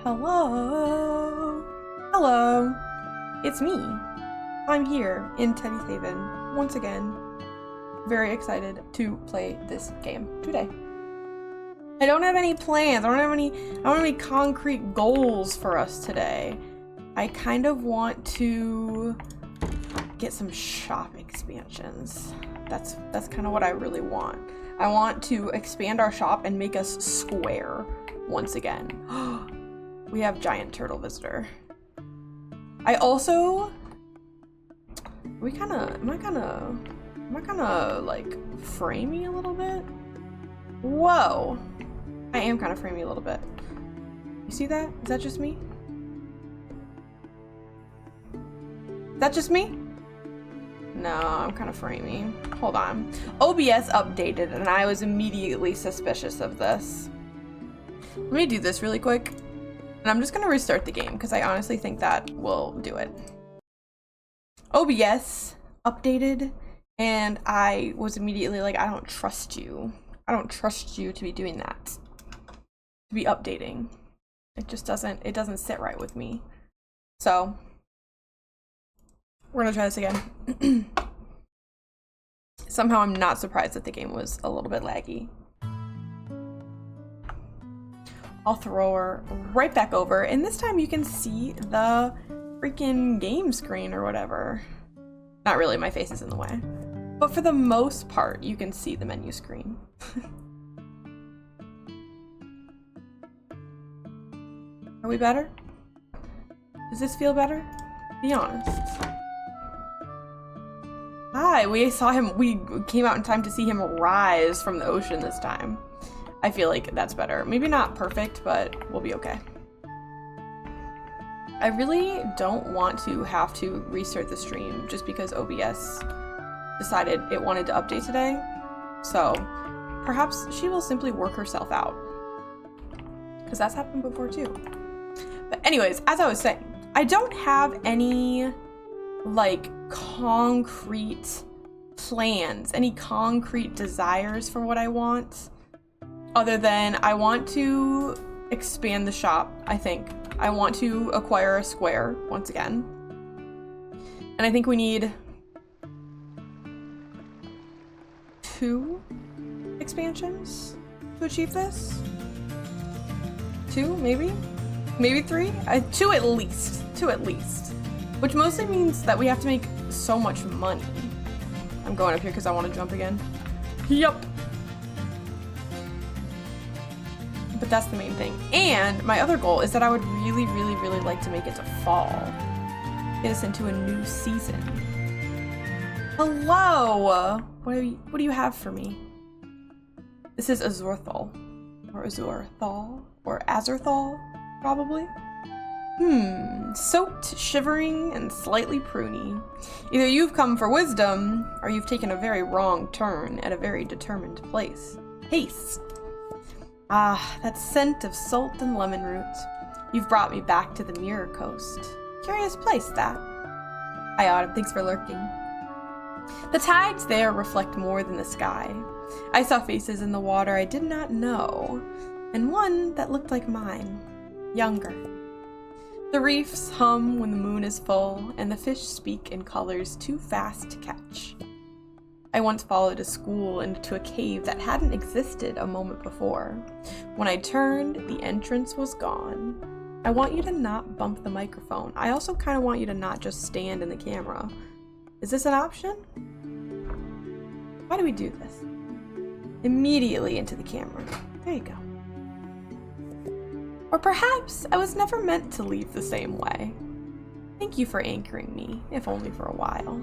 Hello. Hello. It's me. I'm here in Teddy's Haven once again. Very excited to play this game today. I don't have any plans. I don't have any concrete goals for us today. I kind of want to get some shop expansions. That's kind of what I really want. I want to expand our shop and make us square once again. We have giant turtle visitor. I also, am I kind of like framey a little bit? Whoa. I am kind of framey a little bit. You see that? Is that just me? Is that just me? No, I'm kind of framey. Hold on. OBS updated and I was immediately suspicious of this. Let me do this really quick. And I'm just gonna restart the game because I honestly think that will do it. OBS updated and I was immediately like, I don't trust you. I don't trust you to be doing that. To be updating. It just doesn't sit right with me. So we're gonna try this again. Somehow I'm not surprised that the game was a little bit laggy. I'll throw her right back over, and this time you can see the freaking game screen or whatever. Not really, my face is in the way. But for the most part, you can see the menu screen. Are we better? Does this feel better? Be honest. Hi, we came out in time to see him rise from the ocean this time. I feel like that's better. Maybe not perfect, but we'll be okay. I really don't want to have to restart the stream just because OBS decided it wanted to update today. So perhaps she will simply work herself out. Because that's happened before too. But anyways, as I was saying, I don't have any like concrete plans, any concrete desires for what I want, other than I want to expand the shop, I think. I want to acquire a square once again. And I think we need 2 expansions to achieve this. 2, maybe? Maybe 3? 2 at least. 2 at least. Which mostly means that we have to make so much money. I'm going up here because I want to jump again. Yup. But that's the main thing. And my other goal is that I would really, really, really like to make it to fall. Get us into a new season. Hello! What do you have for me? This is Azurthal. Or Azurthal. Or Azurthal, probably. Soaked, shivering, and slightly pruny. Either you've come for wisdom, or you've taken a very wrong turn at a very determined place. Haste. Ah, that scent of salt and lemon root. You've brought me back to the Mirror Coast. Curious place, that. Hi, Autumn. Thanks for lurking. The tides there reflect more than the sky. I saw faces in the water I did not know, and one that looked like mine, younger. The reefs hum when the moon is full, and the fish speak in colors too fast to catch. I once followed a school into a cave that hadn't existed a moment before. When I turned, the entrance was gone. I want you to not bump the microphone. I also kind of want you to not just stand in the camera. Is this an option? Why do we do this? Immediately into the camera. There you go. Or perhaps I was never meant to leave the same way. Thank you for anchoring me, if only for a while.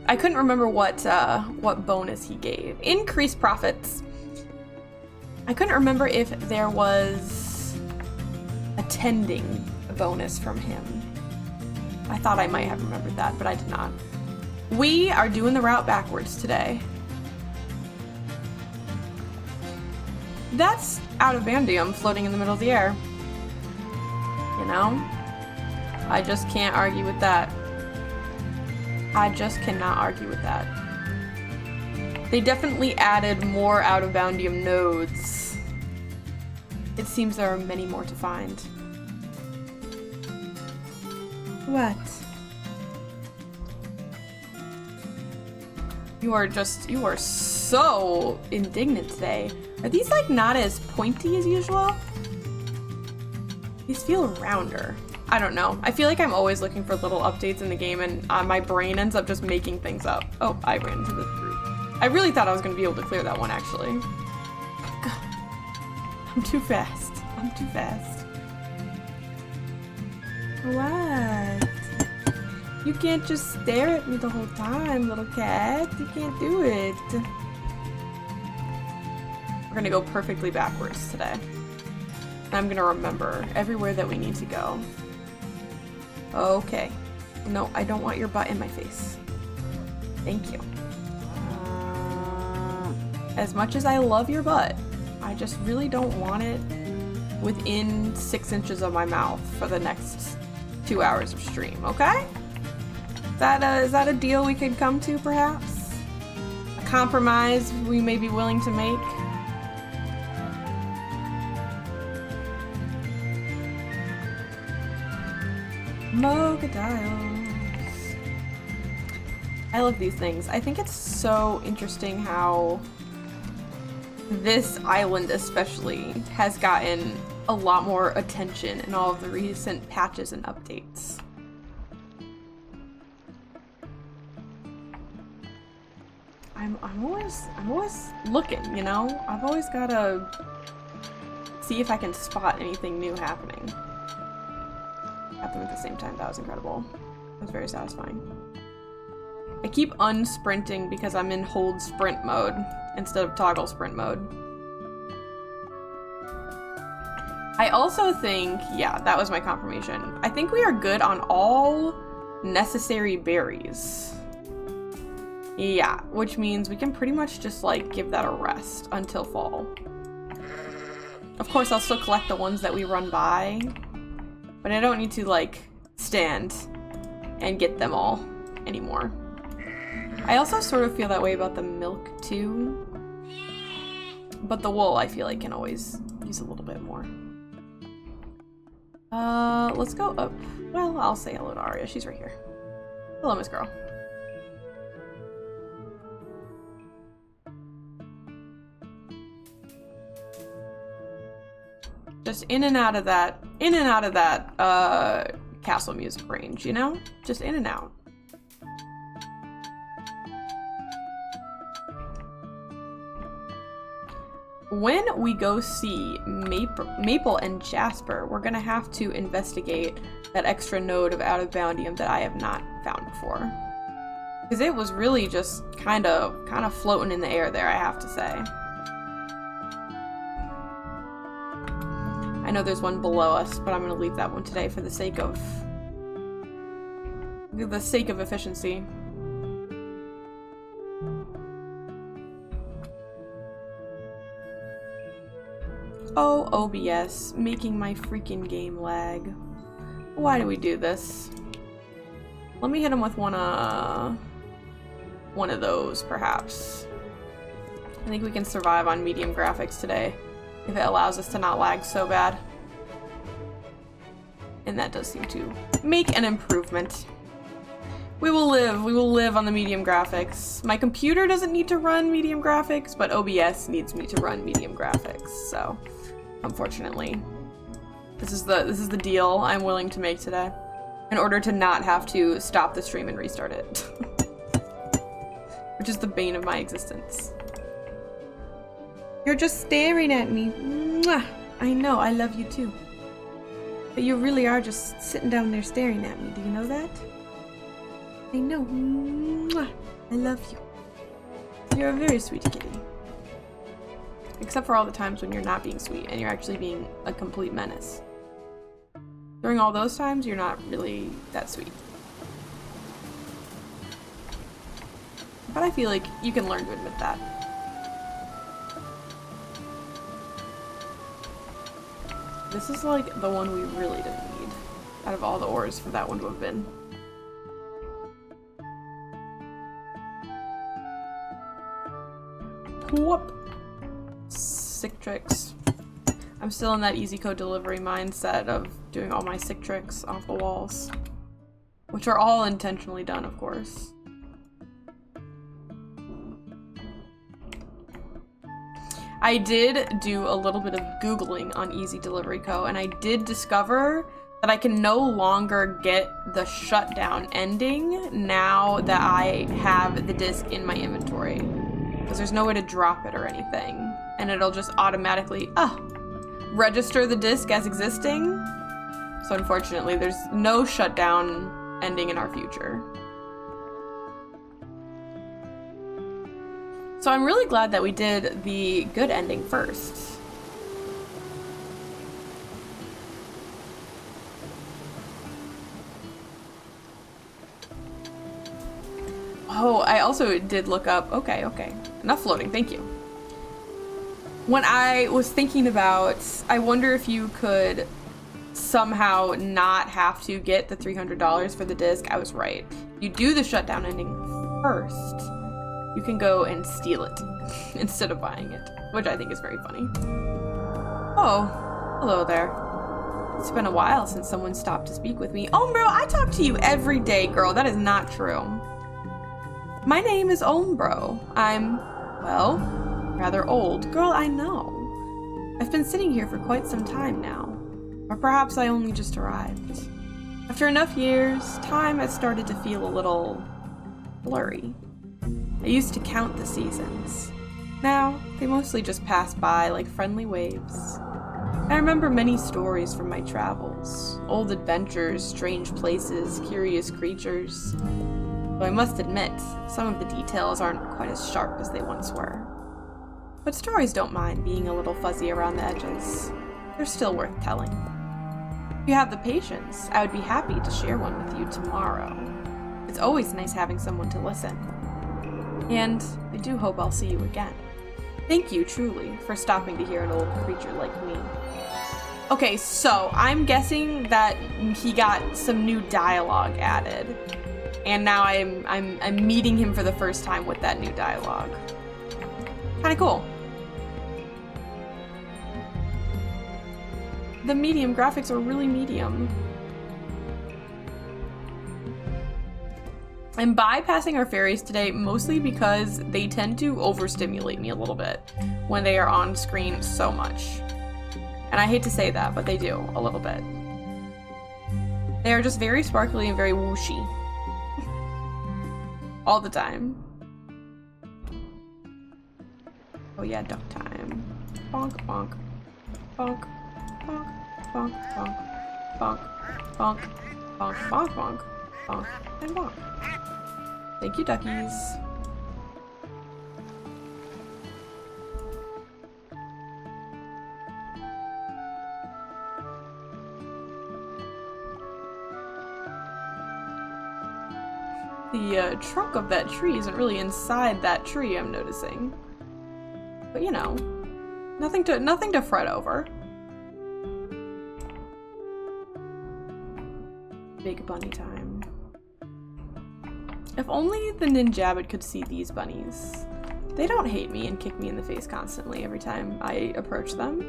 I couldn't remember what bonus he gave. Increased profits. I couldn't remember if there was attending a bonus from him. I thought I might have remembered that, but I did not. We are doing the route backwards today. That's out of bandium floating in the middle of the air. You know? I just can't argue with that. I just cannot argue with that. They definitely added more out-of-boundium nodes. It seems there are many more to find. What? You are so indignant today. Are these like not as pointy as usual? These feel rounder. I don't know. I feel like I'm always looking for little updates in the game and my brain ends up just making things up. Oh, I ran into the group. I really thought I was going to be able to clear that one, actually. I'm too fast. I'm too fast. What? You can't just stare at me the whole time, little cat. You can't do it. We're going to go perfectly backwards today. I'm going to remember everywhere that we need to go. Okay. No, I don't want your butt in my face. Thank you. As much as I love your butt, I just really don't want it within 6 inches of my mouth for the next 2 hours of stream, okay? Is that a deal we could come to, perhaps? A compromise we may be willing to make? Mogadilles. I love these things. I think it's so interesting how this island especially has gotten a lot more attention in all of the recent patches and updates. I'm always looking, you know? I've always gotta see if I can spot anything new happening. Got them at the same time. That was incredible. That was very satisfying. I keep unsprinting because I'm in hold sprint mode instead of toggle sprint mode. I also think, yeah, that was my confirmation. I think we are good on all necessary berries. Yeah, which means we can pretty much just like give that a rest until fall. Of course, I'll still collect the ones that we run by, but I don't need to like stand and get them all anymore. I also sort of feel that way about the milk too, but the wool I feel like can always use a little bit more. Let's go up. Well, I'll say hello to Arya. She's right here. Hello, Miss Girl. Just in and out of that castle music range, you know? Just in and out. When we go see Maple and Jasper, we're gonna have to investigate that extra node of out-of-boundium that I have not found before. Because it was really just kind of floating in the air there, I have to say. I know there's one below us, but I'm gonna leave that one today for the sake of efficiency. Oh, OBS, making my freaking game lag. Why do we do this? Let me hit him with one of those, perhaps. I think we can survive on medium graphics today, if it allows us to not lag so bad. And that does seem to make an improvement. We will live on the medium graphics. My computer doesn't need to run medium graphics, but OBS needs me to run medium graphics, so unfortunately. This is the deal I'm willing to make today, in order to not have to stop the stream and restart it. Which is the bane of my existence. You're just staring at me. Mwah! I know, I love you too. But you really are just sitting down there staring at me, do you know that? I know. Mwah! I love you. You're a very sweet kitty. Except for all the times when you're not being sweet and you're actually being a complete menace. During all those times, you're not really that sweet. But I feel like you can learn to admit that. This is like the one we really didn't need out of all the ores for that one to have been. Whoop. Sick tricks. I'm still in that easy code delivery mindset of doing all my sick tricks off the walls. Which are all intentionally done, of course. I did do a little bit of Googling on Easy Delivery Co. and I did discover that I can no longer get the shutdown ending now that I have the disc in my inventory. Because there's no way to drop it or anything. And it'll just automatically, register the disc as existing. So unfortunately, there's no shutdown ending in our future. So I'm really glad that we did the good ending first. Oh, I also did look up, okay. Enough floating, thank you. When I was thinking about, I wonder if you could somehow not have to get the $300 for the disc. I was right. You do the shutdown ending first. You can go and steal it instead of buying it, which I think is very funny. Oh, hello there. It's been a while since someone stopped to speak with me. Ombro, I talk to you every day, girl. That is not true. My name is Ombro. I'm, well, rather old. Girl, I know. I've been sitting here for quite some time now. Or perhaps I only just arrived. After enough years, time has started to feel a little blurry. I used to count the seasons. Now, they mostly just pass by like friendly waves. I remember many stories from my travels. Old adventures, strange places, curious creatures. Though I must admit, some of the details aren't quite as sharp as they once were. But stories don't mind being a little fuzzy around the edges. They're still worth telling. If you have the patience, I would be happy to share one with you tomorrow. It's always nice having someone to listen. And I do hope I'll see you again. Thank you, truly, for stopping to hear an old creature like me. Okay, so I'm guessing that he got some new dialogue added. And now I'm meeting him for the first time with that new dialogue. Kinda cool. The medium graphics are really medium. I'm bypassing our fairies today mostly because they tend to overstimulate me a little bit when they are on screen so much. And I hate to say that, but they do a little bit. They are just very sparkly and very whooshy. All the time. Oh yeah, duck time. Bonk, bonk. Bonk, bonk, bonk, bonk. Bonk, bonk, bonk, bonk, bonk. Bonk, and bonk. Thank you, duckies. The trunk of that tree isn't really inside that tree, I'm noticing. But you know, nothing to fret over. Big bunny time. If only the Ninjabbit could see these bunnies. They don't hate me and kick me in the face constantly every time I approach them.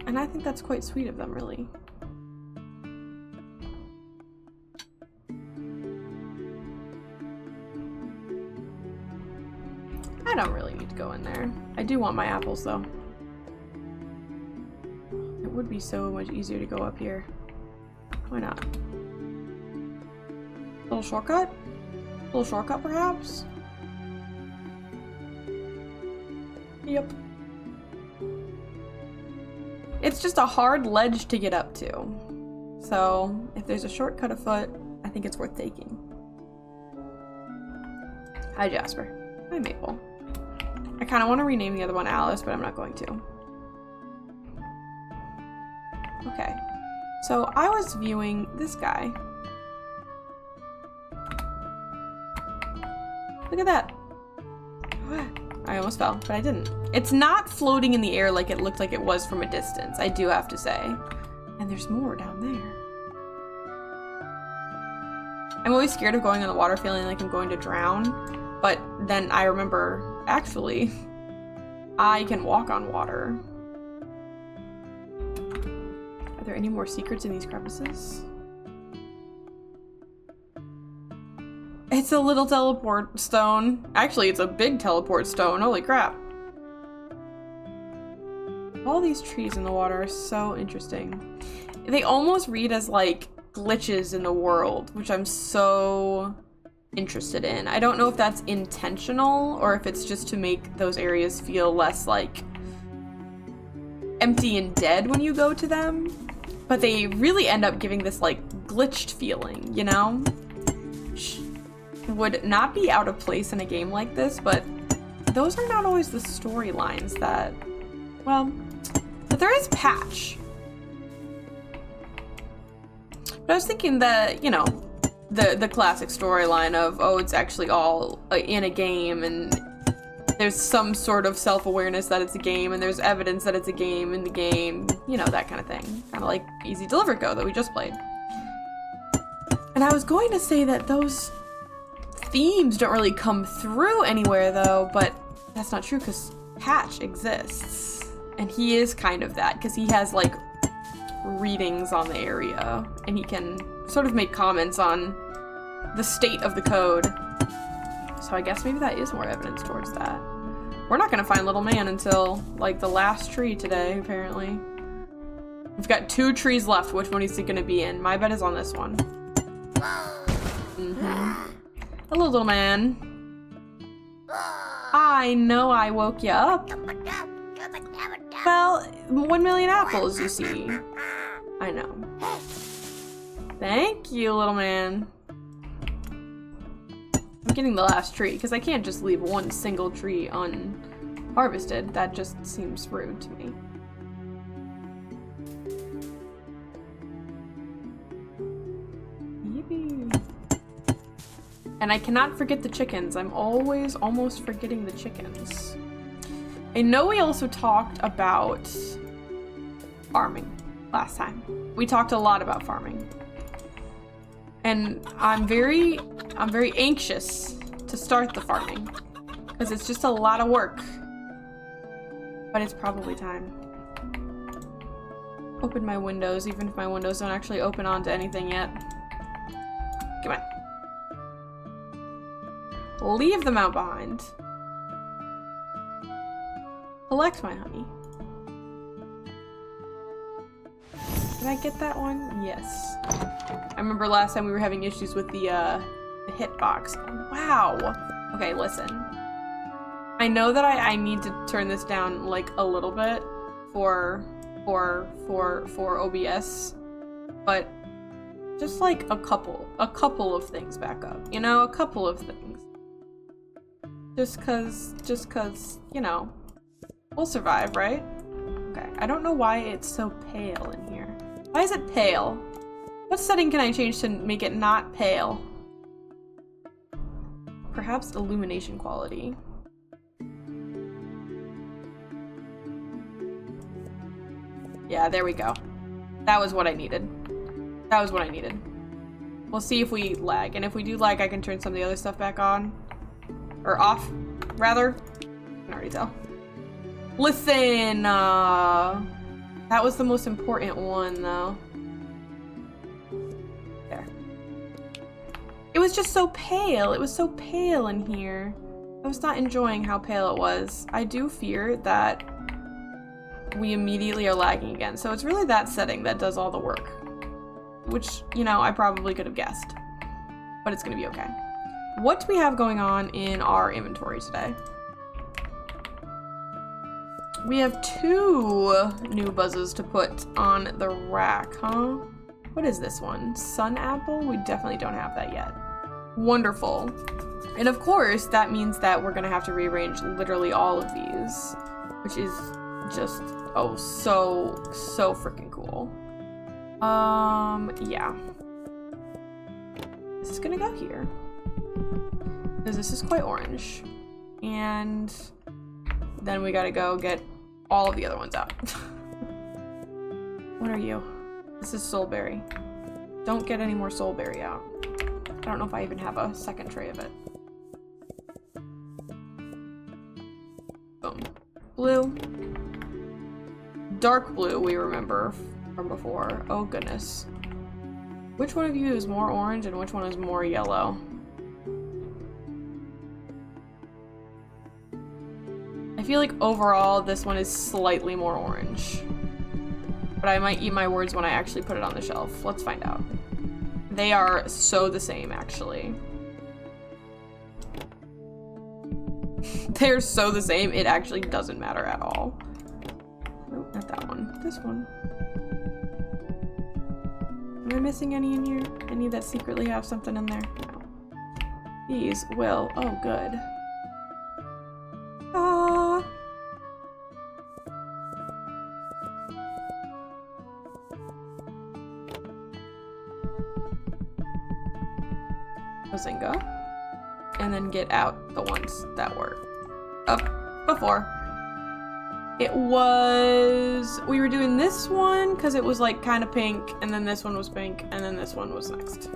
And I think that's quite sweet of them, really. I don't really need to go in there. I do want my apples, though. It would be so much easier to go up here. Why not? Little shortcut? Little shortcut, perhaps? Yep. It's just a hard ledge to get up to. So, if there's a shortcut afoot, I think it's worth taking. Hi, Jasper. Hi, Maple. I kind of want to rename the other one Alice, but I'm not going to. Okay. So, I was viewing this guy. Look at that. I almost fell, but I didn't. It's not floating in the air like it looked like it was from a distance, I do have to say. And there's more down there. I'm always scared of going in the water feeling like I'm going to drown. But then I remember, actually, I can walk on water. Are there any more secrets in these crevices? It's a little teleport stone. Actually, it's a big teleport stone. Holy crap. All these trees in the water are so interesting. They almost read as like glitches in the world, which I'm so interested in. I don't know if that's intentional or if it's just to make those areas feel less like empty and dead when you go to them. But they really end up giving this like glitched feeling, you know? Which would not be out of place in a game like this, but those are not always the storylines that, well, but there is Patch. But I was thinking that, you know, the classic storyline of, oh, it's actually all in a game, and there's some sort of self-awareness that it's a game, and there's evidence that it's a game in the game, you know, that kind of thing. Kind of like Easy Deliver Go that we just played. And I was going to say that those themes don't really come through anywhere, though, but that's not true, because Patch exists. And he is kind of that, because he has, like, readings on the area, and he can sort of make comments on the state of the code. So I guess maybe that is more evidence towards that. We're not gonna find Little Man until, like, the last tree today, apparently. We've got 2 trees left. Which one is he gonna be in? My bet is on this one. Hello, little man. I know I woke you up. Well, 1,000,000 apples, you see. I know. Thank you, little man. I'm getting the last tree, because I can't just leave one single tree unharvested. That just seems rude to me. Yippee. And I cannot forget the chickens. I'm always almost forgetting the chickens. I know we also talked about farming last time. We talked a lot about farming. And I'm very anxious to start the farming, because it's just a lot of work. But it's probably time. Open my windows, even if my windows don't actually open onto anything yet. Come on. Leave them out behind. Collect my honey. Did I get that one? Yes. I remember last time we were having issues with the hitbox. Wow. Okay, listen. I know that I need to turn this down like a little bit for OBS, but just like a couple of things back up. You know, a couple of things. Just cause, you know, we'll survive, right? Okay, I don't know why it's so pale in here. Why is it pale? What setting can I change to make it not pale? Perhaps illumination quality. Yeah, there we go. That was what I needed. That was what I needed. We'll see if we lag, and if we do lag, I can turn some of the other stuff back on. Or off, rather. I can already tell. Listen, that was the most important one, though. There. It was just so pale. It was so pale in here. I was not enjoying how pale it was. I do fear that we immediately are lagging again. So it's really that setting that does all the work. Which, you know, I probably could have guessed. But it's gonna be okay. What do we have going on in our inventory today? We have 2 new buzzes to put on the rack, huh? What is this one? Sun apple? We definitely don't have that yet. Wonderful. And of course, that means that we're gonna have to rearrange literally all of these, which is just, oh, so freaking cool. Yeah. This is gonna go here, because this is quite orange. And then we gotta go get all of the other ones out. What are you? This is soulberry. Don't get any more soulberry out. I don't know if I even have a second tray of it. blue. Dark blue we remember from before. Oh goodness. Which one of you is more orange and which one is more yellow? I feel like overall this one is slightly more orange. But I might eat my words when I actually put it on the shelf. Let's find out. They are so the same, actually. They're so the same, it actually doesn't matter at all. Nope, not that one. This one. Am I missing any in here? Any that secretly have something in there? No. These will. Oh, good. Ah. Bazinga. And then get out the ones that were up before. It was, we were doing this one because it was like kind of pink, and then this one was pink, and then this one was next.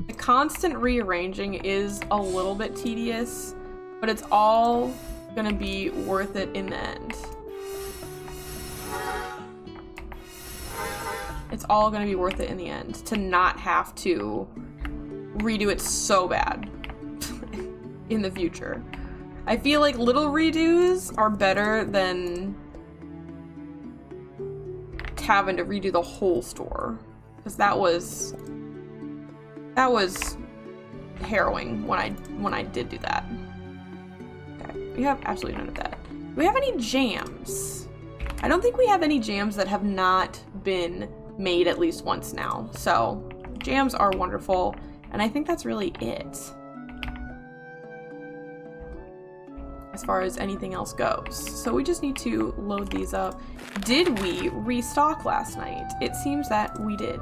The constant rearranging is a little bit tedious, but it's all gonna be worth it in the end. It's all gonna be worth it in the end to not have to redo it so bad in the future. I feel like little redos are better than having to redo the whole store, because that was harrowing when I did do that. Okay, we have absolutely none of that. Do we have any jams? I don't think we have any jams that have not been made at least once now. So jams are wonderful, and I think that's really it as far as anything else goes. So we just need to load these up. Did we restock last night? It seems that we did.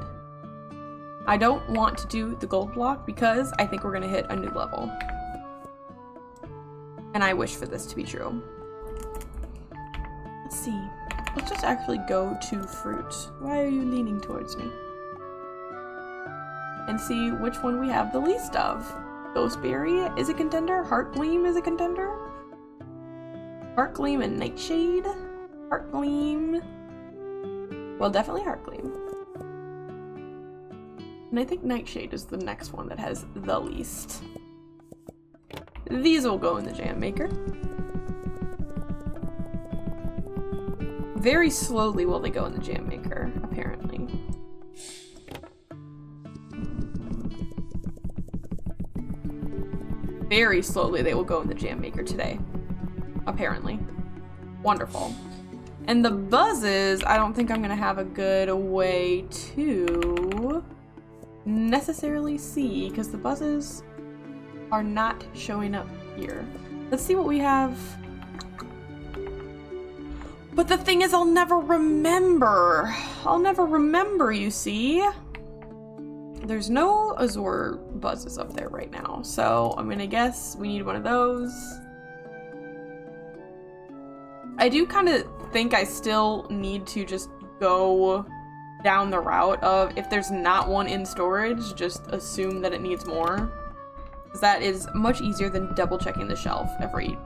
I don't want to do the gold block because I think we're gonna hit a new level, and I wish for this to be true. Let's see. Let's just actually go to fruit. Why are you leaning towards me? And see which one we have the least of. Ghostberry is a contender. Heart Gleam is a contender. Heart Gleam and Nightshade. Heart Gleam. Well, definitely Heart Gleam. And I think Nightshade is the next one that has the least. These will go in the jam maker. Very slowly will they go in the jam maker, apparently. Very slowly they will go in the jam maker today, apparently. Wonderful. And the buzzes, I don't think I'm gonna have a good way to necessarily see, because the buzzes are not showing up here. Let's see what we have. But the thing is, I'll never remember. I'll never remember, you see. There's no Azure buzzes up there right now, so I'm gonna guess we need one of those. I do kind of think I still need to just go down the route of, if there's not one in storage, just assume that it needs more. Because that is much easier than double checking the shelf every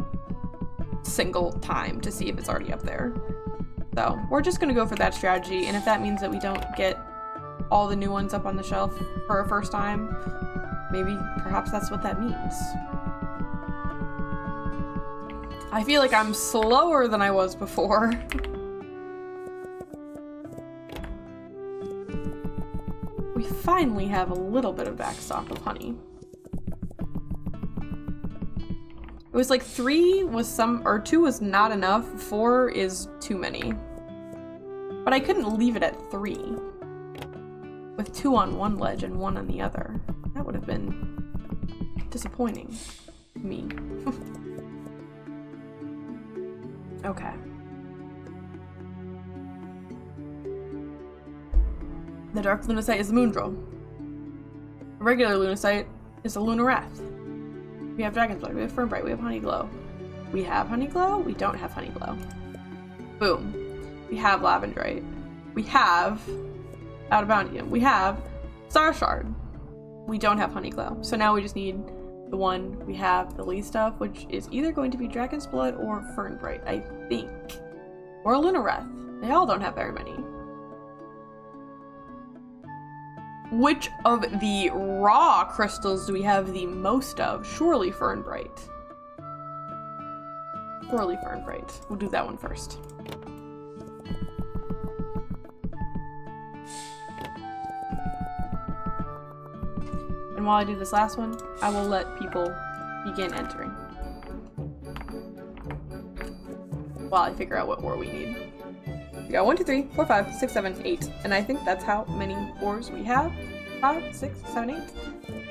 single time to see if it's already up there. So we're just gonna go for that strategy, and if that means that we don't get all the new ones up on the shelf for a first time, maybe perhaps that's what that means. I feel like I'm slower than I was before. We finally have a little bit of backstock of honey. It was like 3 was or 2 was not enough, 4 is too many. But I couldn't leave it at 3. With 2 on one ledge and 1 on the other. That would have been disappointing to me. Okay. The dark lunacite is the Moondrow. The regular lunacite is the Lunar Wrath. We have Dragon's Blood, we have Fernbright, we have Honeyglow. We have Honeyglow, we don't have Honeyglow. Boom. We have Lavendrite. We have Out of Boundium. We have Star Shard. We don't have Honeycloud. So now we just need the one we have the least of, which is either going to be Dragon's Blood or Fernbright, I think. Or Lunareth. They all don't have very many. Which of the raw crystals do we have the most of? Surely Fernbright. Surely Fernbright. We'll do that one first. And while I do this last one, I will let people begin entering. While I figure out what ore we need. We got 1, 2, 3, 4, 5, 6, 7, 8. And I think that's how many ores we have. 5, 6, 7, 8.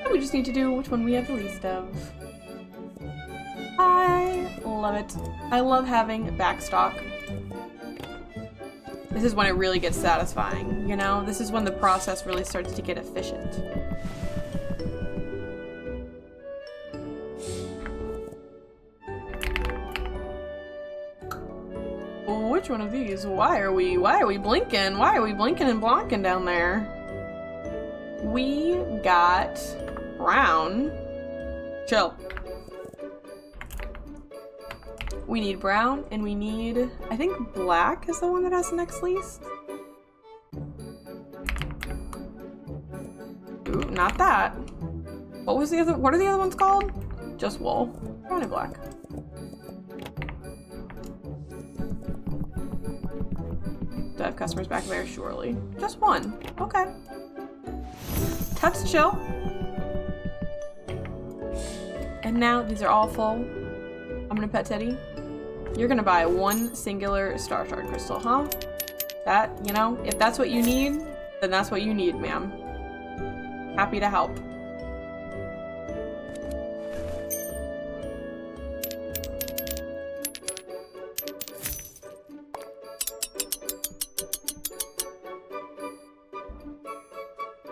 And we just need to do which one we have the least of. I love it. I love having backstock. This is when it really gets satisfying, you know? This is when the process really starts to get efficient. Which one of these? Why are we blinking? Why are we blinking and blonking down there? We got brown. Chill. We need brown and we need, I think black is the one that has the next least. Ooh, not that. What are the other ones called? Just wool. Brown and black. Do I have customers back there? Surely. Just one. Okay. Tuts chill. And now these are all full. I'm gonna pet Teddy. You're gonna buy one singular Star Shard crystal, huh? That, you know, if that's what you need, then that's what you need, ma'am. Happy to help.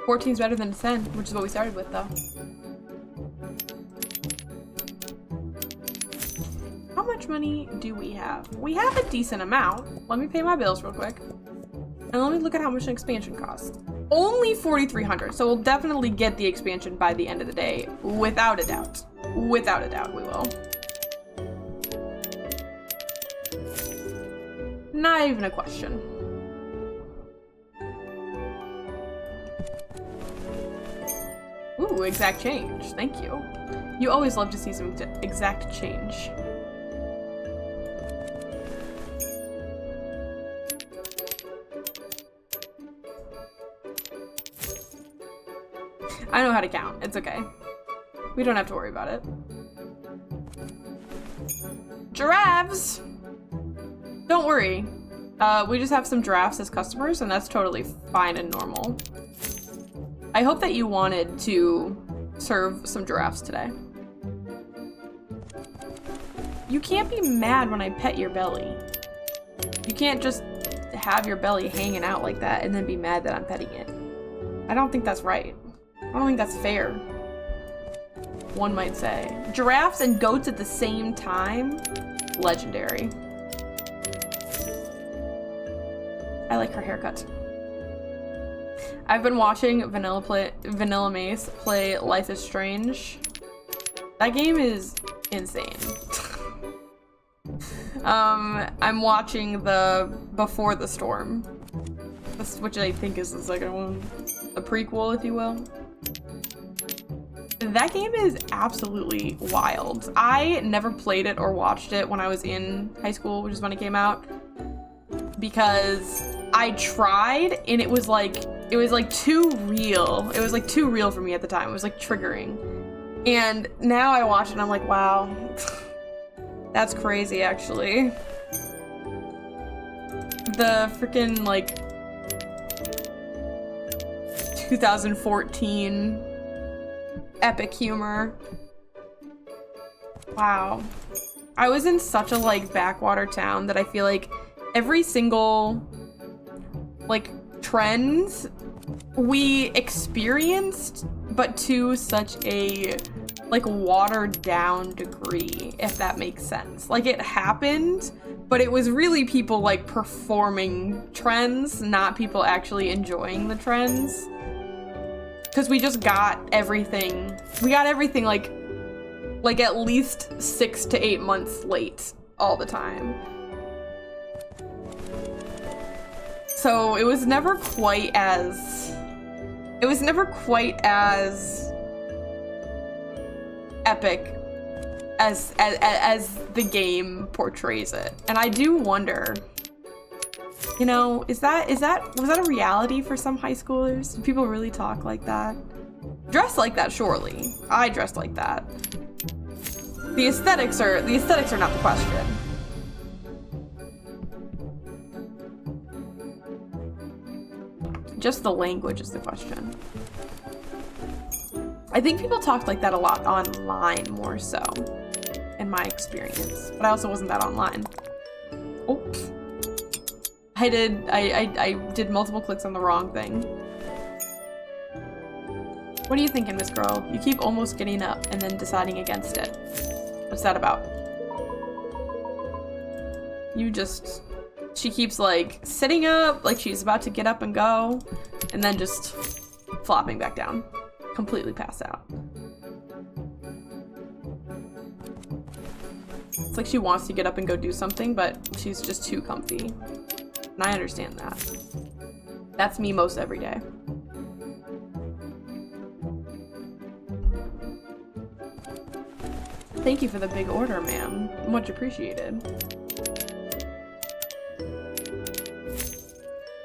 $14's better than 10, which is what we started with, though. How much money do we have? We have a decent amount. Let me pay my bills real quick. And let me look at how much an expansion costs. Only 4,300, so we'll definitely get the expansion by the end of the day. Without a doubt. Without a doubt, we will. Not even a question. Ooh, exact change. Thank you. You always love to see some exact change. I know how to count. It's okay. We don't have to worry about it. Giraffes! Don't worry. We just have some giraffes as customers, and that's totally fine and normal. I hope that you wanted to serve some giraffes today. You can't be mad when I pet your belly. You can't just have your belly hanging out like that and then be mad that I'm petting it. I don't think that's right. I don't think that's fair. One might say. Giraffes and goats at the same time? Legendary. I like her haircut. I've been watching Vanilla Mace play Life is Strange. That game is insane. I'm watching the Before the Storm, which I think is the second one. A prequel, if you will. That game is absolutely wild. I never played it or watched it when I was in high school, which is when it came out, because I tried and it was like too real. It was like too real for me at the time. It was like triggering. And now I watch it and I'm like, wow, that's crazy actually. The freaking like 2014 epic humor. Wow. I was in such a like backwater town that I feel like every single like trends we experienced, but to such a like watered down degree, if that makes sense. Like it happened, but it was really people like performing trends, not people actually enjoying the trends. Because we just got everything. We got everything like at least 6 to 8 months late all the time. So it was never quite as epic as the game portrays it. And I do wonder, you know, was that a reality for some high schoolers? Do people really talk like that? Dress like that, surely. I dress like that. The aesthetics are not the question. Just the language is the question. I think people talked like that a lot online, more so, in my experience. But I also wasn't that online. Oops. I did multiple clicks on the wrong thing. What are you thinking, Miss Girl? You keep almost getting up and then deciding against it. What's that about? She keeps like sitting up, like she's about to get up and go, and then just flopping back down. Completely passed out. It's like she wants to get up and go do something, but she's just too comfy. And I understand that. That's me most every day. Thank you for the big order, ma'am. Much appreciated.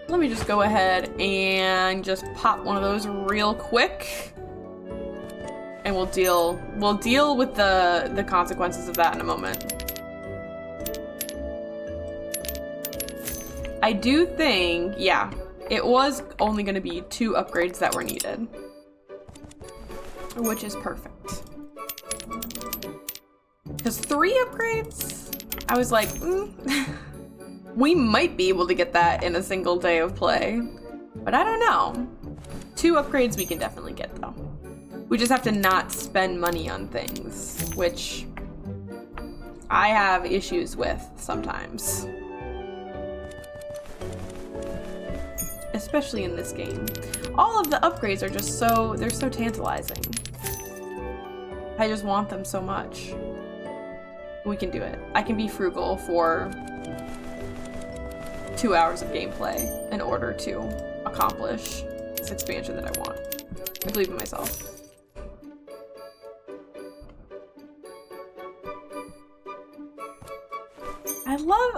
Let me just go ahead and just pop one of those real quick. And we'll deal with the consequences of that in a moment. I do think, yeah, it was only going to be 2 upgrades that were needed. Which is perfect. Because 3 upgrades? I was like, we might be able to get that in a single day of play. But I don't know. 2 upgrades we can definitely get, though. We just have to not spend money on things, which I have issues with sometimes. Especially in this game. All of the upgrades are just they're so tantalizing. I just want them so much. We can do it. I can be frugal for 2 hours of gameplay in order to accomplish this expansion that I want. I believe in myself.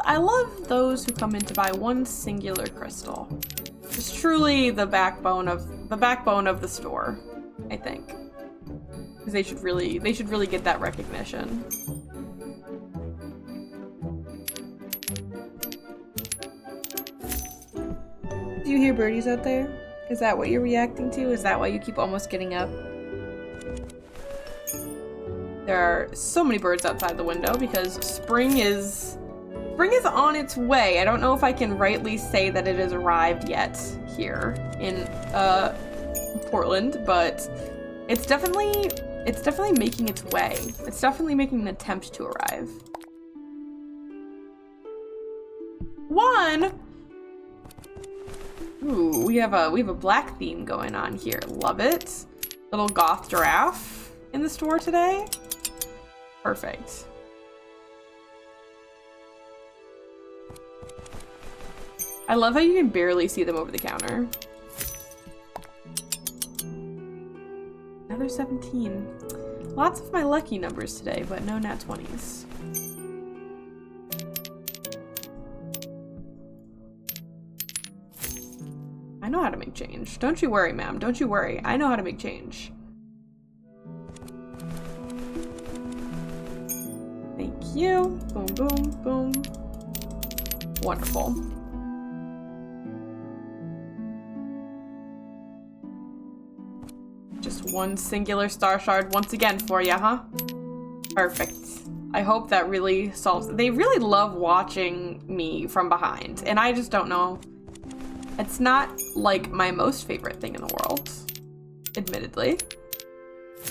I love those who come in to buy one singular crystal. It's truly the backbone of the store, I think. Because they should really get that recognition. Do you hear birdies out there? Is that what you're reacting to? Is that why you keep almost getting up? There are so many birds outside the window because spring is on its way. I don't know if I can rightly say that it has arrived yet here in Portland, but it's definitely making its way. It's definitely making an attempt to arrive. One. Ooh, we have a black theme going on here. Love it. Little goth giraffe in the store today. Perfect. I love how you can barely see them over the counter. Another 17. Lots of my lucky numbers today, but no nat 20s. I know how to make change. Don't you worry, ma'am. Don't you worry. I know how to make change. Thank you. Boom, boom, boom. Wonderful. Just one singular star shard once again for ya, huh? Perfect. I hope that really solves it. They really love watching me from behind, and I just don't know. It's not, like, my most favorite thing in the world, admittedly.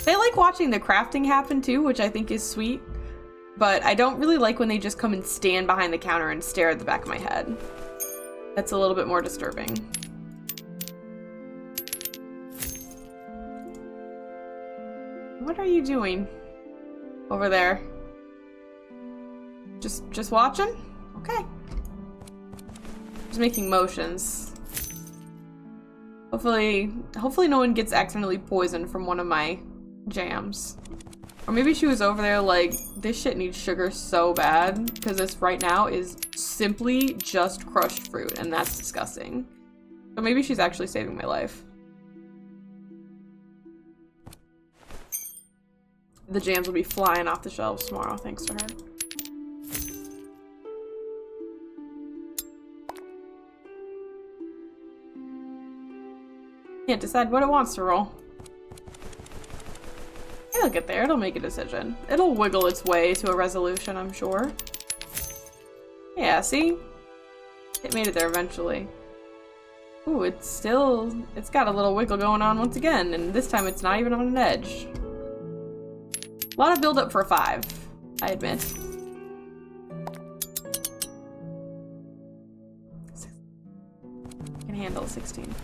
They like watching the crafting happen, too, which I think is sweet. But I don't really like when they just come and stand behind the counter and stare at the back of my head. That's a little bit more disturbing. What are you doing over there? Just watching? Okay. Just making motions. Hopefully no one gets accidentally poisoned from one of my jams. Or maybe she was over there like, this shit needs sugar so bad, because this right now is simply just crushed fruit, and that's disgusting. So maybe she's actually saving my life. The jams will be flying off the shelves tomorrow, thanks to her. Can't decide what it wants to roll. It'll get there, it'll make a decision. It'll wiggle its way to a resolution, I'm sure. Yeah, see? It made it there eventually. Ooh, it's got a little wiggle going on once again, and this time it's not even on an edge. A lot of build up for a 5, I admit. Can handle 16.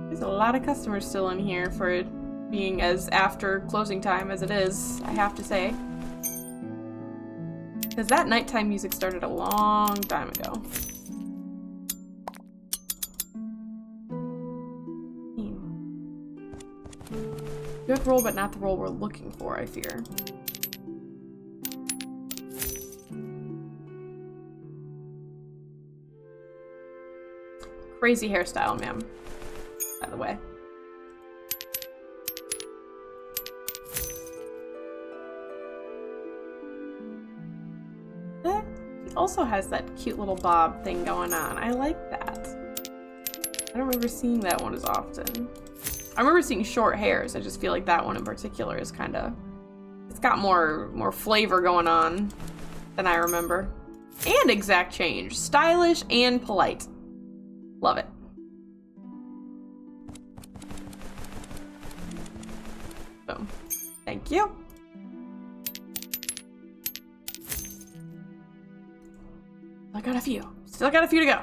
There's a lot of customers still in here for it being as after closing time as it is, I have to say. Because that nighttime music started a long time ago. Good roll, but not the roll we're looking for, I fear. Crazy hairstyle, ma'am. By the way. He also has that cute little bob thing going on. I like that. I don't remember seeing that one as often. I remember seeing short hairs. I just feel like that one in particular is kind of... It's got more flavor going on than I remember. And exact change. Stylish and polite. Love it. Boom. Thank you. I got a few. Still got a few to go.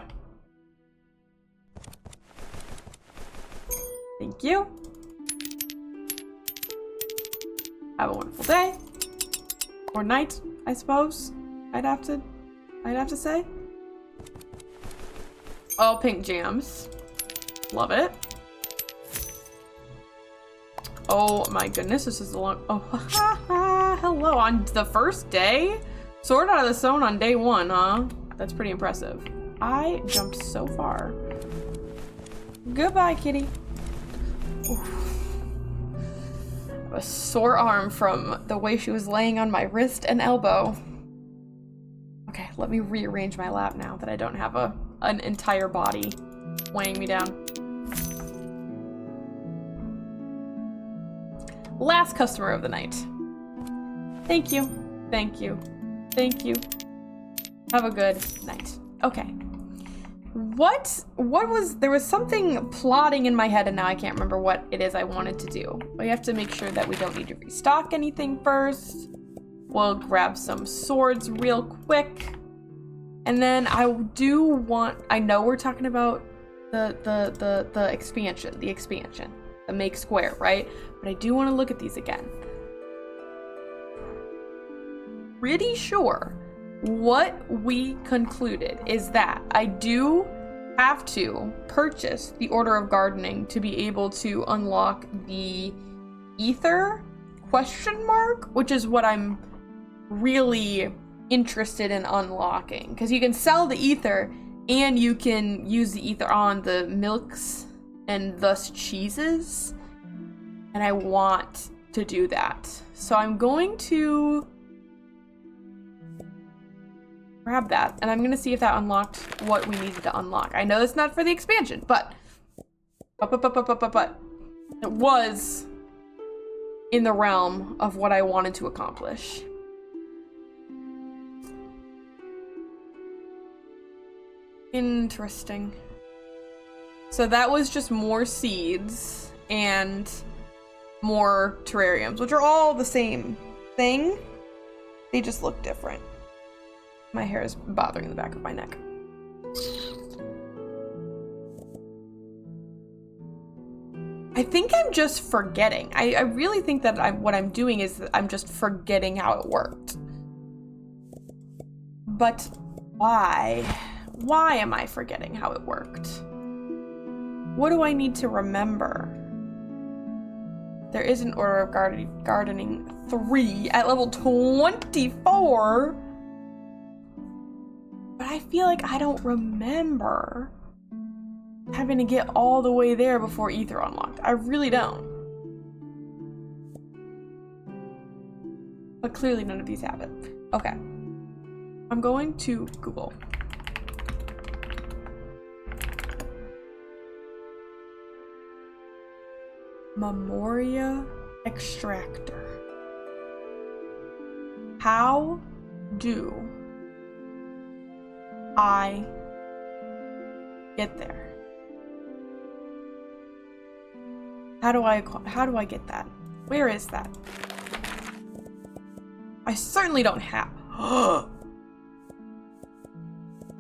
Thank you. Have a wonderful day. Or night, I suppose. I'd have to say. Oh, pink jams. Love it. Oh my goodness, this is a long... Oh, hello. On the first day? Sword out of the zone on day 1, huh? That's pretty impressive. I jumped so far. Goodbye, kitty. Oof. A sore arm from the way she was laying on my wrist and elbow. Okay, let me rearrange my lap now that I don't have an entire body weighing me down. Last customer of the night. Thank you. Thank you. Thank you. Have a good night. Okay. What was, there was something plotting in my head and now I can't remember what it is I wanted to do. We have to make sure that we don't need to restock anything first. We'll grab some swords real quick. And then I do want, I know we're talking about the expansion, the make square, right? But I do want to look at these again. Pretty sure what we concluded is that I do have to purchase the Order of Gardening to be able to unlock the Ether ? Which is what I'm really interested in unlocking. Because you can sell the Ether and you can use the Ether on the milks and thus cheeses. And I want to do that. So I'm going to grab that, and I'm gonna see if that unlocked what we needed to unlock. I know it's not for the expansion, but it was in the realm of what I wanted to accomplish. Interesting. So that was just more seeds and more terrariums, which are all the same thing. They just look different. My hair is bothering the back of my neck. think I'm just forgetting. I really think that what I'm doing is that I'm just forgetting how it worked. But why? Why am I forgetting how it worked? What do I need to remember? There is an order of gardening 3 at level 24. But I feel like I don't remember having to get all the way there before Ether unlocked. I really don't. But clearly none of these have it. Okay. I'm going to Google. Memoria extractor. How do I get there? How do I get that? Where is that? I certainly don't have.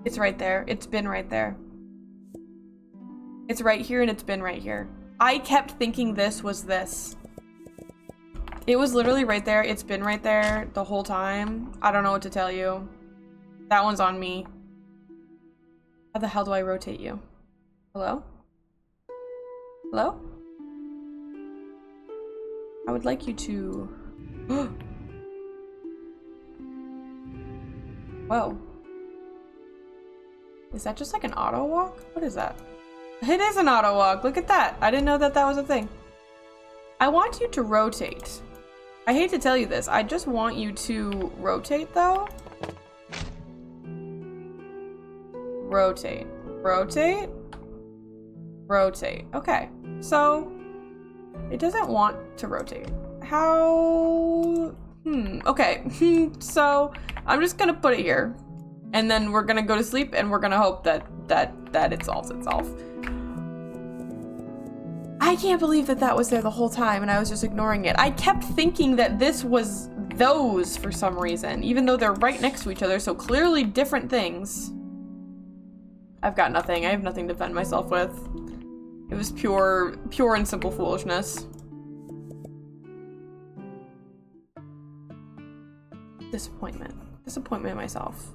It's right there. It's been right there. It's right here and it's been right here. I kept thinking this was this. It was literally right there. It's been right there the whole time. I don't know what to tell you. That one's on me. How the hell do I rotate you? Hello? Hello? I would like you to... Whoa. Is that just like an auto walk? What is that? It is an auto walk. Look at that. I didn't know that that was a thing. I want you to rotate. I hate to tell you this. I just want you to rotate though. Rotate. Rotate. Rotate. Okay. So it doesn't want to rotate. How? Okay. So I'm just gonna put it here. And then we're gonna go to sleep and we're gonna hope that it solves itself. I can't believe that that was there the whole time and I was just ignoring it. I kept thinking that this was those for some reason, even though they're right next to each other, so clearly different things. I've got nothing. I have nothing to defend myself with. It was pure and simple foolishness. Disappointment. Disappointment in myself.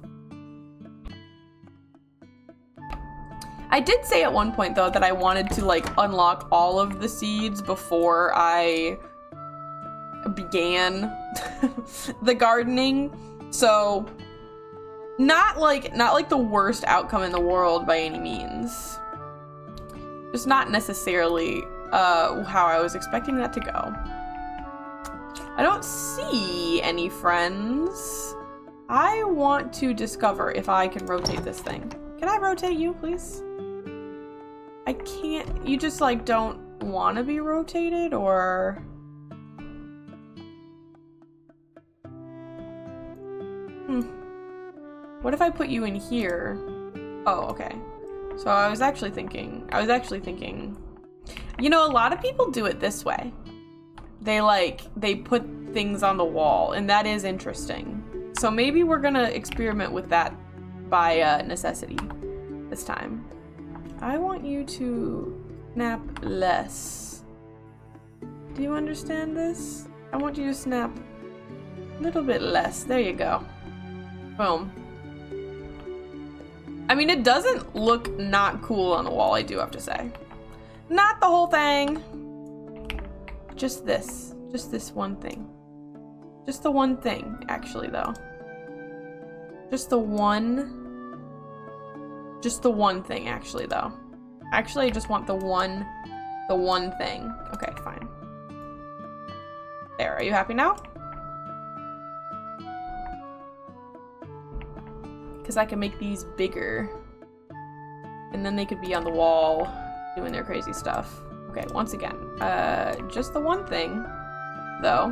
I did say at one point though that I wanted to like unlock all of the seeds before I began the gardening. So not like the worst outcome in the world by any means. Just not necessarily how I was expecting that to go. I don't see any friends. I want to discover if I can rotate this thing. Can I rotate you, please? I can't. You just like don't want to be rotated, or what if I put you in here? Oh, okay. So I was actually thinking, you know, a lot of people do it this way. They put things on the wall, and that is interesting. So maybe we're gonna experiment with that by necessity this time. I want you to snap less. Do you understand this? I want you to snap a little bit less. There you go. Boom. I mean, it doesn't look not cool on the wall, I do have to say. Not the whole thing. Just this. Just this one thing. Just the one thing, actually, though. Just the one thing, actually, though. Actually, I just want the one thing. Okay, fine. There, are you happy now? Because I can make these bigger. And then they could be on the wall doing their crazy stuff. Okay, once again. Just the one thing, though.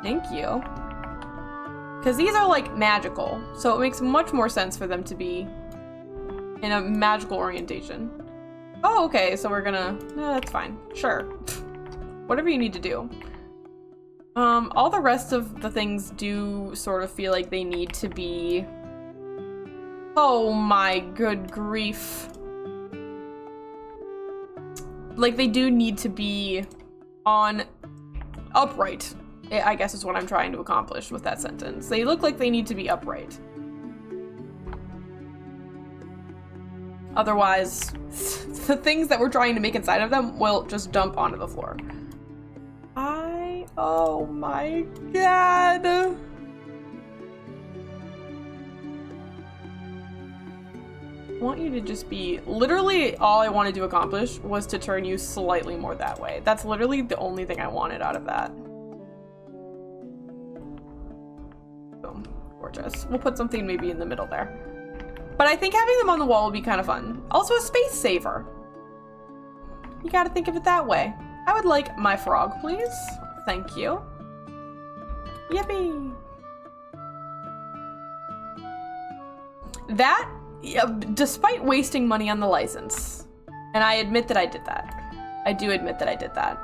Thank you. Because these are, like, magical. So it makes much more sense for them to be in a magical orientation. Oh, okay, so we're gonna... No, that's fine. Sure. Whatever you need to do. All the rest of the things do sort of feel like they need to be... Oh my good grief. Like, they do need to be on upright, I guess is what I'm trying to accomplish with that sentence. They look like they need to be upright. Otherwise, the things that we're trying to make inside of them will just dump onto the floor. Oh my god. I want you to just be, literally all I wanted to accomplish was to turn you slightly more that way. That's literally the only thing I wanted out of that. Boom, gorgeous. We'll put something maybe in the middle there. But I think having them on the wall will be kind of fun. Also a space saver. You gotta think of it that way. I would like my frog, please. Thank you. Yippee. That, despite wasting money on the license, and I admit that I did that. I do admit that I did that.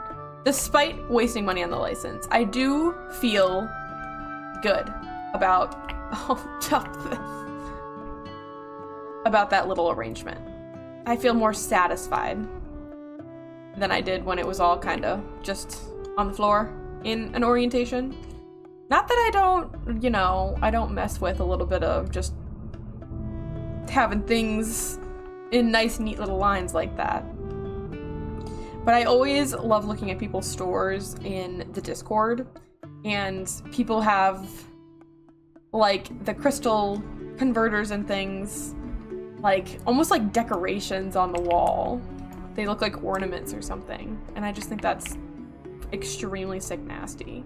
Despite wasting money on the license, I do feel good about, about that little arrangement. I feel more satisfied than I did when it was all kind of just on the floor in an orientation. Not that I don't, you know, I don't mess with a little bit of just having things in nice, neat little lines like that. But I always love looking at people's stores in the Discord, and people have like the crystal converters and things, like almost like decorations on the wall. They look like ornaments or something, and I just think that's extremely sick nasty.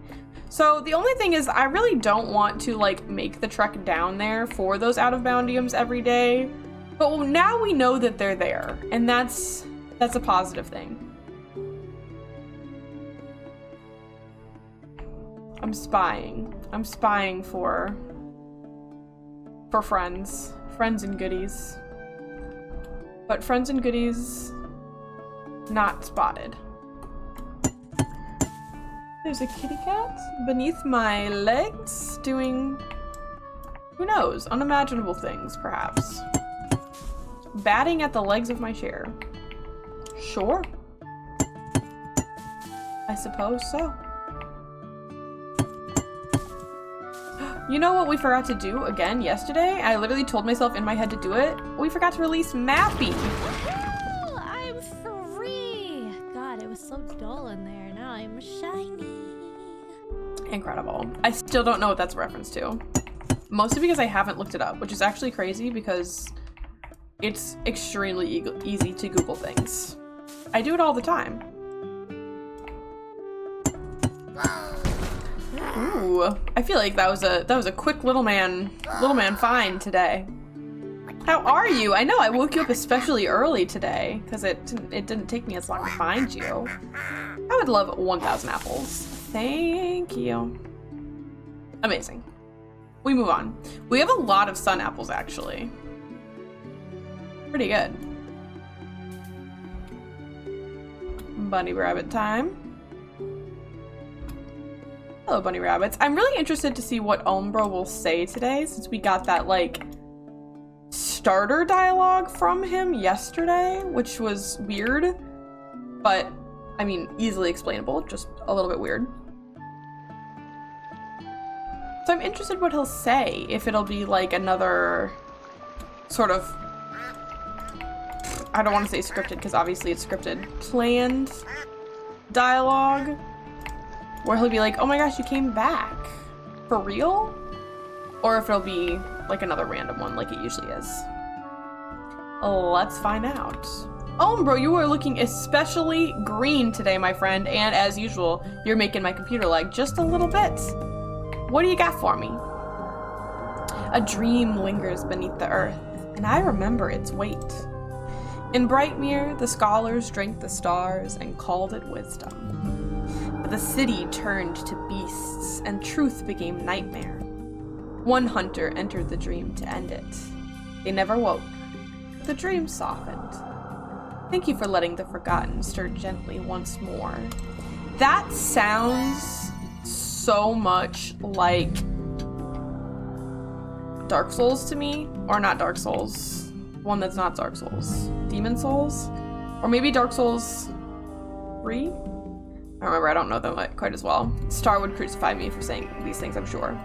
So the only thing is I really don't want to like make the trek down there for those out-of-boundiums every day, but now we know that they're there, and that's a positive thing. I'm spying for friends and goodies, but friends and goodies not spotted. There's a kitty cat beneath my legs doing, who knows, unimaginable things, perhaps. Batting at the legs of my chair. Sure. I suppose so. You know what we forgot to do again yesterday? I literally told myself in my head to do it. We forgot to release Mappy. Woohoo! I'm free! God, it was so dull in there. Now I'm shiny. Incredible. I still don't know what that's a reference to. Mostly because I haven't looked it up, which is actually crazy because it's extremely easy to Google things. I do it all the time. Ooh, I feel like that was a quick little man find today. How are you? I know I woke you up especially early today because it didn't take me as long to find you. I would love 1,000 apples. Thank you. Amazing. We move on. We have a lot of sun apples actually. Pretty good. Bunny rabbit time. Hello, bunny rabbits. I'm really interested to see what Umbra will say today since we got that, like, starter dialogue from him yesterday, which was weird, but, I mean, easily explainable, just a little bit weird. So I'm interested what he'll say, if it'll be, like, another sort of, I don't want to say scripted, because obviously it's scripted, planned dialogue, where he'll be like, oh my gosh, you came back. For real? Or if it'll be like another random one like it usually is. Let's find out. Oh, bro, you are looking especially green today, my friend. And as usual, you're making my computer lag just a little bit. What do you got for me? A dream lingers beneath the earth, and I remember its weight. In Brightmere, the scholars drank the stars and called it wisdom. But the city turned to beasts, and truth became nightmare. One hunter entered the dream to end it. They never woke. The dream softened. Thank you for letting the forgotten stir gently once more. That sounds so much like Dark Souls to me. Or not Dark Souls. One that's not Dark Souls. Demon Souls? Or maybe Dark Souls 3? remember, I don't know them quite as well. Star would crucify me for saying these things, I'm sure.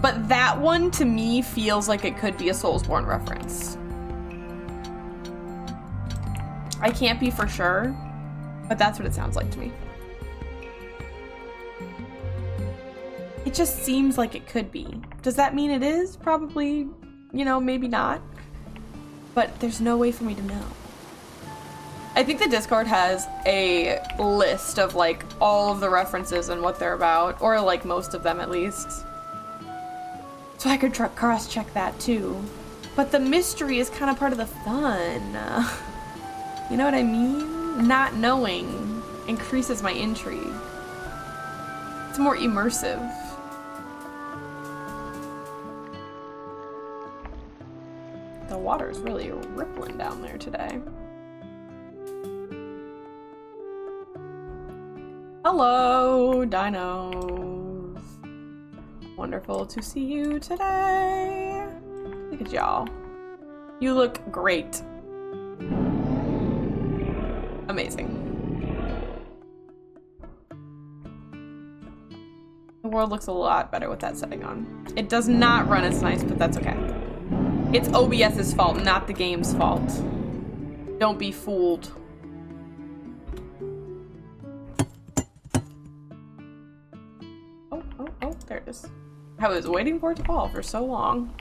But that one, to me, feels like it could be a Soulsborne reference. I can't be for sure, but that's what it sounds like to me. It just seems like it could be. Does that mean it is? Probably, you know, maybe not. But there's no way for me to know. I think the Discord has a list of, like, all of the references and what they're about, or, like, most of them at least. So I could cross-check that, too. But the mystery is kind of part of the fun. You know what I mean? Not knowing increases my intrigue. It's more immersive. The water's really rippling down there today. Hello, dinos. Wonderful to see you today. Look at y'all. You look great. Amazing. The world looks a lot better with that setting on. It does not run as nice, but that's okay. It's OBS's fault, not the game's fault. Don't be fooled. Oh, there it is. I was waiting for it to fall for so long.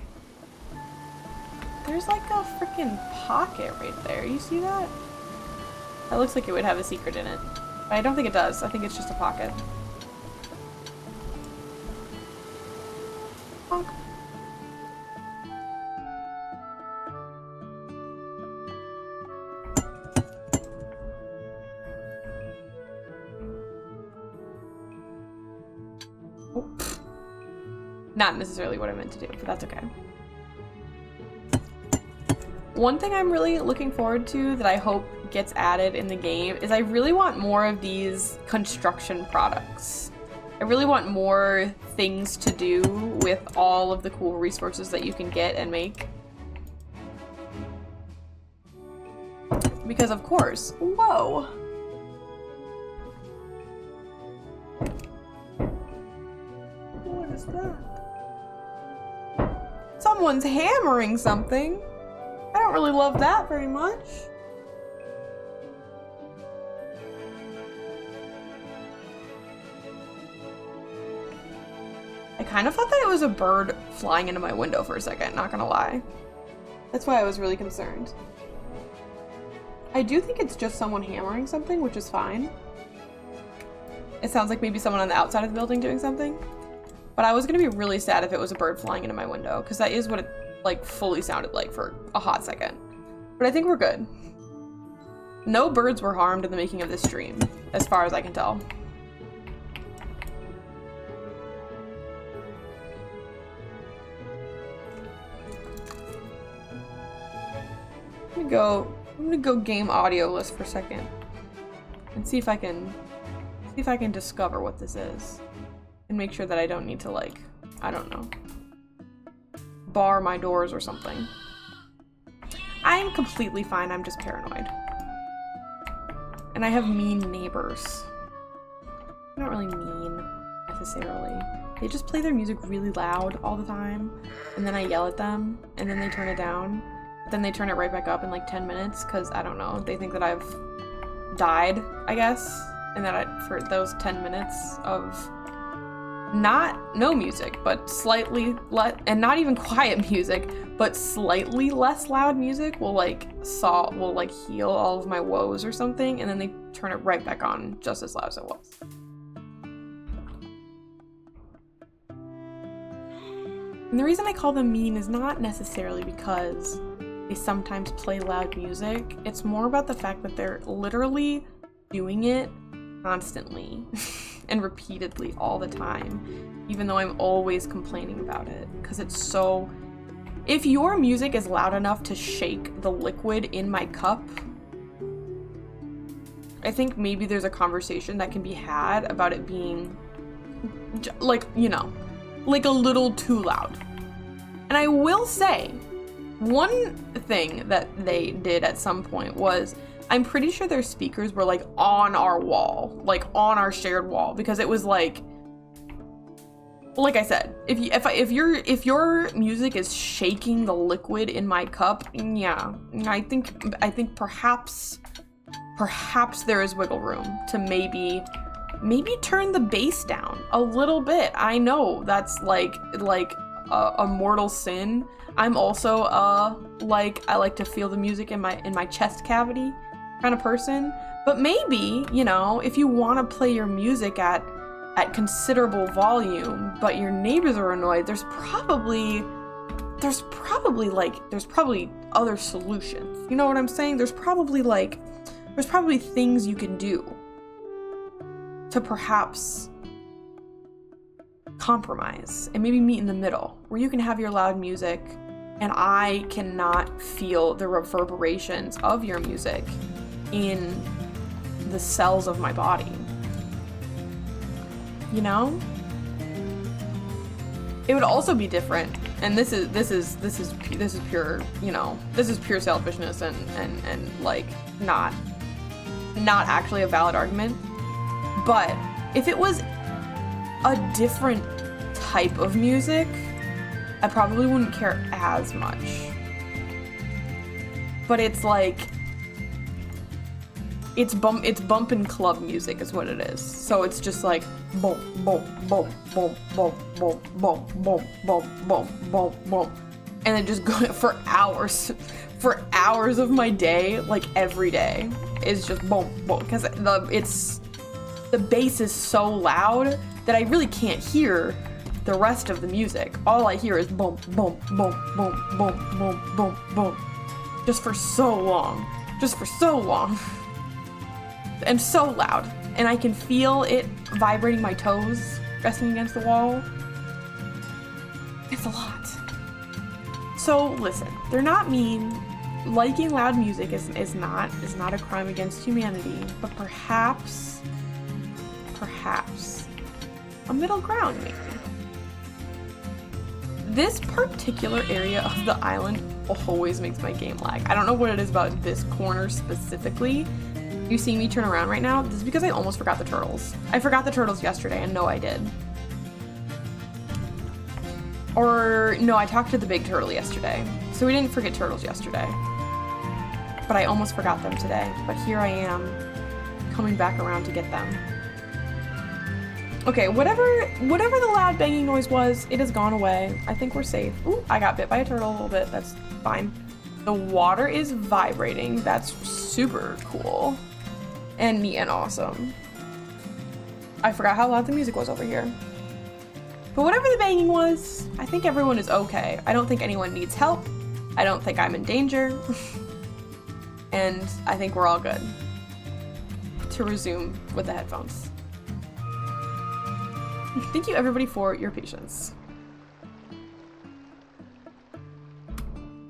There's like a freaking pocket right there. You see that? That looks like it would have a secret in it. But I don't think it does. I think it's just a pocket. Honk. Oh. Not necessarily what I meant to do, but that's okay. One thing I'm really looking forward to that I hope gets added in the game is I really want more of these construction products. I really want more things to do with all of the cool resources that you can get and make. Because of course, whoa! What is that? Someone's hammering something. I don't really love that very much. I kind of thought that it was a bird flying into my window for a second, not gonna lie. That's why I was really concerned. I do think it's just someone hammering something, which is fine. It sounds like maybe someone on the outside of the building doing something. But I was gonna be really sad if it was a bird flying into my window, because that is what it like fully sounded like for a hot second. But I think we're good. No birds were harmed in the making of this stream, as far as I can tell. I'm gonna go game audio list for a second and see if I can discover what this is and make sure that I don't need to, like, I don't know, bar my doors or something. I'm completely fine, I'm just paranoid. And I have mean neighbors. They're not really mean, necessarily. They just play their music really loud all the time, and then I yell at them, and then they turn it down. Then they turn it right back up in like 10 minutes, because, I don't know, they think that I've died, I guess. And that for those 10 minutes of no music, but slightly and not even quiet music, but slightly less loud music will heal all of my woes or something, and then they turn it right back on just as loud as it was. And the reason I call them mean is not necessarily because they sometimes play loud music. It's more about the fact that they're literally doing it constantly and repeatedly all the time, even though I'm always complaining about it, because it's so... If your music is loud enough to shake the liquid in my cup, I think maybe there's a conversation that can be had about it being, like, you know, like a little too loud. And I will say, one thing that they did at some point was I'm pretty sure their speakers were like on our wall, like on our shared wall, because it was like I said, if your music is shaking the liquid in my cup, yeah, I think perhaps there is wiggle room to maybe turn the bass down a little bit. I know that's like a mortal sin. I'm also I like to feel the music in my chest cavity kind of person. But maybe, you know, if you want to play your music at considerable volume, but your neighbors are annoyed, there's probably other solutions. You know what I'm saying? There's probably things you can do to perhaps compromise and maybe meet in the middle, where you can have your loud music and I cannot feel the reverberations of your music in the cells of my body. You know? It would also be different, and this is pure, you know, this is pure selfishness and like not actually a valid argument. But if it was a different type of music, I probably wouldn't care as much. But it's like it's bumpin' club music is what it is. So it's just like boom, boom, boom, boom, boom, boom, boom, boom, boom, boom, boom, boom, and then just go for hours of my day, like every day, is just boom, boom, because the bass is so loud that I really can't hear the rest of the music. All I hear is boom, boom, boom, boom, boom, boom, boom, boom, just for so long, and so loud, and I can feel it vibrating my toes, resting against the wall. It's a lot. So listen, they're not mean. Liking loud music is not a crime against humanity, but perhaps a middle ground maybe. This particular area of the island always makes my game lag. I don't know what it is about this corner specifically. You see me turn around right now? This is because I almost forgot the turtles. I forgot the turtles yesterday, and no, I did. Or, no, I talked to the big turtle yesterday. So we didn't forget turtles yesterday. But I almost forgot them today. But here I am, coming back around to get them. Okay, whatever the loud banging noise was, it has gone away. I think we're safe. Ooh, I got bit by a turtle a little bit. That's fine. The water is vibrating. That's super cool. And neat and awesome. I forgot how loud the music was over here. But whatever the banging was, I think everyone is okay. I don't think anyone needs help. I don't think I'm in danger. And I think we're all good to resume with the headphones. Thank you everybody for your patience.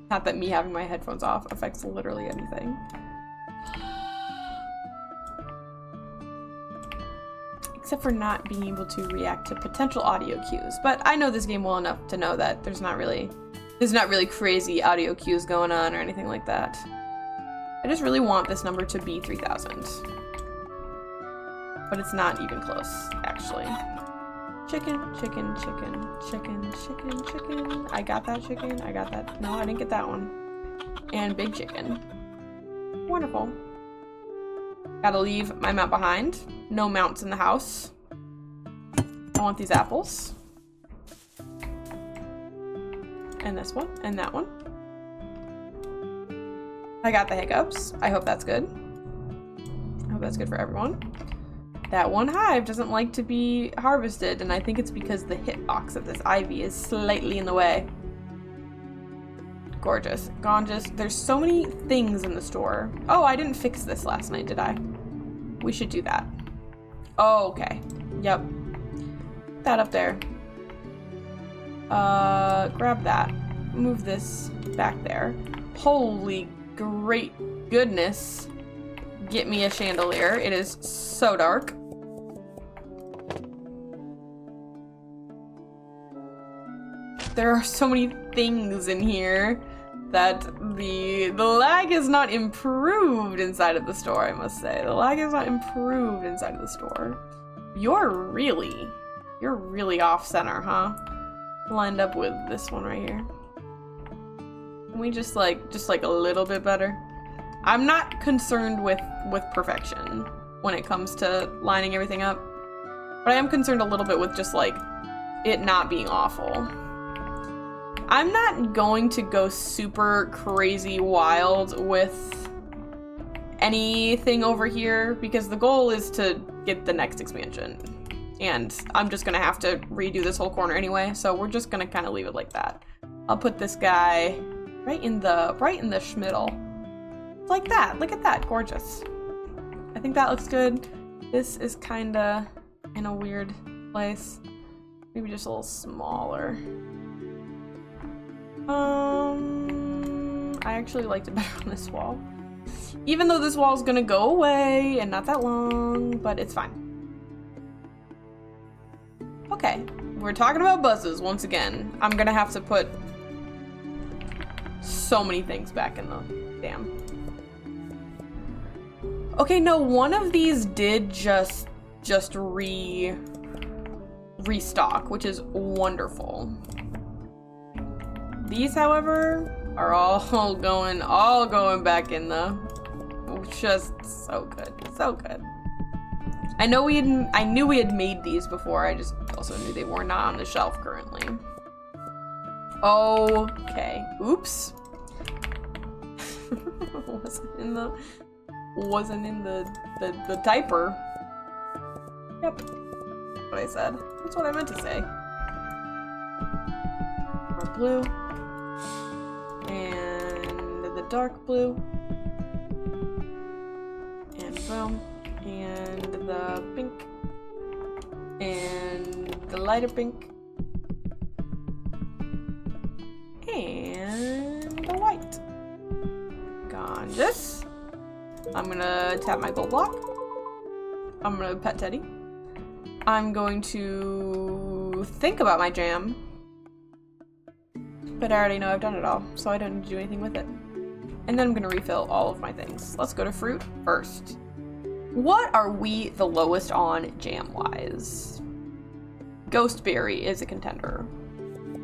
Not that me having my headphones off affects literally anything. Except for not being able to react to potential audio cues. But I know this game well enough to know that there's not really crazy audio cues going on or anything like that. I just really want this number to be 3,000. But it's not even close, actually. Chicken, chicken, chicken, chicken, chicken, chicken. I got that chicken. I got that. No, I didn't get that one. And big chicken. Wonderful. Gotta leave my mount behind. No mounts in the house. I want these apples. And this one. And that one. I got the hiccups. I hope that's good. I hope that's good for everyone. That one hive doesn't like to be harvested, and I think it's because the hitbox of this ivy is slightly in the way. Gorgeous. Gorgeous. There's so many things in the store. Oh, I didn't fix this last night, did I? We should do that. Oh, okay. Yep. Put that up there. Grab that. Move this back there. Holy great goodness. Get me a chandelier. It is so dark. There are so many things in here. that the lag is not improved inside of the store, I must say. The lag is not improved inside of the store. You're really off center, huh? Lined up with this one right here. Can we just like a little bit better? I'm not concerned with perfection when it comes to lining everything up, but I am concerned a little bit with just like it not being awful. I'm not going to go super crazy wild with anything over here because the goal is to get the next expansion. And I'm just gonna have to redo this whole corner anyway, so we're just gonna kind of leave it like that. I'll put this guy right in the schmiddle. Like that. Look at that. Gorgeous. I think that looks good. This is kinda in a weird place. Maybe just a little smaller. I actually liked it better on this wall. Even though this wall's gonna go away and not that long, but it's fine. Okay, we're talking about buzzes once again. I'm gonna have to put so many things back in the damn. Okay, no, one of these did just restock, which is wonderful. These, however, are all going back in the, just so good, so good. I knew we had made these before. I just also knew they were not on the shelf currently. Okay. Oops. wasn't in the typer. Yep. That's what I said. That's what I meant to say. More blue. And the dark blue. And boom. And the pink. And the lighter pink. And the white. Gorgeous. I'm gonna tap my gold block. I'm gonna pet Teddy. I'm going to think about my jam. But I already know I've done it all, so I don't need to do anything with it. And then I'm gonna refill all of my things. Let's go to fruit first. What are we the lowest on jam-wise? Ghostberry is a contender.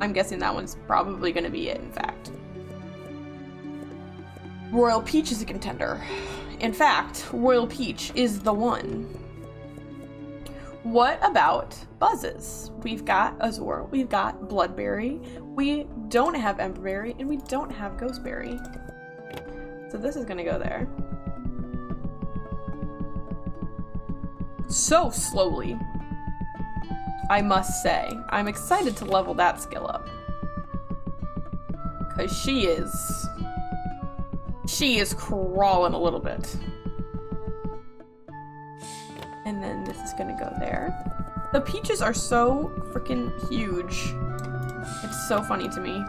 I'm guessing that one's probably gonna be it, in fact. Royal Peach is a contender. In fact, Royal Peach is the one. What about buzzes? We've got Azure, we've got Bloodberry, we don't have Emberberry, and we don't have Ghostberry. So this is gonna go there. So slowly, I must say. I'm excited to level that skill up. Cause she is crawling a little bit. And then this is gonna go there. The peaches are so freaking huge. It's so funny to me.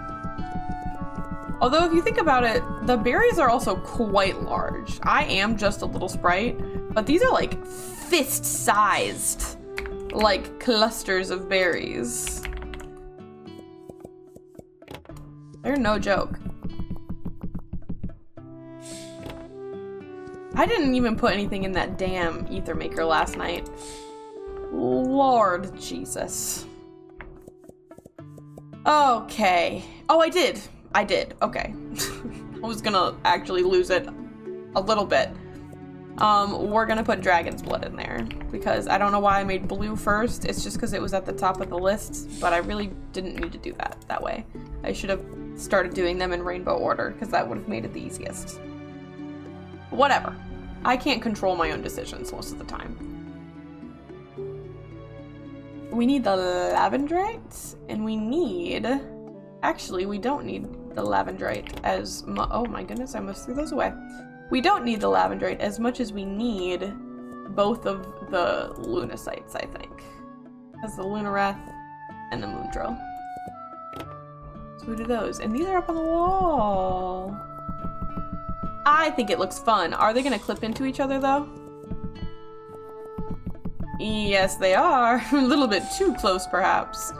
Although if you think about it, the berries are also quite large. I am just a little sprite, but these are like fist-sized, like clusters of berries. They're no joke. I didn't even put anything in that damn ether maker last night. Lord Jesus. Okay. Oh, I did. Okay. I was gonna actually lose it a little bit. We're gonna put dragon's blood in there because I don't know why I made blue first. It's just because it was at the top of the list, but I really didn't need to do that way. I should have started doing them in rainbow order because that would have made it the easiest. Whatever. I can't control my own decisions most of the time. We need the lavendrite, and we need... Actually, we don't need the lavendrite as much... Oh my goodness, I almost threw those away. We don't need the lavendrite as much as we need both of the lunasites, I think. As the lunareth and the moondrill. So we do those. And these are up on the wall. I think it looks fun. Are they gonna clip into each other though? Yes, they are. A little bit too close, perhaps.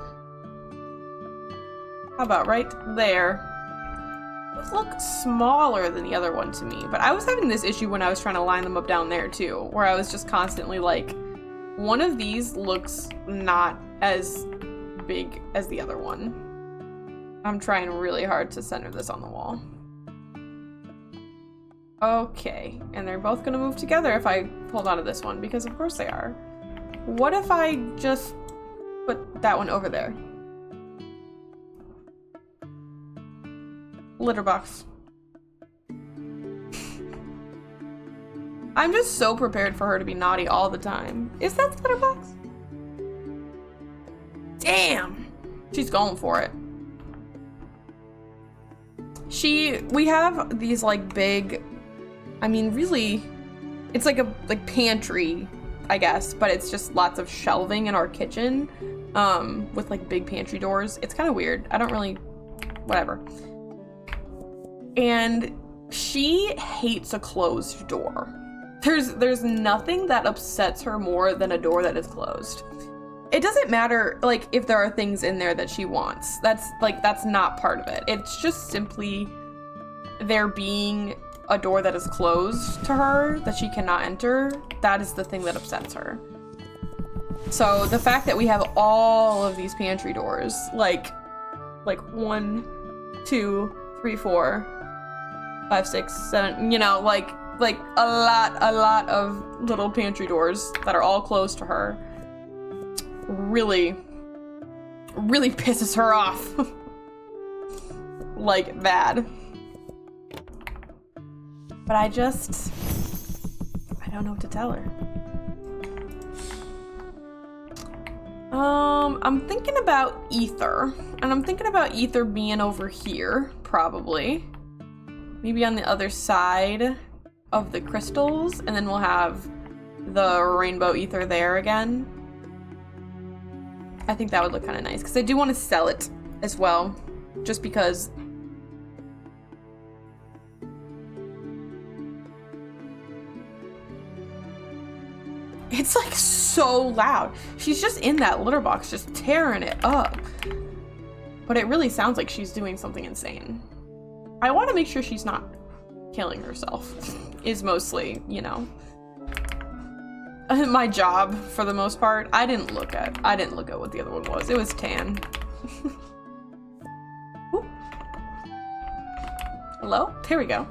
How about right there? look smaller than the other one to me, but I was having this issue when I was trying to line them up down there too, where I was just constantly like, one of these looks not as big as the other one. I'm trying really hard to center this on the wall. Okay, and they're both gonna move together if I hold on to this one, because of course they are. What if I just put that one over there? Litter box. I'm just so prepared for her to be naughty all the time. Is that the litter box? Damn! She's going for it. We have these like big, I mean really, it's like a pantry, I guess, but it's just lots of shelving in our kitchen, with like big pantry doors. It's kind of weird. I don't really, whatever. And she hates a closed door. There's nothing that upsets her more than a door that is closed. It doesn't matter, like, if there are things in there that she wants. That's not part of it. It's just simply there being a door that is closed to her that she cannot enter. That is the thing that upsets her. So the fact that we have all of these pantry doors, like 1, 2, 3, 4, 5, 6, 7, you know, like a lot of little pantry doors that are all closed to her, really pisses her off. Like bad. But I don't know what to tell her. I'm thinking about ether, and I'm thinking about ether being over here, probably. Maybe on the other side of the crystals, and then we'll have the rainbow ether there again. I think that would look kind of nice, because I do want to sell it as well, just because. It's like so loud. She's just in that litter box, just tearing it up. But it really sounds like she's doing something insane. I want to make sure she's not killing herself, is mostly, you know, my job for the most part. I didn't look at what the other one was. It was tan. Hello? There we go.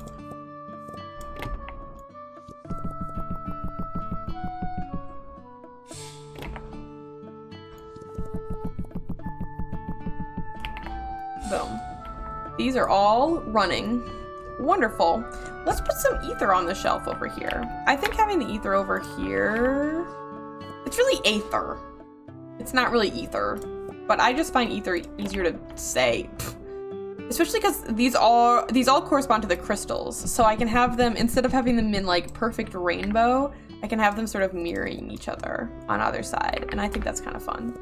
Boom. These are all running. Wonderful. Let's put some ether on the shelf over here. I think having the ether over here, it's really aether. It's not really ether, but I just find ether easier to say. Especially because these all correspond to the crystals. So I can have them, instead of having them in like perfect rainbow, I can have them sort of mirroring each other on either side. And I think that's kind of fun.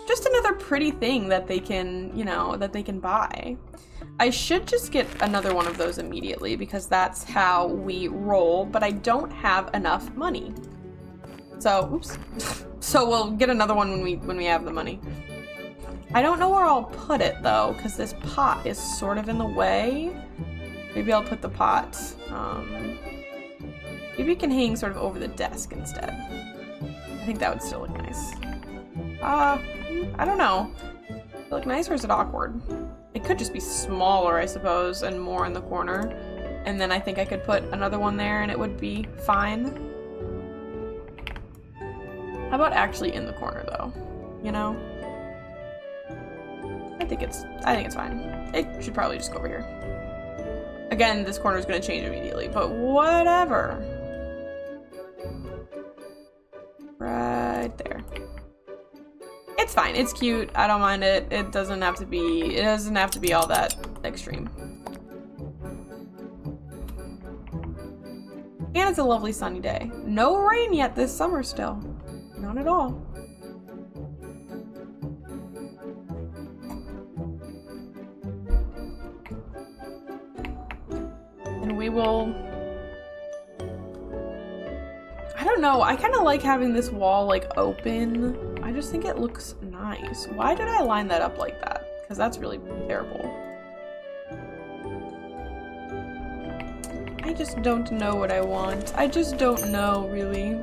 Just another pretty thing that they can, you know, that they can buy. I should just get another one of those immediately because that's how we roll, but I don't have enough money. So, oops. So we'll get another one when we have the money. I don't know where I'll put it though, because this pot is sort of in the way. Maybe I'll put the pot, maybe it can hang sort of over the desk instead. I think that would still look nice. I don't know. Does it look nice or is it awkward? It could just be smaller, I suppose, and more in the corner. And then I think I could put another one there and it would be fine. How about actually in the corner though? You know? I think it's fine. It should probably just go over here. Again, this corner is going to change immediately, but whatever. Right there. It's fine. It's cute. I don't mind it. It doesn't have to be all that extreme. And it's a lovely sunny day. No rain yet this summer still. Not at all. And we will... I don't know. I kind of like having this wall like open. I just think it looks nice. Why did I line that up like that? because that's really terrible. I just don't know what I want. I just don't know, really.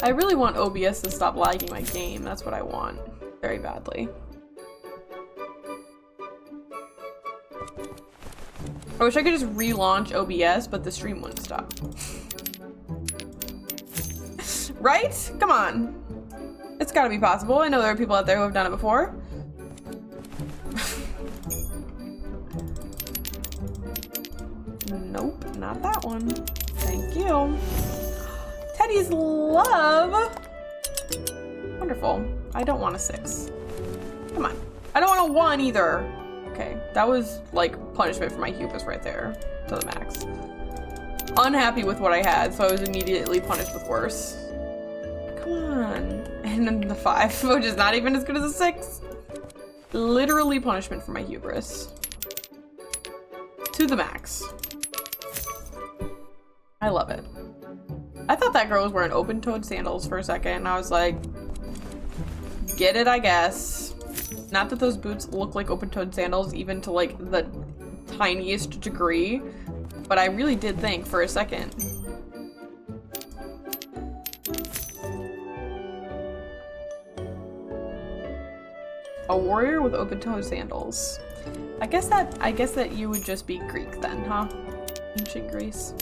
I really want OBS to stop lagging my game. That's what I want. Very badly. I wish I could just relaunch OBS, but the stream wouldn't stop. Right? Come on. It's gotta be possible. I know there are people out there who have done it before. Nope, not that one. Thank you. Teddy's love. Wonderful. I don't want a 6. Come on. I don't want a 1 either. Okay, that was like punishment for my hubris right there to the max. Unhappy with what I had, so I was immediately punished with worse. Come on. And then the 5, which is not even as good as a 6. Literally punishment for my hubris. To the max. I love it. I thought that girl was wearing open-toed sandals for a second, and I was like, get it, I guess. Not that those boots look like open-toed sandals, even to like the tiniest degree, but I really did think for a second. A warrior with open-toed sandals. I guess that you would just be Greek then, huh? Ancient Greece.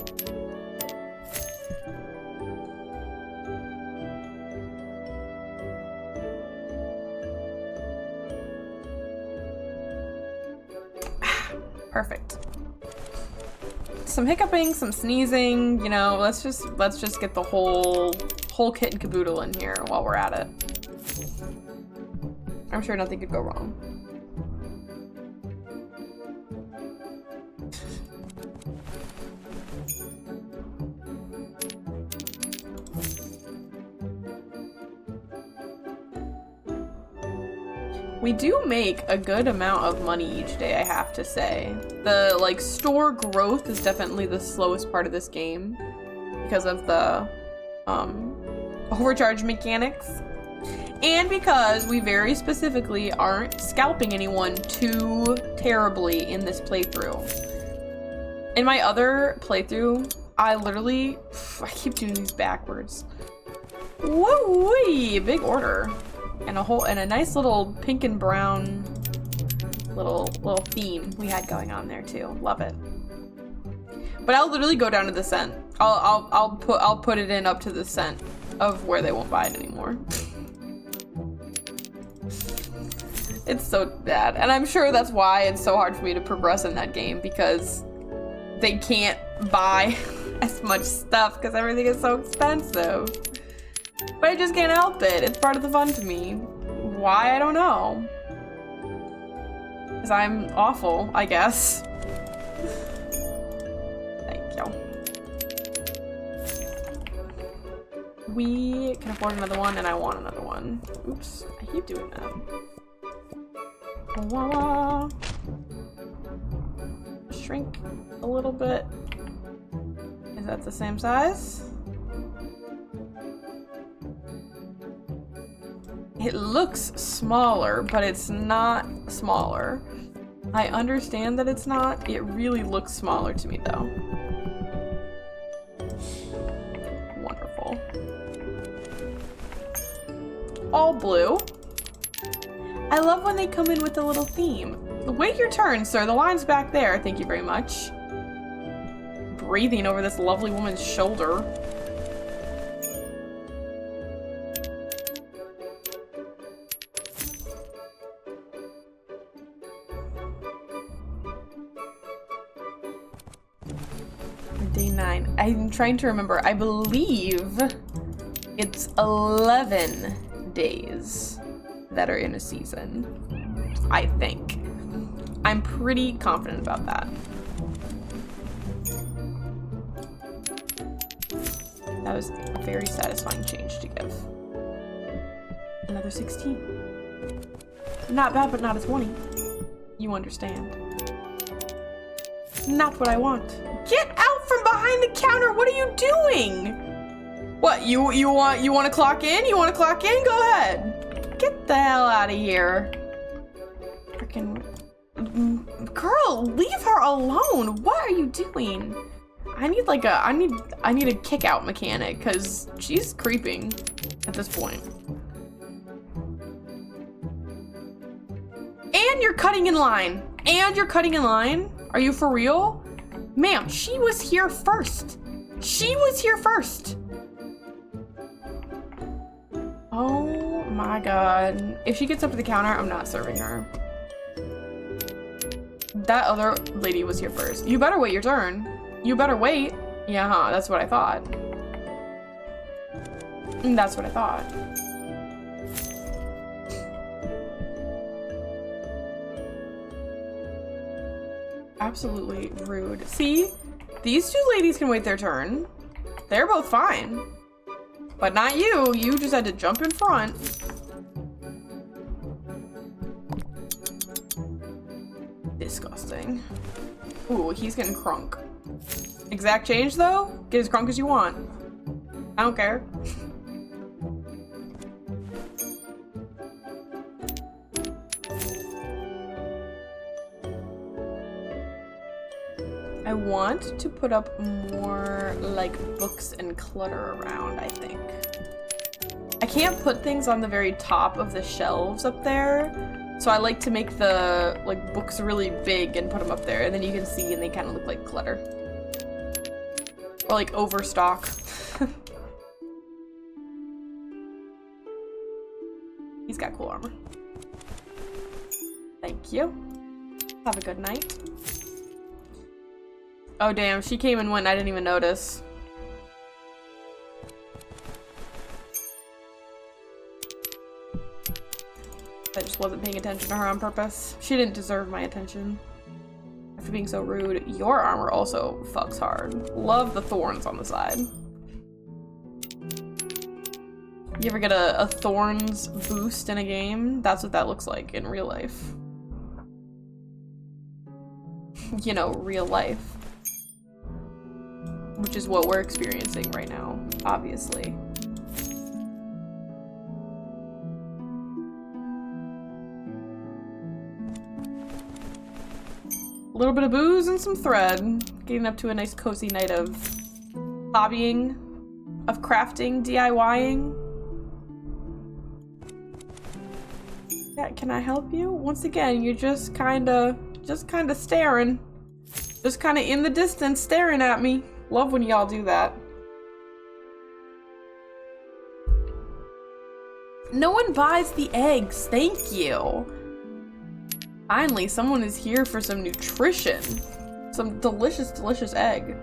Perfect. Some hiccuping, some sneezing, you know, let's just get the whole kit and caboodle in here while we're at it. I'm sure nothing could go wrong. We do make a good amount of money each day, I have to say. The, like, store growth is definitely the slowest part of this game because of the, overcharge mechanics. And because we very specifically aren't scalping anyone too terribly in this playthrough. In my other playthrough, I keep doing these backwards. Woo-wee! Big order. And a nice little pink and brown little theme we had going on there too. Love it. But I'll literally go down to the cent. I'll put it in up to the cent of where they won't buy it anymore. It's so bad. And I'm sure that's why it's so hard for me to progress in that game, because they can't buy as much stuff because everything is so expensive. But I just can't help it. It's part of the fun to me. Why? I don't know. Because I'm awful, I guess. Thank you. We can afford another one, and I want another one. Oops, I keep doing that. Wah. Shrink a little bit. Is that the same size? It looks smaller, but it's not smaller. I understand that it's not. It really looks smaller to me, though. Wonderful. All blue. I love when they come in with a little theme. Wait your turn, sir. The line's back there. Thank you very much. Breathing over this lovely woman's shoulder. Day 9. I'm trying to remember. I believe it's 11 days that are in a season. I think. I'm pretty confident about that. That was a very satisfying change to give. Another 16. Not bad, but not a 20. You understand. Not what I want. Get out from behind the counter! What are you doing? What, you want to clock in? You want to clock in? Go ahead. Get the hell out of here. Freaking girl, leave her alone. What are you doing? I need like a I need a kick out mechanic because she's creeping at this point. And you're cutting in line. And you're cutting in line? Are you for real? Ma'am, she was here first. She was here first. Oh my god. If she gets up to the counter, I'm not serving her. That other lady was here first. You better wait your turn. You better wait. Yeah, huh, that's what I thought. That's what I thought. Absolutely rude. See? These two ladies can wait their turn. They're both fine. But not you. You just had to jump in front. Disgusting. Ooh, he's getting crunk. Exact change though? Get as crunk as you want. I don't care. I want to put up more like books and clutter around, I think. I can't put things on the very top of the shelves up there. So I like to make the like books really big and put them up there, and then you can see and they kind of look like clutter. Or like overstock. He's got cool armor. Thank you. Have a good night. Oh damn, she came and went and I didn't even notice. I just wasn't paying attention to her on purpose. She didn't deserve my attention. After being so rude, your armor also fucks hard. Love the thorns on the side. You ever get a thorns boost in a game? That's what that looks like in real life. You know, real life. Which is what we're experiencing right now, obviously. A little bit of booze and some thread. Getting up to a nice cozy night of hobbying, of crafting, DIYing. Yeah, can I help you? Once again, you're just kinda staring. Just kinda in the distance staring at me. Love when y'all do that. No one buys the eggs, thank you. Finally, someone is here for some nutrition. Some delicious, delicious egg.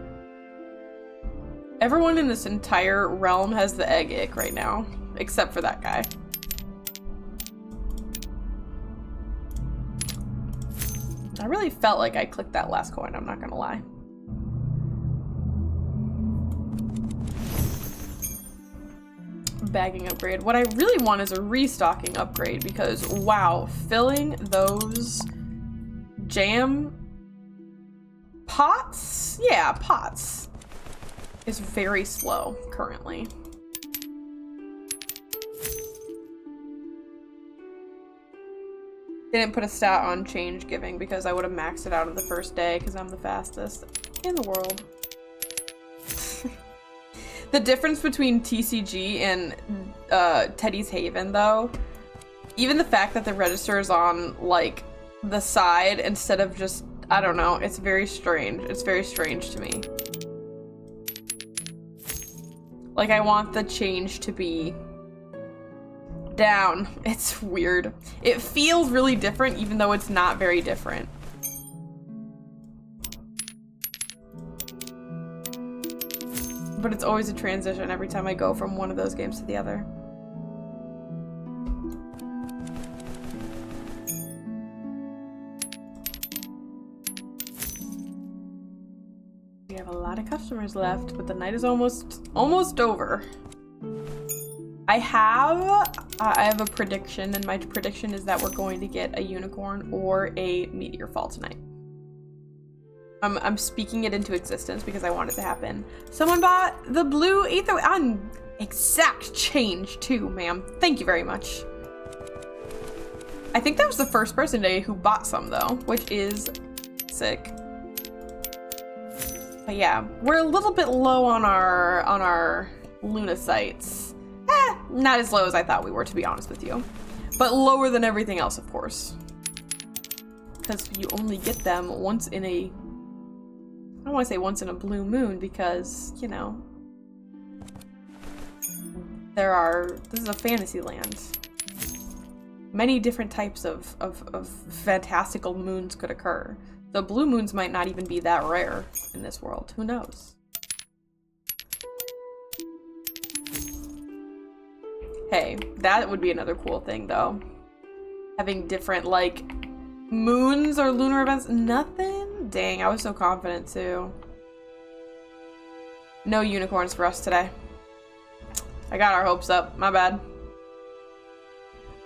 Everyone in this entire realm has the egg ick right now, except for that guy. I really felt like I clicked that last coin, I'm not gonna lie. Bagging upgrade. What I really want is a restocking upgrade because wow, filling those jam pots, yeah, pots, is very slow currently. Didn't put a stat on change giving because I would have maxed it out of the first day because I'm the fastest in the world. The difference between TCG and Teddy's Haven, though, even the fact that the register is on, like, the side instead of just, I don't know, it's very strange. It's very strange to me. Like, I want the change to be down. It's weird. It feels really different, even though it's not very different. But it's always a transition every time I go from one of those games to the other. We have a lot of customers left, but the night is almost over. I have a prediction, and my prediction is that we're going to get a unicorn or a meteor fall tonight. I'm speaking it into existence because I want it to happen. Someone bought the blue ether on exact change too, ma'am. Thank you very much. I think that was the first person today who bought some though, which is sick. But yeah, we're a little bit low on our lunasites. Not as low as I thought we were, to be honest with you. But lower than everything else, of course. Because you only get them once in a... I don't want to say once in a blue moon because, you know... This is a fantasy land. Many different types of fantastical moons could occur. So blue moons might not even be that rare in this world. Who knows? Hey, that would be another cool thing, though. Having different, like, moons or lunar events. Nothing? Dang, I was so confident, too. No unicorns for us today. I got our hopes up. My bad.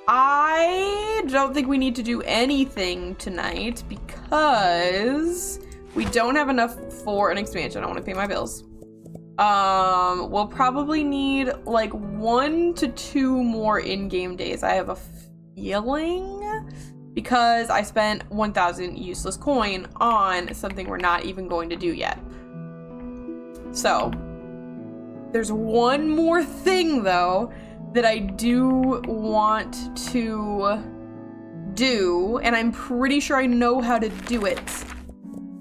I don't think we need to do anything tonight because we don't have enough for an expansion. I want to pay my bills. We'll probably need like 1 to 2 more in-game days. I have a feeling because I spent 1,000 useless coin on something we're not even going to do yet. So there's one more thing though that I do want to do, and I'm pretty sure I know how to do it,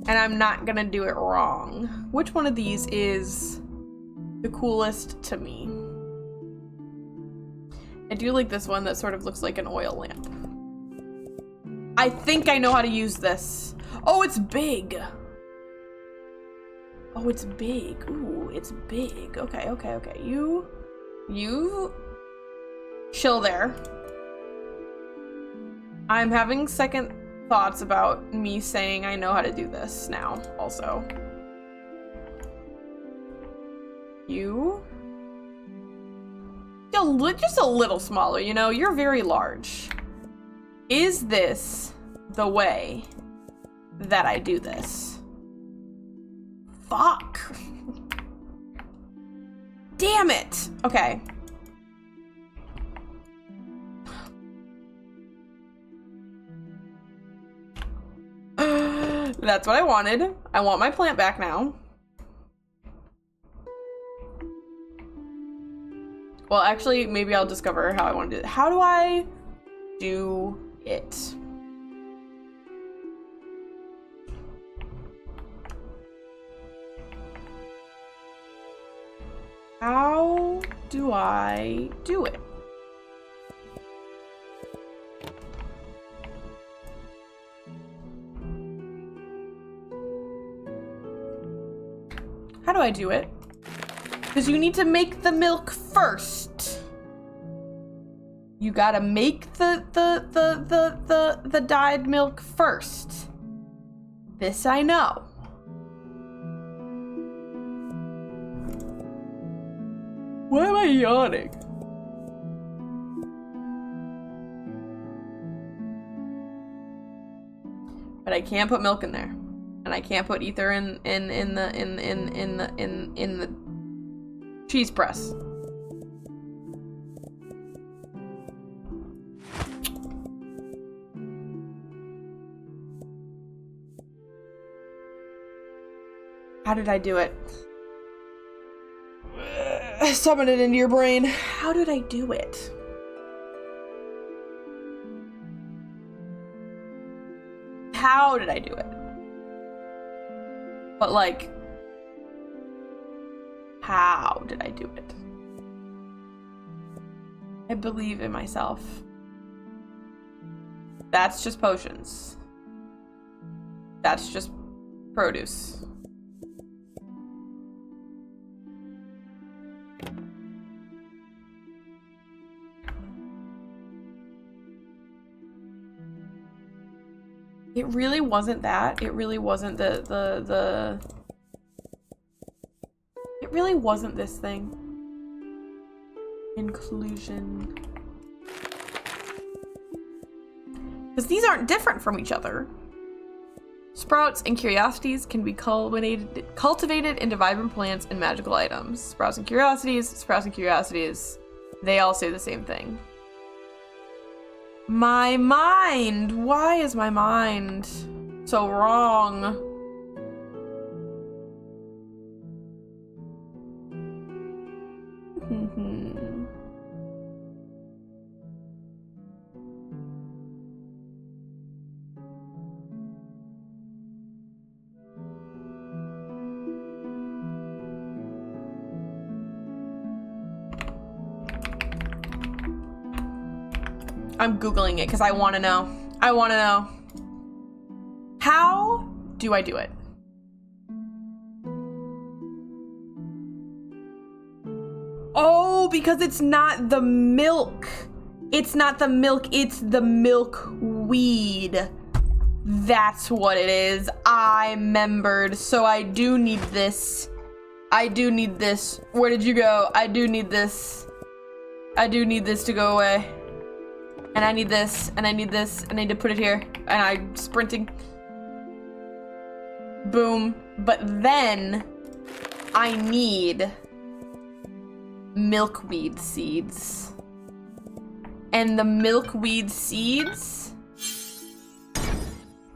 and I'm not gonna do it wrong. Which one of these is the coolest to me? I do like this one that sort of looks like an oil lamp. I think I know how to use this. Oh, it's big. Oh, it's big. Ooh, it's big. Okay, okay, okay. You chill there. I'm having second thoughts about me saying I know how to do this now, also. You? Just a little smaller, you know? You're very large. Is this the way that I do this? Fuck. Damn it. Okay. That's what I wanted. I want my plant back now. Well, actually, maybe I'll discover how I want to do it. How do I do it? How do I do it? How do I do it? Because you need to make the milk first. You gotta make the dyed milk first. This I know. Why am I yawning? But I can't put milk in there. And I can't put ether in the cheese press. How did I do it? Summon it into your brain. How did I do it? How did I do it? But like, how did I do it? I believe in myself. That's just potions. That's just produce. It really wasn't that. It really wasn't it really wasn't this thing. Inclusion. Because these aren't different from each other. Sprouts and curiosities can be cultivated into vibrant plants and magical items. Sprouts and curiosities, they all say the same thing. My mind! Why is my mind so wrong? I'm Googling it because I want to know. I want to know. How do I do it? Oh, because it's not the milk. It's not the milk, it's the milkweed. That's what it is. I remembered. So I do need this. I do need this. Where did you go? I do need this. I do need this to go away. And I need this, and I need this, and I need to put it here. And I'm sprinting. Boom. But then I need milkweed seeds. And the milkweed seeds,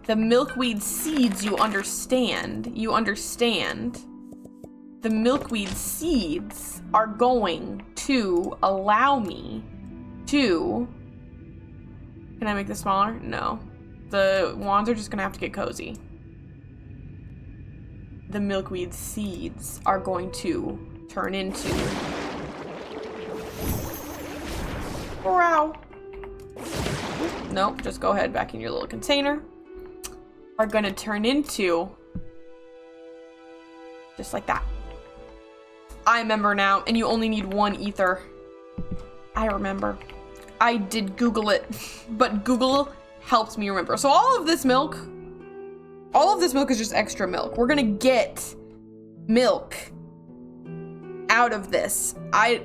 you understand. The milkweed seeds are going to allow me to... Can I make this smaller? No. The wands are just gonna have to get cozy. The milkweed seeds are going to turn into... Wow. Nope, just go ahead back in your little container. Are gonna turn into... Just like that. I remember now, and you only need one ether. I remember. I did Google it, but Google helped me remember. So all of this milk is just extra milk. We're gonna get milk out of this. I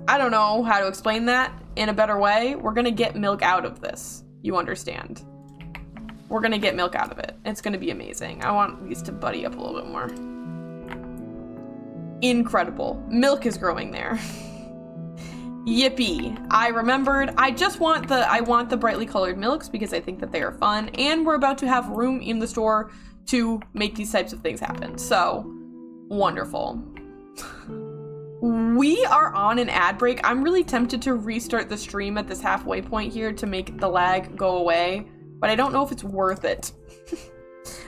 don't know how to explain that in a better way. We're gonna get milk out of this. You understand? We're gonna get milk out of it. It's gonna be amazing. I want these to buddy up a little bit more. Incredible. Milk is growing there. Yippee. I remembered. I want the brightly colored milks because I think that they are fun, and we're about to have room in the store to make these types of things happen. So, wonderful. We are on an ad break. I'm really tempted to restart the stream at this halfway point here to make the lag go away, but I don't know if it's worth it.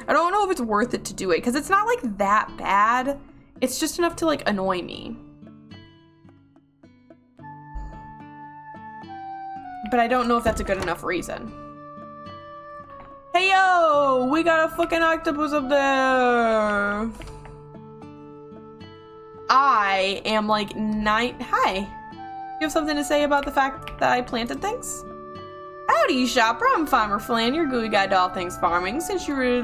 I don't know if it's worth it to do it because it's not like that bad. It's just enough to like annoy me. But I don't know if that's a good enough reason. Hey yo, we got a fucking octopus up there. I am like Hi. You have something to say about the fact that I planted things? Howdy, shopper. I'm Farmer Flan, your gooey guide to all things farming. Since you were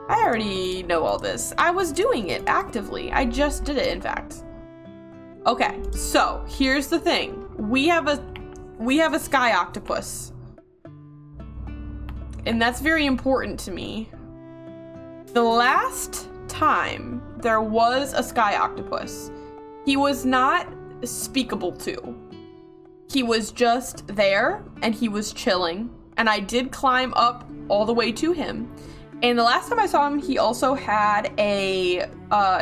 I already know all this. I was doing it actively. I just did it, in fact. Okay, so here's the thing. We have a sky octopus. And that's very important to me. The last time there was a sky octopus, he was not speakable to. He was just there and he was chilling. And I did climb up all the way to him. And the last time I saw him, he also had a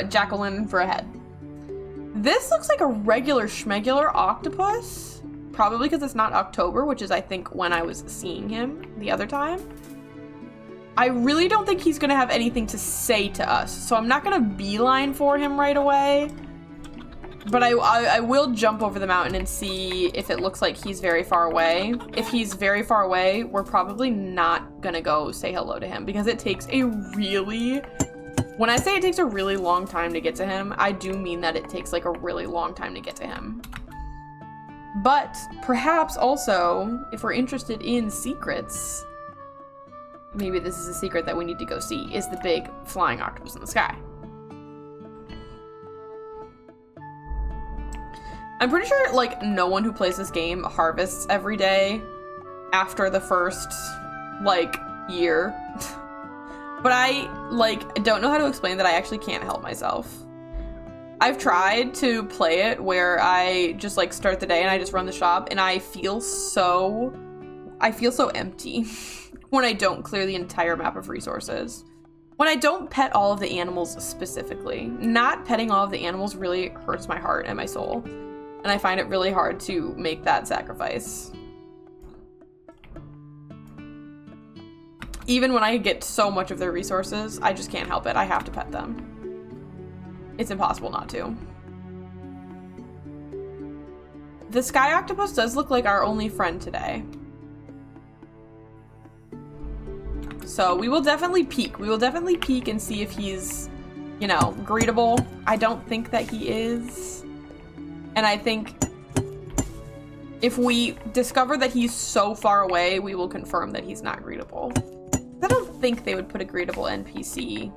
jack-o'-lantern for a head. This looks like a regular schmegular octopus, probably because it's not October, which is I think when I was seeing him the other time. I really don't think he's gonna have anything to say to us, so I'm not gonna beeline for him right away, but I will jump over the mountain and see if it looks like he's very far away. If he's very far away, we're probably not gonna go say hello to him because it takes a really... When I say it takes a really long time to get to him, I do mean that it takes like a really long time to get to him. But perhaps also, if we're interested in secrets, maybe this is a secret that we need to go see, is the big flying octopus in the sky. I'm pretty sure like no one who plays this game harvests every day after the first like year. But I, like, don't know how to explain that I actually can't help myself. I've tried to play it where I just like start the day and I just run the shop, and I feel so empty when I don't clear the entire map of resources. When I don't pet all of the animals specifically. Not petting all of the animals really hurts my heart and my soul. And I find it really hard to make that sacrifice. Even when I get so much of their resources, I just can't help it. I have to pet them. It's impossible not to. The sky octopus does look like our only friend today. So we will definitely peek. We will definitely peek and see if he's, you know, greetable. I don't think that he is. And I think if we discover that he's so far away, we will confirm that he's not greetable. I don't think they would put a greetable NPC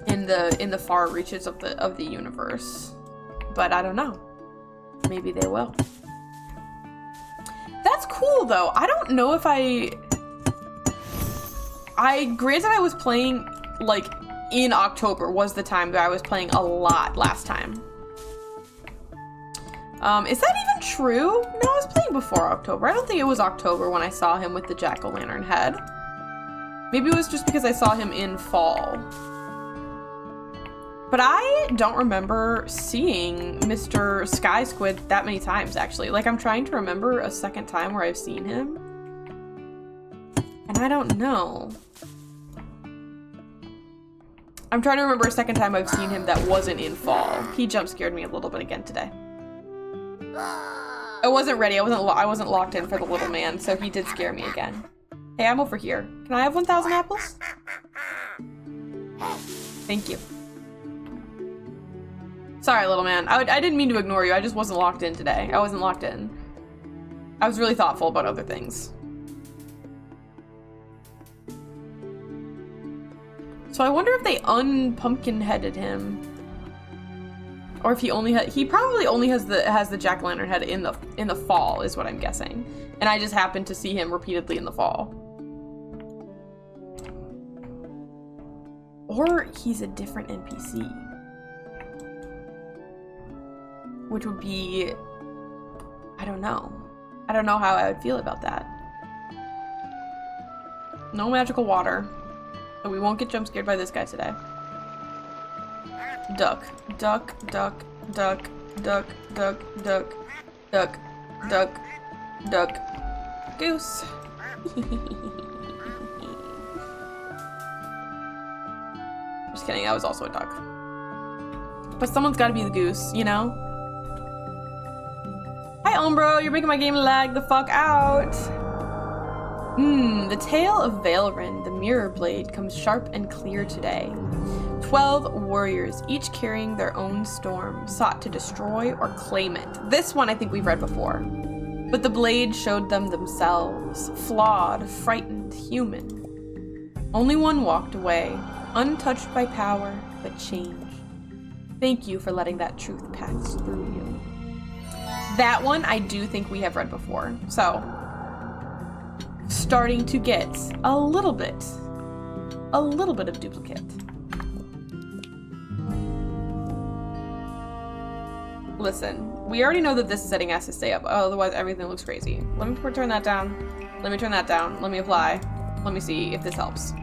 in the far reaches of the universe. But I don't know. Maybe they will. That's cool though. I don't know if granted I was playing like in October was the time that I was playing a lot last time. Is that even true? No, I was playing before October. I don't think it was October when I saw him with the jack-o'-lantern head. Maybe it was just because I saw him in fall. But I don't remember seeing Mr. Sky Squid that many times, actually. Like, I'm trying to remember a second time where I've seen him. And I don't know. I'm trying to remember a second time I've seen him that wasn't in fall. He jump scared me a little bit again today. I wasn't ready. I wasn't locked in for the little man, so he did scare me again. Hey, I'm over here. Can I have 1,000 apples? Thank you. Sorry, little man. I didn't mean to ignore you. I just wasn't locked in today. I wasn't locked in. I was really thoughtful about other things. So I wonder if they unpumpkin-headed him. Or if he probably only has the jack-o'-lantern head in the fall, is what I'm guessing. And I just happened to see him repeatedly in the fall. Or he's a different NPC. Which would be, I don't know. I don't know how I would feel about that. No magical water. So we won't get jump scared by this guy today. Duck, duck, duck, duck, duck, duck, duck, duck, duck, duck, goose. Just kidding, that was also a duck. But someone's gotta be the goose, you know? Hi, Umbro, you're making my game lag the fuck out. The tale of Vaelrin, the mirror blade, comes sharp and clear today. 12 warriors, each carrying their own storm, sought to destroy or claim it. This one I think we've read before. But the blade showed them themselves, flawed, frightened, human. Only one walked away, untouched by power, but change. Thank you for letting that truth pass through you. That one I do think we have read before, so starting to get a little bit of duplicate. Listen, we already know that this setting has to stay up, otherwise everything looks crazy. Let me turn that down. Let me turn that down. Let me apply. Let me see if this helps.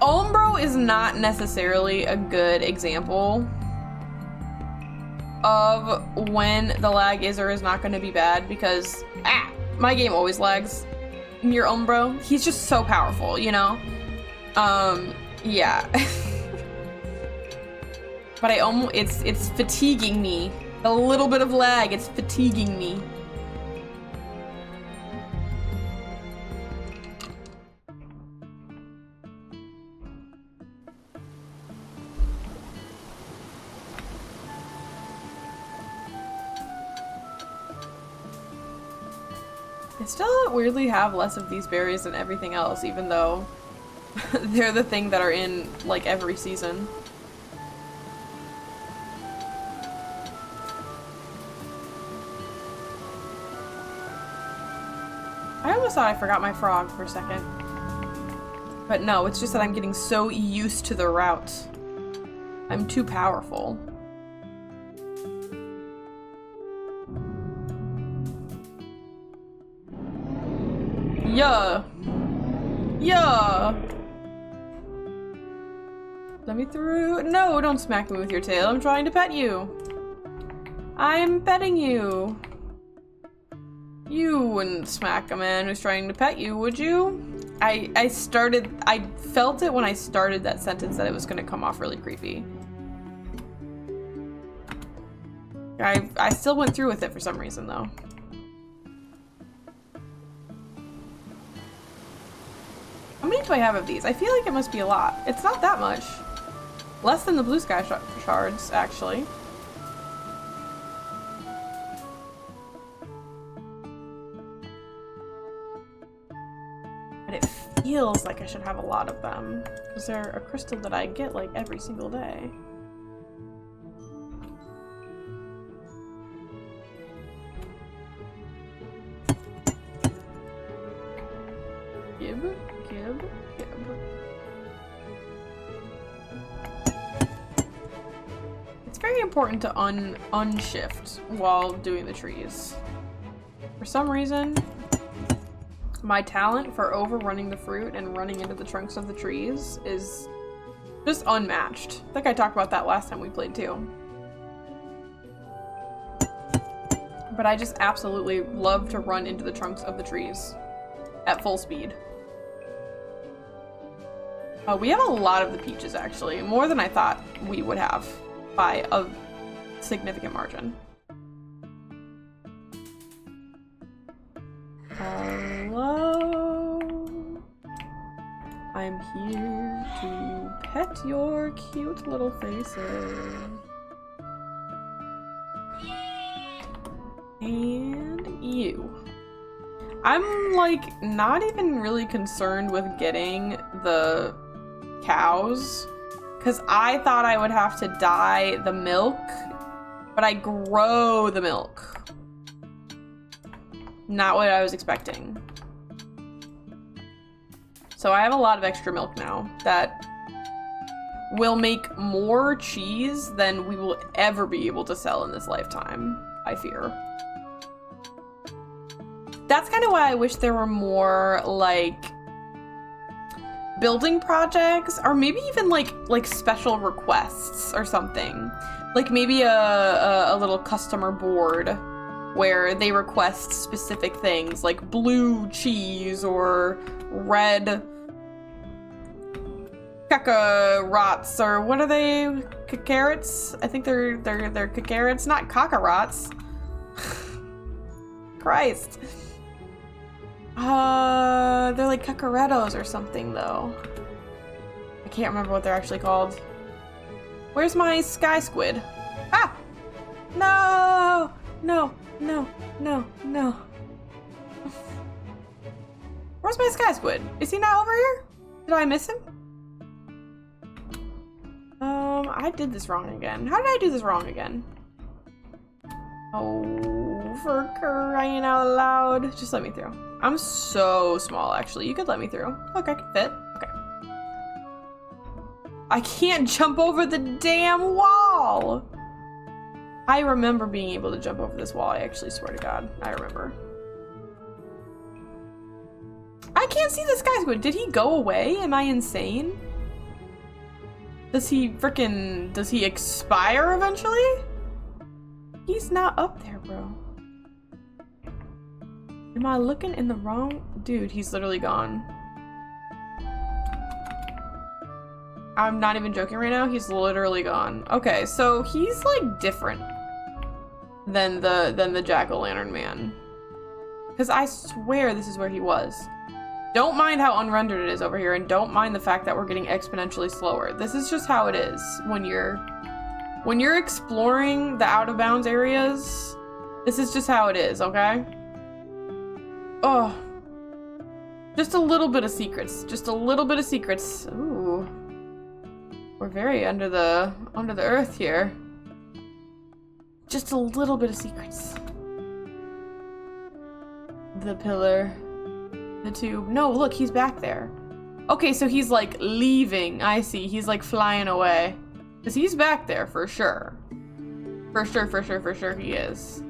Umbro is not necessarily a good example of when the lag is or is not going to be bad because, my game always lags near Umbro. He's just so powerful, you know? Yeah. But it's fatiguing me. A little bit of lag, it's fatiguing me. I still weirdly have less of these berries than everything else, even though they're the thing that are in, like, every season. I almost thought I forgot my frog for a second. But no, it's just that I'm getting so used to the route. I'm too powerful. Yeah. Yeah. Let me through. No, don't smack me with your tail. I'm trying to pet you. I'm petting you. You wouldn't smack a man who's trying to pet you, would you? I felt it when I started that sentence that it was gonna come off really creepy. I still went through with it for some reason though. How many do I have of these? I feel like it must be a lot. It's not that much. Less than the blue sky shards, actually. But it feels like I should have a lot of them. Because they're a crystal that I get like every single day. Gib. It's very important to unshift while doing the trees. For some reason, my talent for overrunning the fruit and running into the trunks of the trees is just unmatched. I think I talked about that last time we played too. But I just absolutely love to run into the trunks of the trees at full speed. We have a lot of the peaches, actually. More than I thought we would have by a significant margin. Hello. I'm here to pet your cute little faces. And you. I'm like not even really concerned with getting the cows because I thought I would have to dye the milk, but I grow the milk. Not what I was expecting. So I have a lot of extra milk now that will make more cheese than we will ever be able to sell in this lifetime, I fear. That's kind of why I wish there were more, like, building projects, or maybe even, like special requests or something. Like, maybe a little customer board where they request specific things, like blue cheese or red cacarots, or what are they? Carrots? I think they're carrots, not cacarots. Christ. They're like cacarettos or something, though. I can't remember what they're actually called. Where's my sky squid? Ah! No! No, no, no, no. Where's my sky squid? Is he not over here? Did I miss him? I did this wrong again. How did I do this wrong again? Oh, for crying out loud. Just let me through. I'm so small, actually. You could let me through. Look, I can fit. Okay. I can't jump over the damn wall! I remember being able to jump over this wall. I actually swear to God. I remember. I can't see the sky squid. Did he go away? Am I insane? Does he expire eventually? He's not up there, bro. Am I looking in the wrong? Dude, he's literally gone. I'm not even joking right now. He's literally gone. Okay, so he's like different than the jack-o'-lantern man. Because I swear this is where he was. Don't mind how unrendered it is over here, and don't mind the fact that we're getting exponentially slower. This is just how it is when you're exploring the out-of-bounds areas. This is just how it is, okay? Oh. Just a little bit of secrets. Just a little bit of secrets. Ooh. We're very under the earth here. Just a little bit of secrets. The pillar. The tube. No, look, he's back there. Okay, so he's like leaving. I see. He's like flying away. Because he's back there for sure. For sure he is.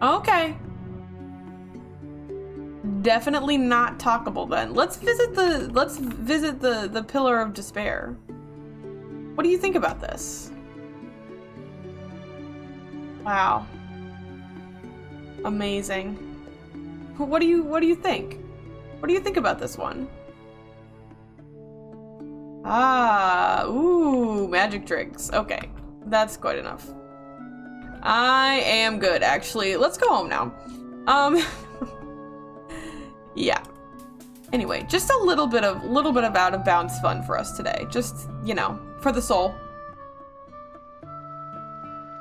Okay. Definitely not talkable then. Let's visit the Pillar of Despair. What do you think about this? Wow. Amazing. What do you think? What do you think about this one? Ah, ooh, magic tricks. Okay, that's quite enough. I am good, actually. Let's go home now. Yeah. Anyway, just a little bit of out of bounds fun for us today. Just, you know, for the soul.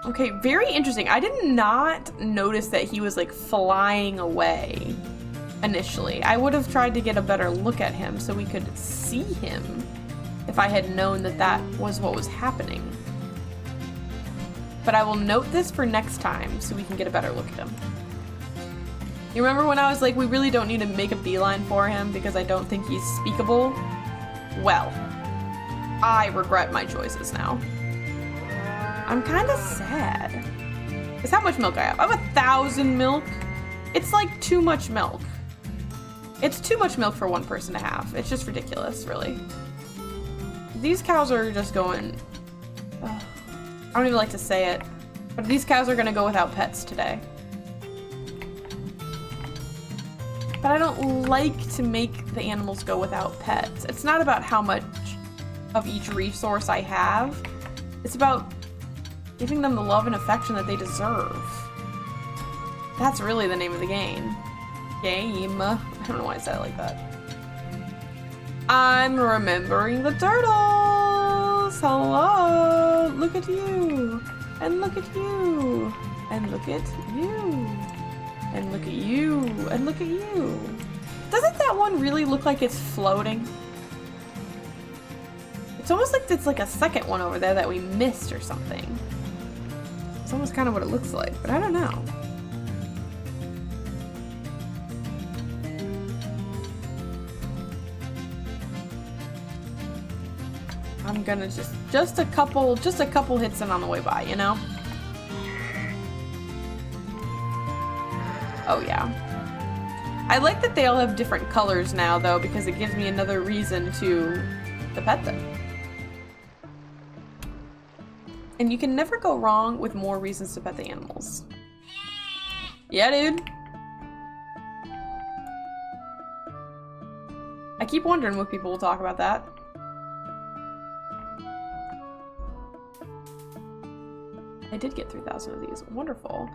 Okay, very interesting. I did not notice that he was like flying away initially. I would have tried to get a better look at him so we could see him if I had known that that was what was happening. But I will note this for next time so we can get a better look at him. You remember when I was like, we really don't need to make a beeline for him because I don't think he's speakable? Well, I regret my choices now. I'm kind of sad. It's how much milk I have. I have 1,000 milk. It's like too much milk. It's too much milk for one person to have. It's just ridiculous, really. These cows are just going... I don't even like to say it, but these cows are gonna go without pets today. But I don't like to make the animals go without pets. It's not about how much of each resource I have. It's about giving them the love and affection that they deserve. That's really the name of the game. I don't know why I said it like that. I'm remembering the turtles! Hello! Look at you! And look at you! And look at you! And look at you! And look at you! Doesn't that one really look like it's floating? It's almost like it's like a second one over there that we missed or something. It's almost kind of what it looks like, but I don't know. I'm gonna just a couple hits in on the way by, you know? Oh yeah. I like that they all have different colors now though, because it gives me another reason to pet them. And you can never go wrong with more reasons to pet the animals. Yeah, dude. I keep wondering what people will talk about that. I did get 3,000 of these. Wonderful.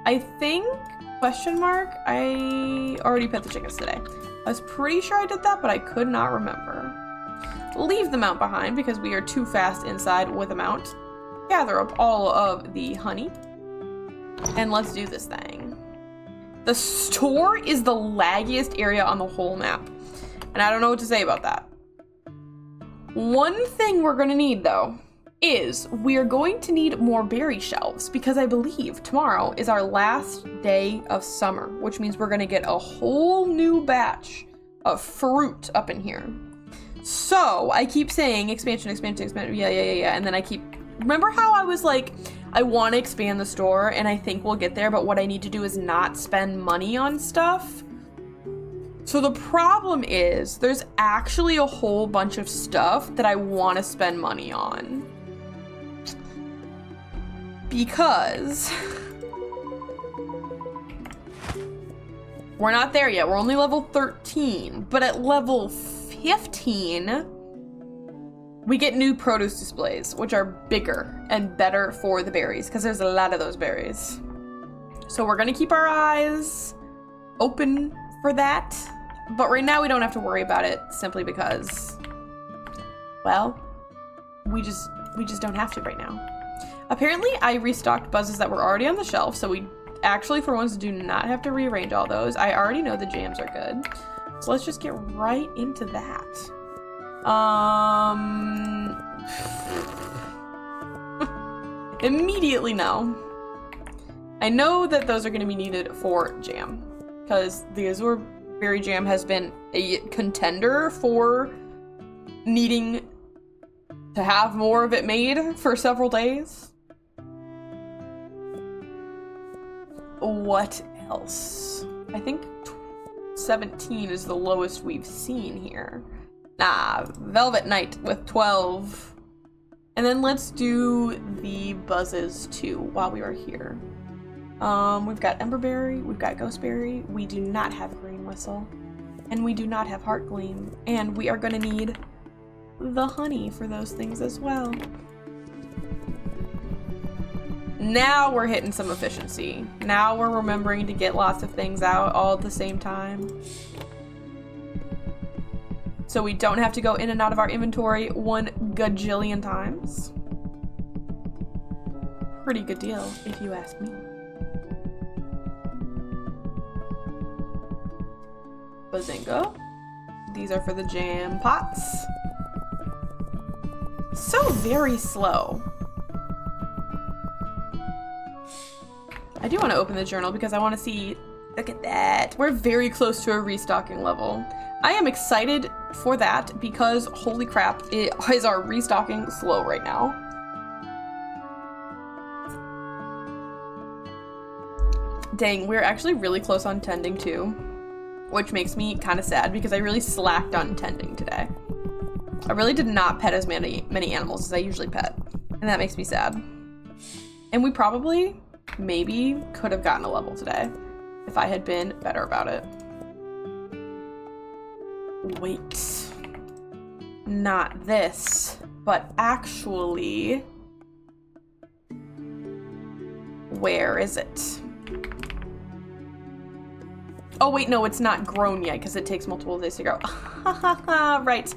I think, question mark, I already pet the chickens today. I was pretty sure I did that, but I could not remember. Leave the mount behind because we are too fast inside with a mount. Gather up all of the honey. And let's do this thing. The store is the laggiest area on the whole map. And I don't know what to say about that. One thing we're gonna need though is we are going to need more berry shelves because I believe tomorrow is our last day of summer, which means we're gonna get a whole new batch of fruit up in here. So I keep saying expansion, yeah, and then I keep, remember how I was like, I want to expand the store and I think we'll get there, but what I need to do is not spend money on stuff. So the problem is there's actually a whole bunch of stuff that I want to spend money on. Because we're not there yet. We're only level 13, but at level 15, we get new produce displays, which are bigger and better for the berries, because there's a lot of those berries. So we're gonna keep our eyes open for that, but right now we don't have to worry about it simply because, well, we just don't have to right now. Apparently, I restocked buzzes that were already on the shelf, so we actually, for once, do not have to rearrange all those. I already know the jams are good. So let's just get right into that. Immediately no. I know that those are going to be needed for jam, because the Azure Berry Jam has been a contender for needing to have more of it made for several days. What else? I think 17 is the lowest we've seen here. Nah, Velvet Knight with 12. And then let's do the buzzes too while we are here. We've got Emberberry, we've got Ghostberry, we do not have Green Whistle, and we do not have Heart Gleam, and we are gonna need the honey for those things as well. Now we're hitting some efficiency. Now we're remembering to get lots of things out all at the same time. So we don't have to go in and out of our inventory 1 gajillion times. Pretty good deal, if you ask me. Bazinga. These are for the jam pots. So very slow. I do want to open the journal because I want to see, look at that. We're very close to a restocking level. I am excited for that because holy crap, it is our restocking slow right now. Dang, we're actually really close on tending too, which makes me kind of sad because I really slacked on tending today. I really did not pet as many animals as I usually pet, and that makes me sad. And we probably, maybe, could have gotten a level today if I had been better about it. Wait. Not this, but actually, where is it? Oh wait, no, it's not grown yet because it takes multiple days to grow. Right.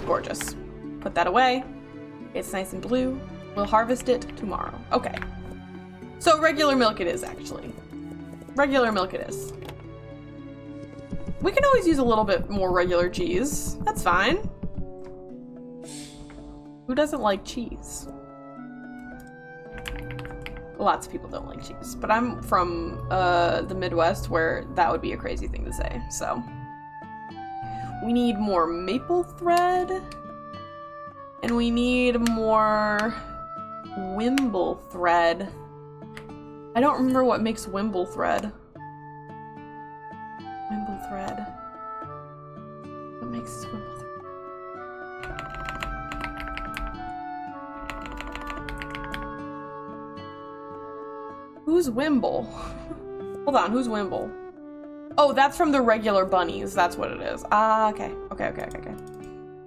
Gorgeous. Put that away. It's nice and blue. We'll harvest it tomorrow. Okay. So regular milk it is, actually. Regular milk it is. We can always use a little bit more regular cheese. That's fine. Who doesn't like cheese? Lots of people don't like cheese, but I'm from the Midwest where that would be a crazy thing to say, so. We need more maple thread, and we need more wimble thread. I don't remember what makes wimble thread. Wimble thread. What makes wimble thread? Who's Wimble? Hold on, who's Wimble? Oh, that's from the regular bunnies. That's what it is. Ah, okay. Okay.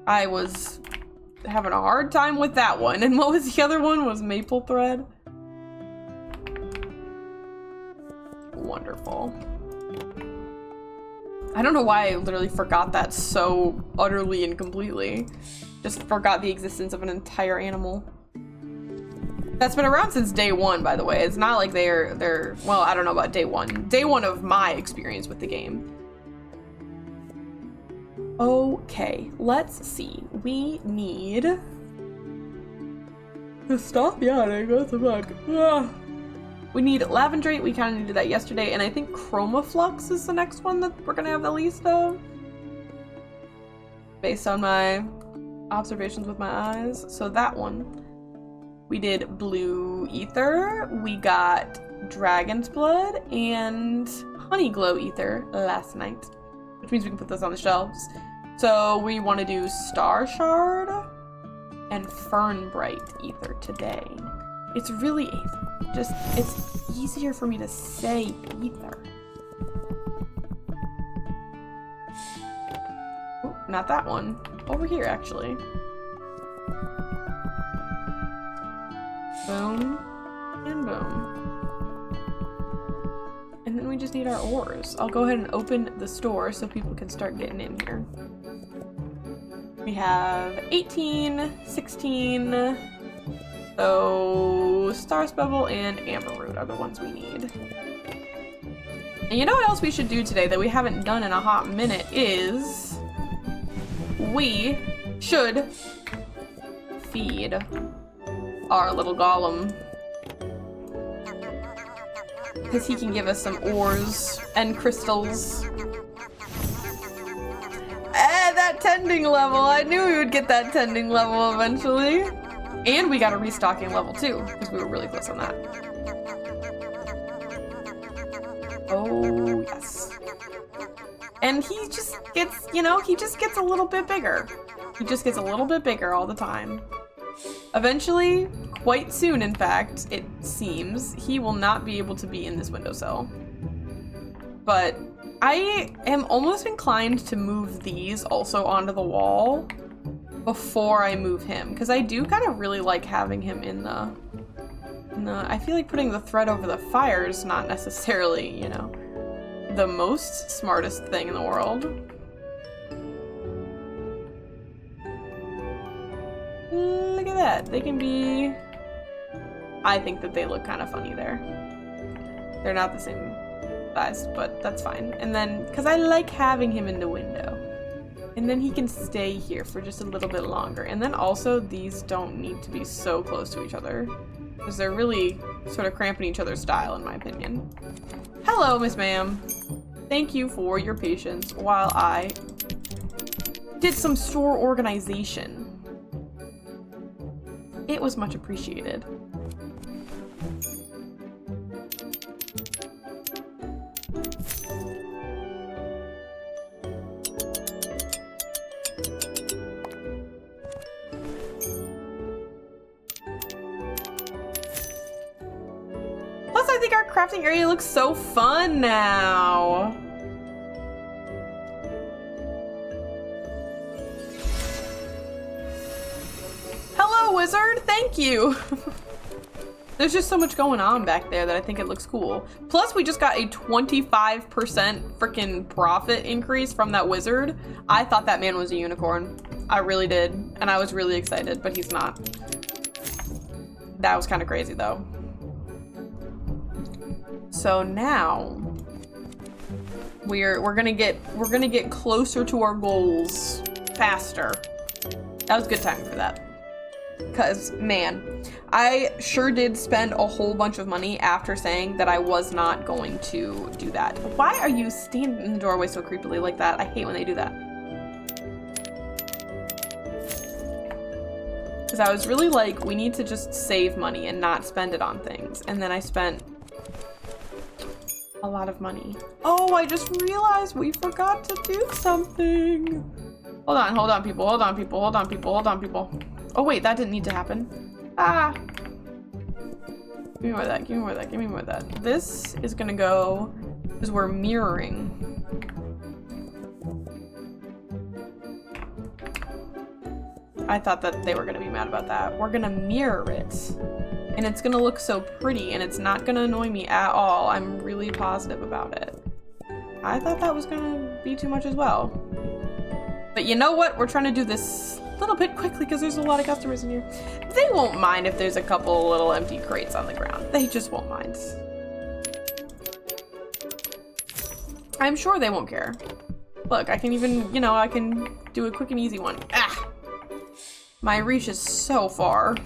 I was having a hard time with that one. And what was the other one? Was maple thread? Wonderful. I don't know why I literally forgot that so utterly and completely. Just forgot the existence of an entire animal. That's been around since day one, by the way. It's not like they're well, I don't know about day one. Day one of my experience with the game. Okay, let's see. We need to stop yawning. What the fuck? We need Lavendrate. We kind of needed that yesterday, and I think Chromaflux is the next one that we're gonna have the least of, based on my observations with my eyes. So that one. We did Blue Ether, we got Dragon's Blood, and Honey Glow Ether last night, which means we can put those on the shelves. So we want to do Star Shard and Fern Bright Ether today. It's really Ether. Just, it's easier for me to say Ether. Oh, not that one. Over here, actually. Boom, and boom. And then we just need our ores. I'll go ahead and open the store so people can start getting in here. We have 18, 16, so Star Spevel and Amberroot are the ones we need. And you know what else we should do today that we haven't done in a hot minute is we should feed our little golem, because he can give us some ores and crystals. get that tending level. I knew we would get that tending level eventually. And we got a restocking level too, because we were really close on that. Oh, yes. And he just gets, you know, he just gets a little bit bigger. He just gets a little bit bigger all the time. Eventually, quite soon in fact, it seems, he will not be able to be in this windowsill. But I am almost inclined to move these also onto the wall before I move him, because I do kind of really like having him in the, I feel like putting the thread over the fire is not necessarily, you know, the most smartest thing in the world. Look at that. They can be... I think that they look kind of funny there. They're not the same size, but that's fine. And then, because I like having him in the window. And then he can stay here for just a little bit longer. And then also, these don't need to be so close to each other, because they're really sort of cramping each other's style, in my opinion. Hello, Miss Ma'am. Thank you for your patience while I did some store organization. It was much appreciated. Plus, I think our crafting area looks so fun now. Hello, wizard. Thank you. There's just so much going on back there that I think it looks cool. Plus, we just got a 25% freaking profit increase from that wizard. I thought that man was a unicorn. I really did. And I was really excited, but he's not. That was kind of crazy, though. So now we're gonna get closer to our goals faster. That was good timing for that. Cause man, I sure did spend a whole bunch of money after saying that I was not going to do that. Why are you standing in the doorway so creepily like that? I hate when they do that. Cause I was really like, we need to just save money and not spend it on things. And then I spent a lot of money. Oh, I just realized we forgot to do something. Hold on, people. Hold on, people. Oh wait, that didn't need to happen. Ah. Give me more of that, give me more of that. This is gonna go, because we're mirroring. I thought that they were gonna be mad about that. We're gonna mirror it. And it's gonna look so pretty, and it's not gonna annoy me at all. I'm really positive about it. I thought that was gonna be too much as well. But you know what? We're trying to do this a little bit quickly because there's a lot of customers in here. They won't mind if there's a couple little empty crates on the ground. They just won't mind. I'm sure they won't care. Look, I can even, you know, I can do a quick and easy one. Ah! My reach is so far.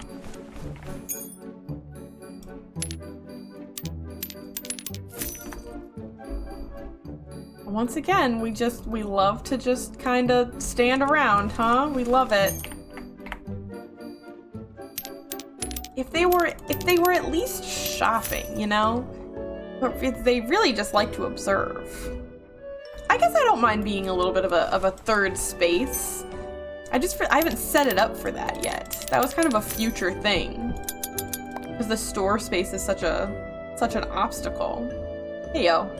Once again, we love to just kind of stand around, huh? We love it. If they were at least shopping, you know? But if they really just like to observe. I guess I don't mind being a little bit of a third space. I haven't set it up for that yet. That was kind of a future thing. Because the store space is such an obstacle. Hey yo.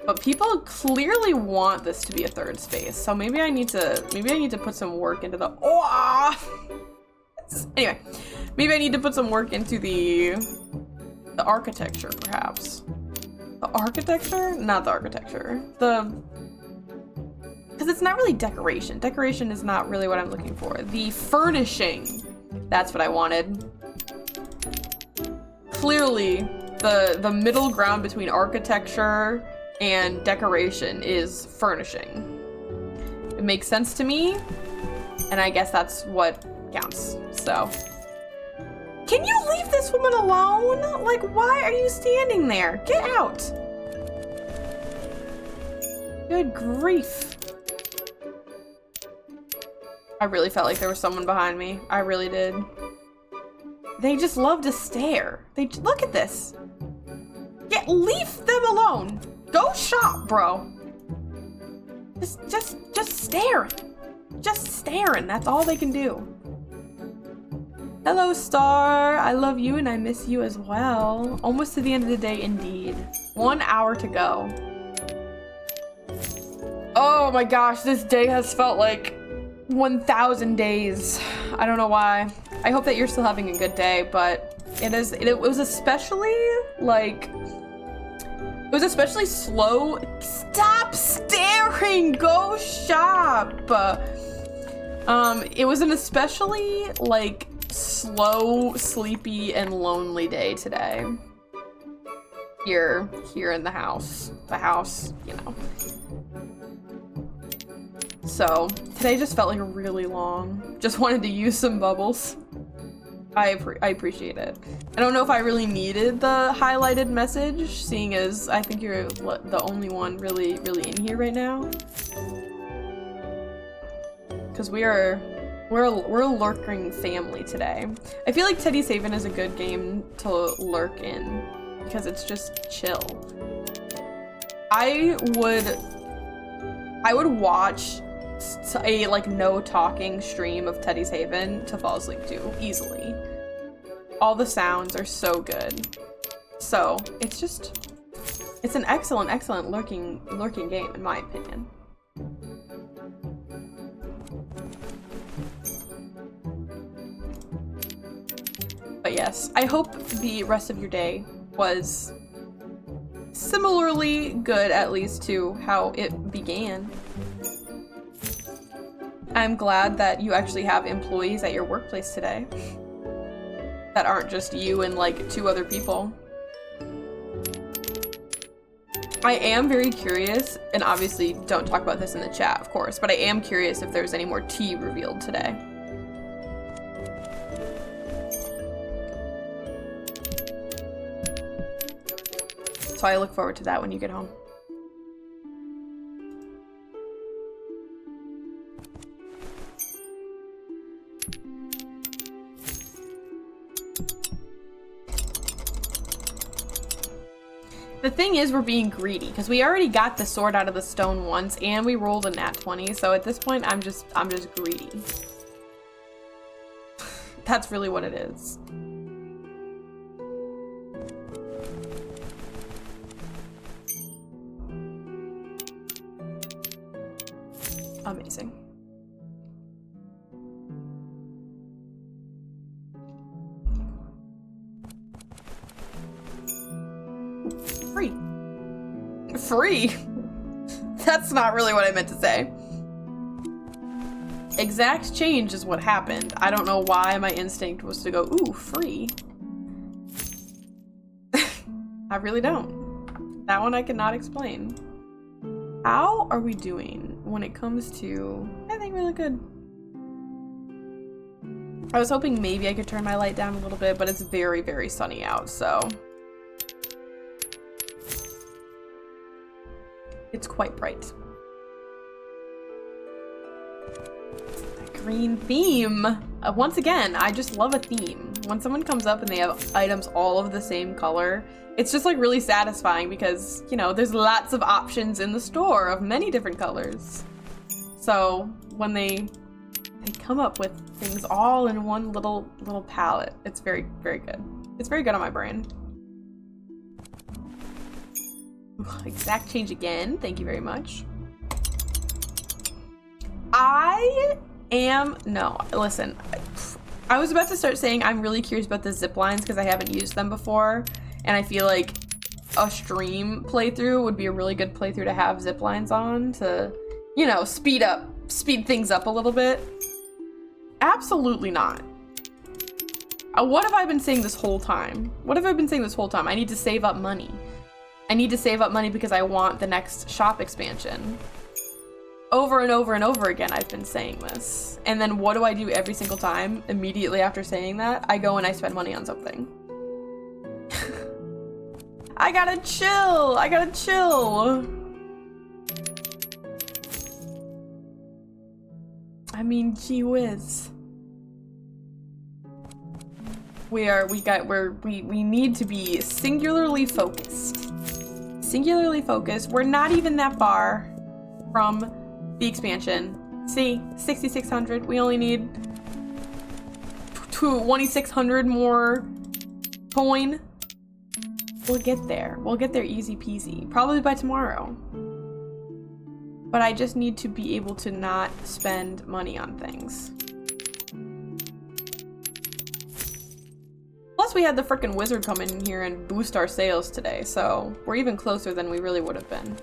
But people clearly want this to be a third space, so maybe I need to put some work into the anyway, maybe I need to put some work into the architecture, perhaps. The architecture? Not the architecture. Because it's not really decoration. Decoration is not really what I'm looking for. The furnishing. That's what I wanted. Clearly, the middle ground between architecture and decoration is furnishing. It makes sense to me, and I guess that's what counts, so. Can you leave this woman alone? Like, why are you standing there? Get out. Good grief. I really felt like there was someone behind me. I really did. They just love to stare. Look at this. Yeah, leave them alone. Go shop, bro. Just staring. Just staring. That's all they can do. Hello, Star. I love you and I miss you as well. Almost to the end of the day, indeed. 1 hour to go. Oh my gosh, this day has felt like 1,000 days. I don't know why. I hope that you're still having a good day, but it was especially like, it was especially slow. Stop staring, go shop. It was an especially like slow, sleepy, and lonely day today. Here in the house, you know. So today just felt like really long. Just wanted to use some bubbles. I appreciate it. I don't know if I really needed the highlighted message, seeing as I think you're the only one really in here right now. Because we're a lurking family today. I feel like Teddy's Haven is a good game to lurk in because it's just chill. I would watch a like no talking stream of Teddy's Haven to fall asleep to easily. All the sounds are so good. So it's an excellent lurking game in my opinion. But yes, I hope the rest of your day was similarly good, at least to how it began. I'm glad that you actually have employees at your workplace today that aren't just you and like 2 other people. I am very curious, and obviously don't talk about this in the chat, of course, but I am curious if there's any more tea revealed today. So I look forward to that when you get home. The thing is, we're being greedy because we already got the sword out of the stone once and we rolled a nat 20, so at this point I'm just greedy. That's really what it is. Amazing. Free. Free? That's not really what I meant to say. Exact change is what happened. I don't know why my instinct was to go, ooh, free. I really don't. That one I cannot explain. How are we doing when it comes to... I think really good. I was hoping maybe I could turn my light down a little bit, but it's very, very sunny out, so... It's quite bright. A green theme! Once again, I just love a theme. When someone comes up and they have items all of the same color, it's just like really satisfying because, you know, there's lots of options in the store of many different colors. So when they come up with things all in one little palette, it's very, very good. It's very good on my brain. Exact change again. Thank you very much. No, listen. I was about to start saying I'm really curious about the zip lines because I haven't used them before. And I feel like a stream playthrough would be a really good playthrough to have zip lines on to, you know, speed things up a little bit. Absolutely not. What have I been saying this whole time? What have I been saying this whole time? I need to save up money. I need to save up money because I want the next shop expansion. Over and over and over again, I've been saying this. And then what do I do every single time? Immediately after saying that, I go and I spend money on something. I gotta chill. I gotta chill. I mean, gee whiz. We need to be singularly focused. Singularly focused. We're not even that far from the expansion. See, 6,600. We only need 2,600 more coin. We'll get there. We'll get there easy peasy. Probably by tomorrow. But I just need to be able to not spend money on things. Plus, we had the frickin' wizard come in here and boost our sales today, so we're even closer than we really would have been.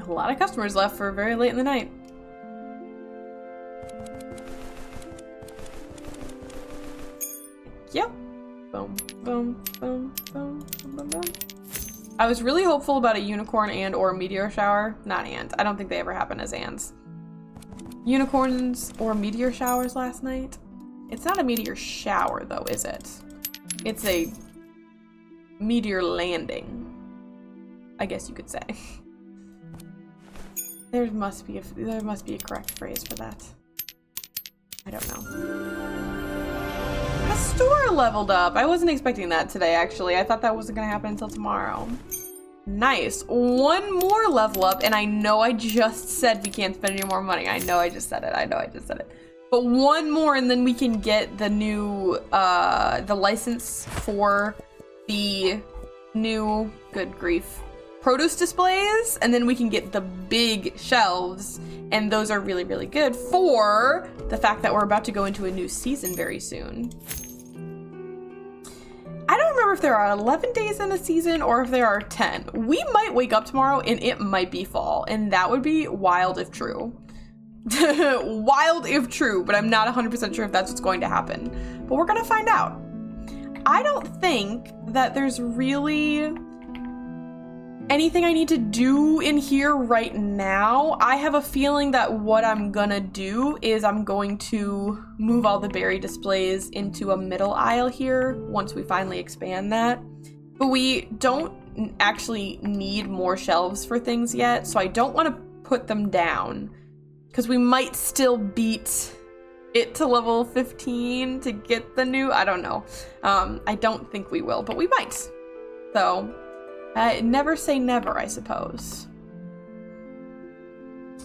A lot of customers left for very late in the night. Yep. Boom, boom, boom, boom, boom, boom. I was really hopeful about a unicorn and or meteor shower. Not and. I don't think they ever happen as ands. Unicorns or meteor showers last night? It's not a meteor shower though, is it? It's a meteor landing, I guess you could say. There must be a correct phrase for that. I don't know. A store leveled up. I wasn't expecting that today, actually. I thought that wasn't gonna happen until tomorrow. Nice. One more level up, and I know I just said we can't spend any more money. I know I just said it. But one more, and then we can get the new, the license for the new, good grief, produce displays, and then we can get the big shelves, and those are really, really good for the fact that we're about to go into a new season very soon. I don't remember if there are 11 days in a season or if there are 10. We might wake up tomorrow and it might be fall, and that would be wild if true. Wild if true, but I'm not 100% sure if that's what's going to happen. But we're gonna find out. I don't think that there's really anything I need to do in here right now. I have a feeling that what I'm gonna do is I'm going to move all the berry displays into a middle aisle here once we finally expand that. But we don't actually need more shelves for things yet, so I don't want to put them down because we might still beat it to level 15 to get the new, I don't know. I don't think we will, but we might. So never say never, I suppose.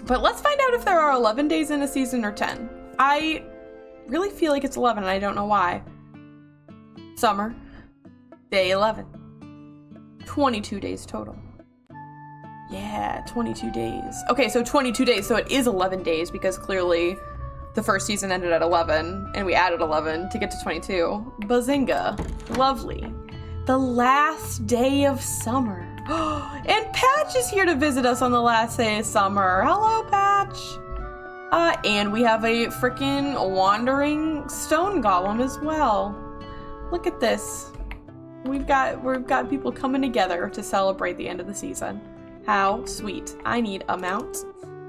But let's find out if there are 11 days in a season or 10. I really feel like it's 11, and I don't know why. Summer, day 11. 22 days total. Yeah, 22 days. Okay, so 22 days, so it is 11 days because clearly the first season ended at 11, and we added 11 to get to 22. Bazinga. Lovely. The last day of summer. And Patch is here to visit us on the last day of summer. Hello, Patch. And we have a freaking wandering stone golem as well. Look at this. We've got people coming together to celebrate the end of the season. How sweet. I need a mount.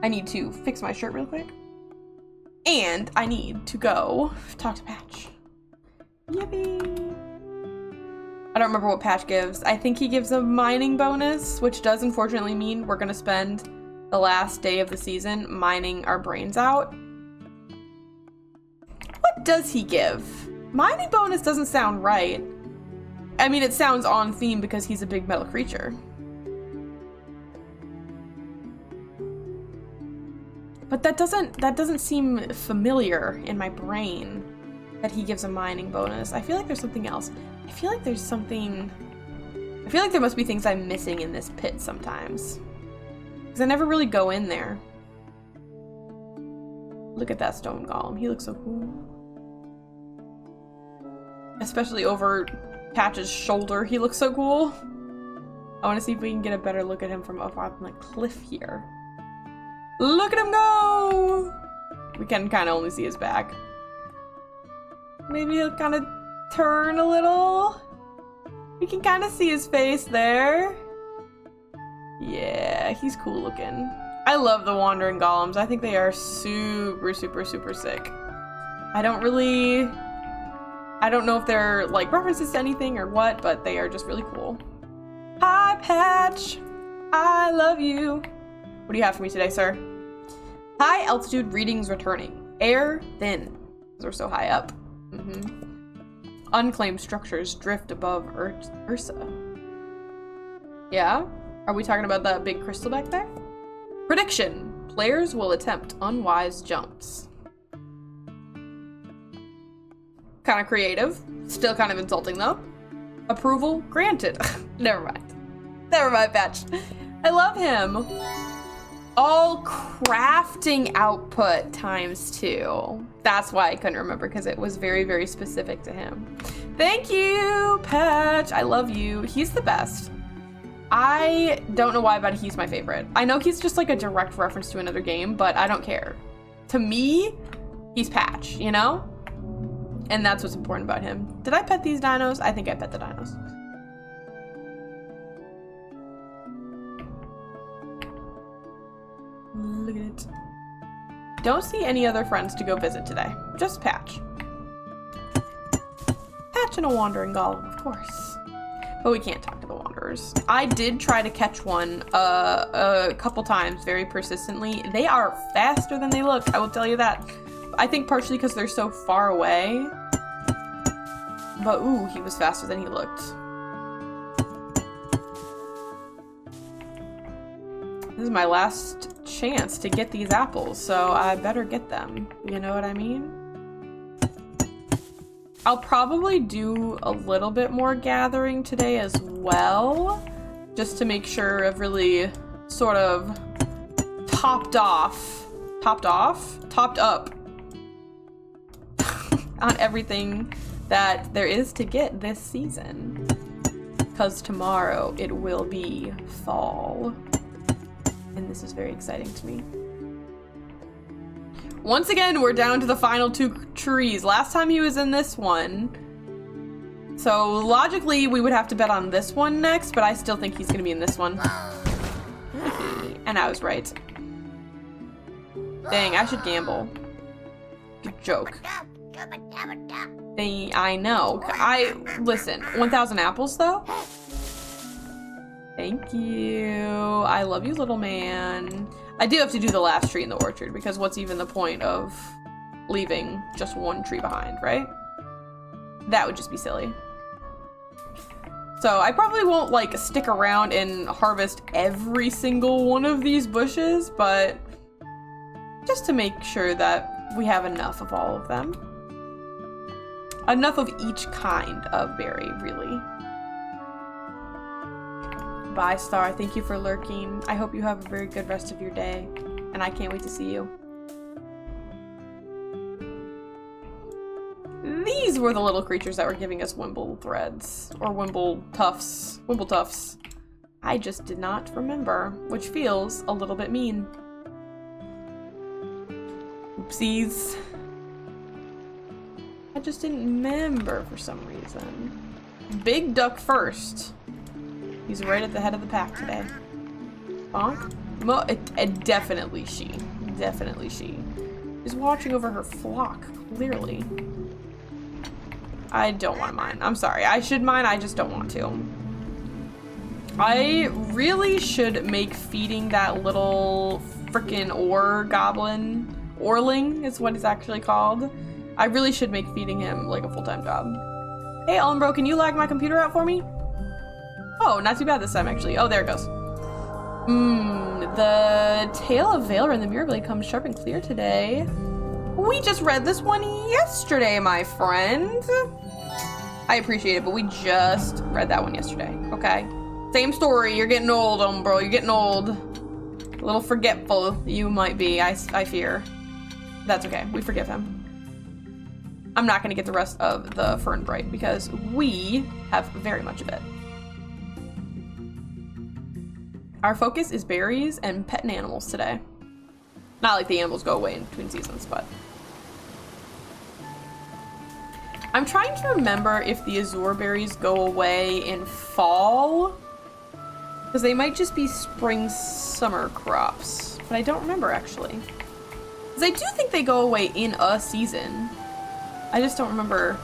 I need to fix my shirt real quick. And I need to go talk to Patch. Yippee. I don't remember what Patch gives. I think he gives a mining bonus, which does unfortunately mean we're gonna spend the last day of the season mining our brains out. What does he give? Mining bonus doesn't sound right. I mean, it sounds on theme because he's a big metal creature. But that doesn't seem familiar in my brain that he gives a mining bonus. I feel like there's something else. I feel like there must be things I'm missing in this pit sometimes. Because I never really go in there. Look at that stone golem. He looks so cool. Especially over Patch's shoulder. He looks so cool. I want to see if we can get a better look at him from up on the cliff here. Look at him go! We can kind of only see his back. Maybe he'll kind of turn a little. We can kind of see his face there. Yeah, he's cool looking. I love the wandering golems. I think they are super, super, super sick. I don't know if they're like references to anything or what, but they are just really cool. Hi, Patch. I love you. What do you have for me today, sir? High altitude readings returning. Air thin. Because we're so high up. Unclaimed structures drift above Ursa. Yeah? Are we talking about that big crystal back there? Prediction. Players will attempt unwise jumps. Kind of creative. Still kind of insulting, though. Approval granted. Never mind. Never mind, Patch. I love him. All crafting output ×2. That's why I couldn't remember, because it was very, very specific to him. Thank you, Patch. I love you. He's the best. I don't know why, but he's my favorite. I know he's just like a direct reference to another game, but I don't care. To me, he's Patch, you know? And that's what's important about him. Did I pet these dinos? I think I pet the dinos. Look at it. Don't see any other friends to go visit today. Just Patch. Patch and a wandering golem, of course. But we can't talk to the wanderers. I did try to catch one a couple times very persistently. They are faster than they look, I will tell you that. I think partially because they're so far away. But ooh, he was faster than he looked. This is my last chance to get these apples, so I better get them. You know what I mean? I'll probably do a little bit more gathering today as well, just to make sure I've really sort of topped up on everything that there is to get this season. Because tomorrow it will be fall. And this is very exciting to me. Once again, we're down to the final 2 trees. Last time he was in this one. So logically, we would have to bet on this one next, but I still think he's gonna be in this one. And I was right. Dang, I should gamble. Good joke. Dang, I know. Listen, 1,000 apples though? Thank you. I love you, little man. I do have to do the last tree in the orchard, because what's even the point of leaving just one tree behind, right? That would just be silly. So I probably won't like stick around and harvest every single one of these bushes, but just to make sure that we have enough of all of them. Enough of each kind of berry, really. Bye, Star. Thank you for lurking. I hope you have a very good rest of your day, and I can't wait to see you. These were the little creatures that were giving us Wimble threads, or Wimble tufts. Wimble tufts. I just did not remember, which feels a little bit mean. Oopsies. I just didn't remember for some reason. Big duck first. He's right at the head of the pack today. Bonk? Definitely she. Definitely she. She's watching over her flock, clearly. I don't want to mine. I'm sorry. I should mine, I just don't want to. I really should make feeding that little frickin' ore goblin, Orling is what it's actually called. I really should make feeding him like a full-time job. Hey, Umbro, can you lag my computer out for me? Oh, not too bad this time, actually. Oh, there it goes. The tale of Valor and the Mirrorblade comes sharp and clear today. We just read this one yesterday, my friend. I appreciate it, but we just read that one yesterday, okay? Same story. You're getting old, Umbro. You're getting old. A little forgetful you might be, I fear. That's okay. We forgive him. I'm not going to get the rest of the Fern Bright because we have very much of it. Our focus is berries and petting animals today. Not like the animals go away in between seasons, but... I'm trying to remember if the azure berries go away in fall. Because they might just be spring, summer crops. But I don't remember, actually. Because I do think they go away in a season. I just don't remember.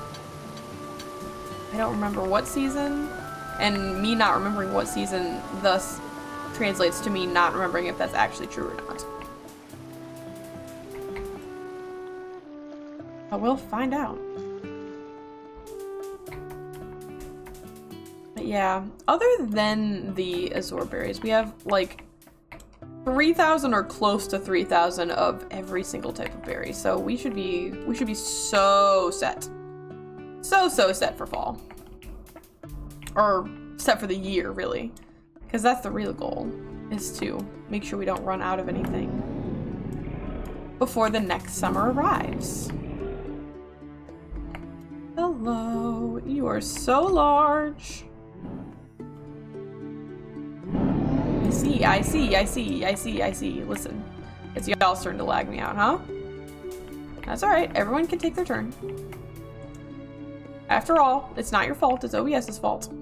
I don't remember what season. And me not remembering what season thus translates to me not remembering if that's actually true or not. But we'll find out. But yeah, other than the Azure berries, we have like 3,000 or close to 3,000 of every single type of berry. So we should be so set. So set for fall. Or set for the year, really. Because that's the real goal, is to make sure we don't run out of anything before the next summer arrives. Hello, you are so large. I see. Listen, it's y'all starting to lag me out, huh? That's alright, everyone can take their turn. After all, it's not your fault, it's OBS's fault.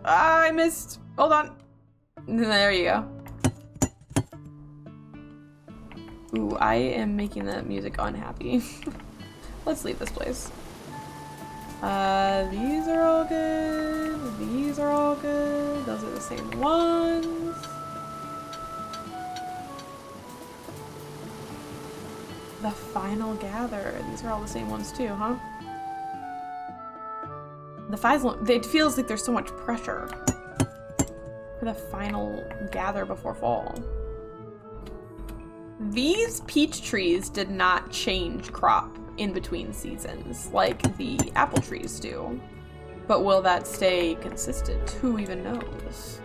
Ah, I missed. Hold on. There you go. Ooh, I am making the music unhappy. Let's leave this place. These are all good. These are all good. Those are the same ones. The final gather. These are all the same ones too, huh? The final, it feels like there's so much pressure for the final gather before fall. These peach trees did not change crop in between seasons like the apple trees do. But will that stay consistent? Who even knows?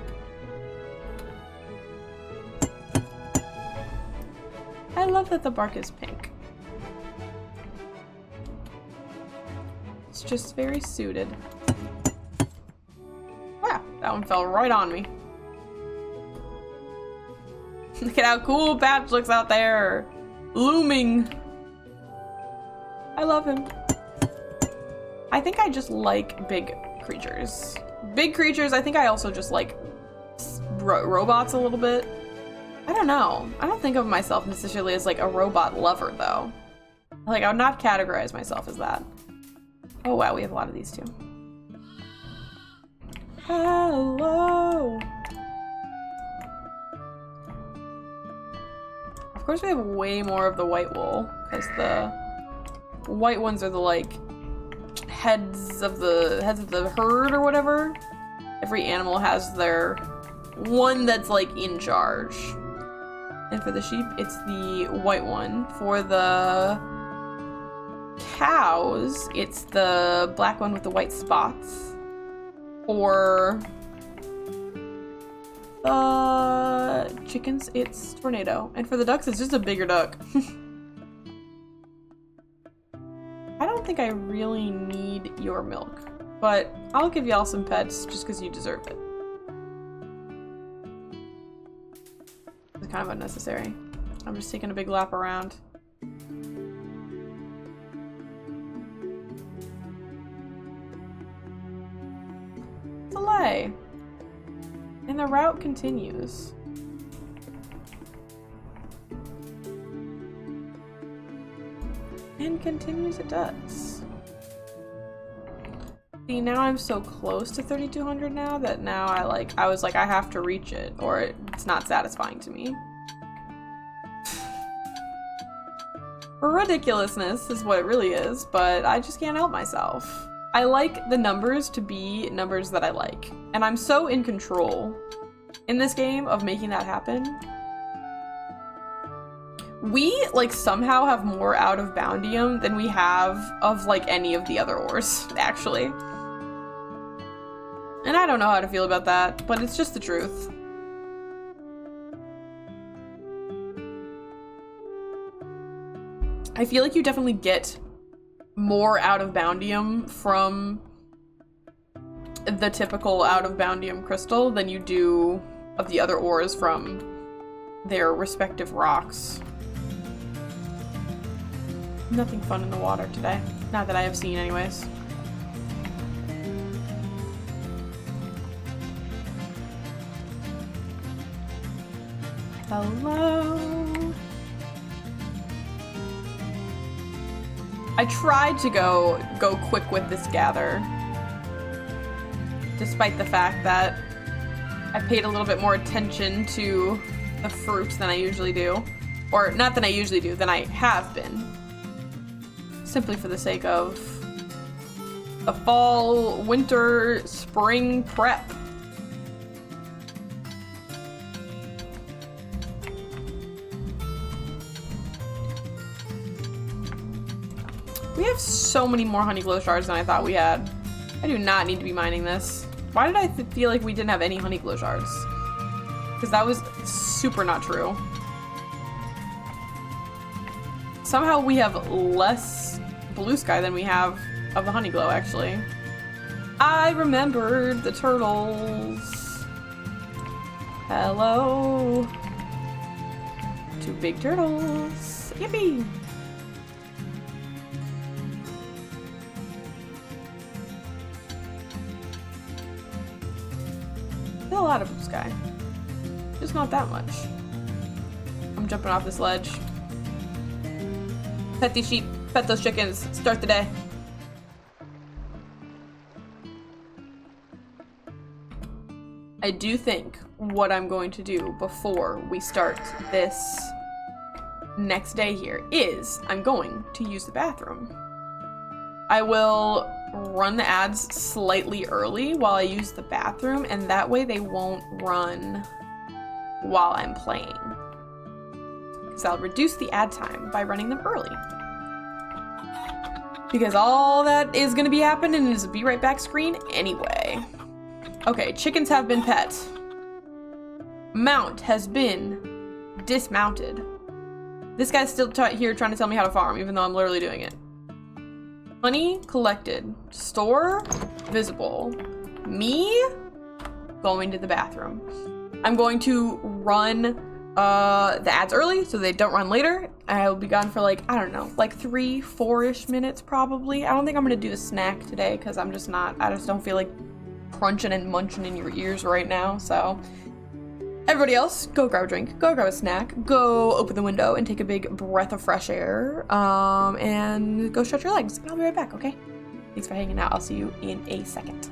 I love that the bark is pink. It's just very suited. Wow, that one fell right on me. Look at how cool Patch looks out there. Looming. I love him. I think I just like big creatures. Big creatures, I think I also just like robots a little bit. I don't know. I don't think of myself necessarily as like a robot lover though. Like I would not categorize myself as that. Oh wow, we have a lot of these too. Hello! Of course we have way more of the white wool, because the white ones are the like heads of the herd or whatever. Every animal has their one that's like in charge. And for the sheep, it's the white one. For the cows, it's the black one with the white spots. For the chickens, it's tornado. And for the ducks, it's just a bigger duck. I don't think I really need your milk, but I'll give y'all some pets just because you deserve it. It's kind of unnecessary. I'm just taking a big lap around. Delay. And the route continues. And continues it does. See, now I'm so close to 3,200 now that now I was like, I have to reach it or it's not satisfying to me. Ridiculousness is what it really is, but I just can't help myself. I like the numbers to be numbers that I like. And I'm so in control in this game of making that happen. We, like, somehow have more out of Boundium than we have of, like, any of the other ores, actually. And I don't know how to feel about that, but it's just the truth. I feel like you definitely get more out of Boundium from the typical out of Boundium crystal than you do of the other ores from their respective rocks. Nothing fun in the water today. Not that I have seen anyways. Hello. I tried to go quick with this gather, despite the fact that I paid a little bit more attention to the fruit than I usually do. Or not than I usually do, than I have been. Simply for the sake of the fall, winter, spring prep. We have so many more honey glow shards than I thought we had. I do not need to be mining this. Why did I feel like we didn't have any honey glow shards? Because that was super not true. Somehow we have less blue sky than we have of the honey glow, actually. I remembered the turtles. Hello. 2 big turtles. Yippee! Still a lot of blue sky. Just not that much. I'm jumping off this ledge. Pet these sheep, pet those chickens, start the day. I do think what I'm going to do before we start this next day here is I'm going to use the bathroom. I will run the ads slightly early while I use the bathroom, and that way they won't run while I'm playing. Because I'll reduce the ad time by running them early. Because all that is going to be happening is a be right back screen anyway. Okay, chickens have been pet. Mount has been dismounted. This guy's still here trying to tell me how to farm, even though I'm literally doing it. Honey collected. Store visible. Me going to the bathroom. I'm going to run the ads early so they don't run later. I will be gone for like, I don't know, like 3-4-ish minutes probably. I don't think I'm gonna do a snack today because I just don't feel like crunching and munching in your ears right now. So everybody else, go grab a drink, go grab a snack, go open the window and take a big breath of fresh air, and go stretch your legs. I'll be right back, okay? Thanks for hanging out. I'll see you in a second.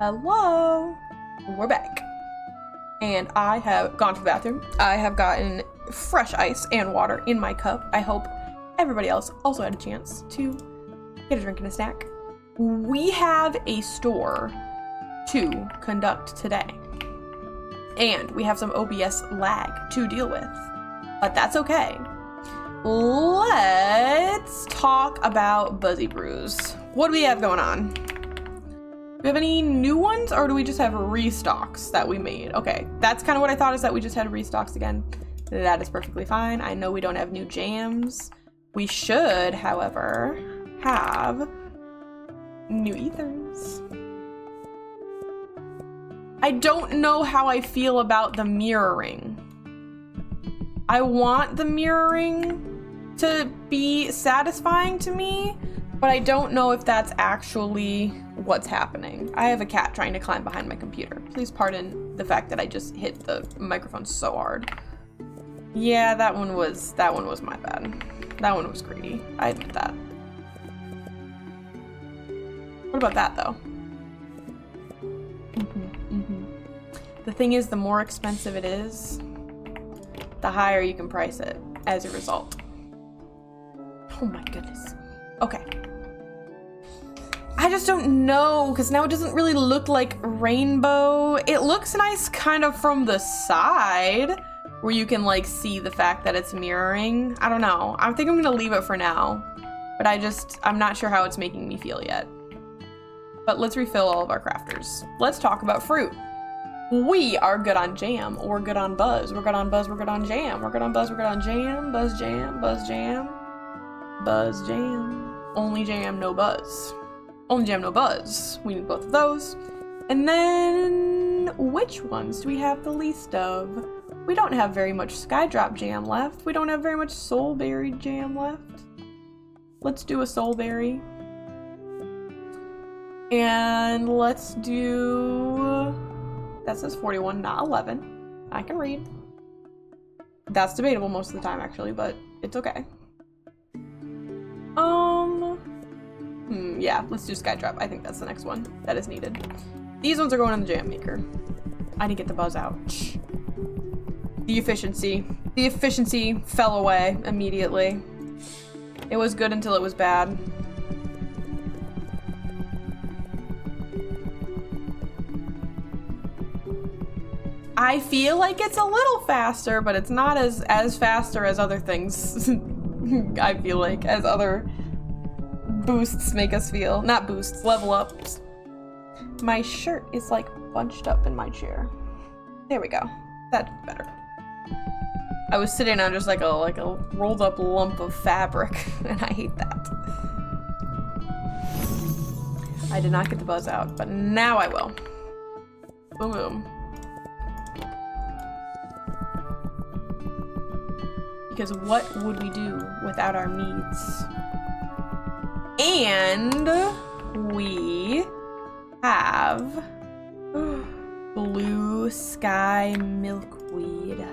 Hello. We're back. And I have gone to the bathroom. I have gotten fresh ice and water in my cup. I hope everybody else also had a chance to get a drink and a snack. We have a store to conduct today. And we have some OBS lag to deal with. But that's okay. Let's talk about Buzzy Brews. What do we have going on? Do we have any new ones, or do we just have restocks that we made? Okay, that's kind of what I thought, is that we just had restocks again. That is perfectly fine. I know we don't have new jams. We should, however, have new ethers. I don't know how I feel about the mirroring. I want the mirroring to be satisfying to me, but I don't know if that's actually what's happening. I have a cat trying to climb behind my computer. Please pardon the fact that I just hit the microphone so hard. Yeah, that one was my bad. That one was greedy. I admit that. What about that though? The thing is, the more expensive it is, the higher you can price it as a result. Oh my goodness. Okay. I just don't know, because now it doesn't really look like rainbow. It looks nice kind of from the side, where you can like see the fact that it's mirroring. I don't know. I think I'm gonna leave it for now, but I'm not sure how it's making me feel yet. But let's refill all of our crafters. Let's talk about fruit. We are good on jam. We're good on buzz. We're good on buzz. We're good on jam. We're good on buzz. We're good on jam. Buzz jam. Buzz jam. Buzz jam. Only jam, no buzz. Only jam, no buzz. We need both of those. And then which ones do we have the least of? We don't have very much Skydrop jam left. We don't have very much Soulberry jam left. Let's do a Soulberry. And let's do... That says 41, not 11. I can read. That's debatable most of the time, actually, but it's okay. Yeah, let's do Skydrop. I think that's the next one that is needed. These ones are going in the jam maker. I didn't get the buzz out. Shh. The efficiency fell away immediately. It was good until it was bad. I feel like it's a little faster, but it's not as faster as other things. I feel like, as other boosts make us feel. Not boosts, level ups. My shirt is like bunched up in my chair. There we go. That's better. I was sitting on just like a rolled up lump of fabric, and I hate that. I did not get the buzz out, but now I will. Boom boom. Because what would we do without our meads? And we have blue sky milkweed,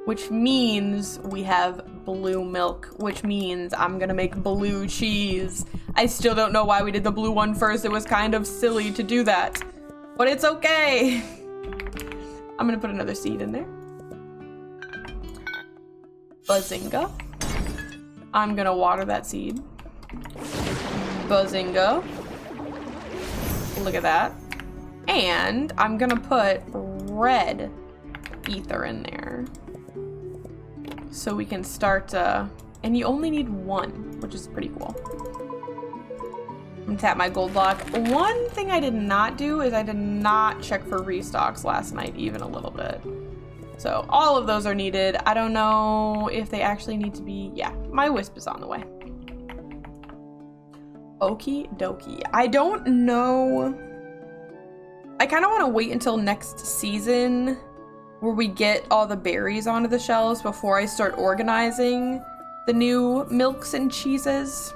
which means we have blue milk, which means I'm gonna make blue cheese. I still don't know why we did the blue one first. It was kind of silly to do that, but it's okay. I'm gonna put another seed in there. Buzzinga. I'm gonna water that seed. Buzzinga. Look at that. And I'm gonna put red ether in there. So we can start, and you only need one, which is pretty cool. I'm gonna tap my gold block. One thing I did not do is I did not check for restocks last night, even a little bit. So all of those are needed. I don't know if they actually need to be, yeah, my wisp is on the way. Okie dokie. I don't know. I kind of want to wait until next season where we get all the berries onto the shelves before I start organizing the new milks and cheeses.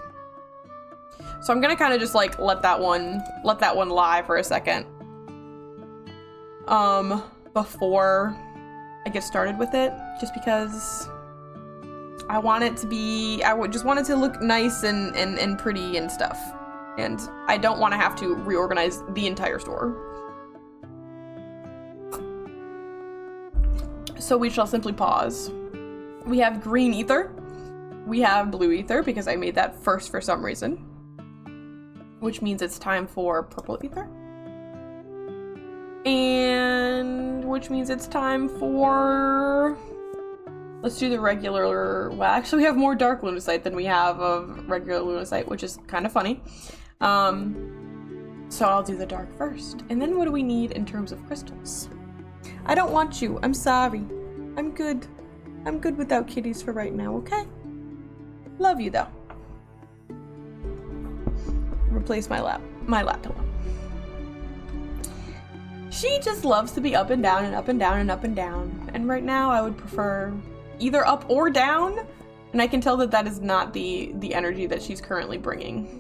So I'm gonna kind of just like let that one lie for a second. Before I get started with it, just because I want it to be, just want it to look nice and pretty and stuff. And I don't want to have to reorganize the entire store. So we shall simply pause. We have green ether. We have blue ether because I made that first for some reason. Which means it's time for purple ether. And which means it's time for... Let's do the regular... Well, actually we have more dark lunacite than we have of regular lunacite, which is kind of funny. So I'll do the dark first. And then what do we need in terms of crystals? I don't want you. I'm sorry. I'm good. I'm good without kitties for right now, okay? Love you though. Replace my lap pillow. She just loves to be up and down and up and down and up and down. And right now I would prefer either up or down. And I can tell that that is not the energy that she's currently bringing.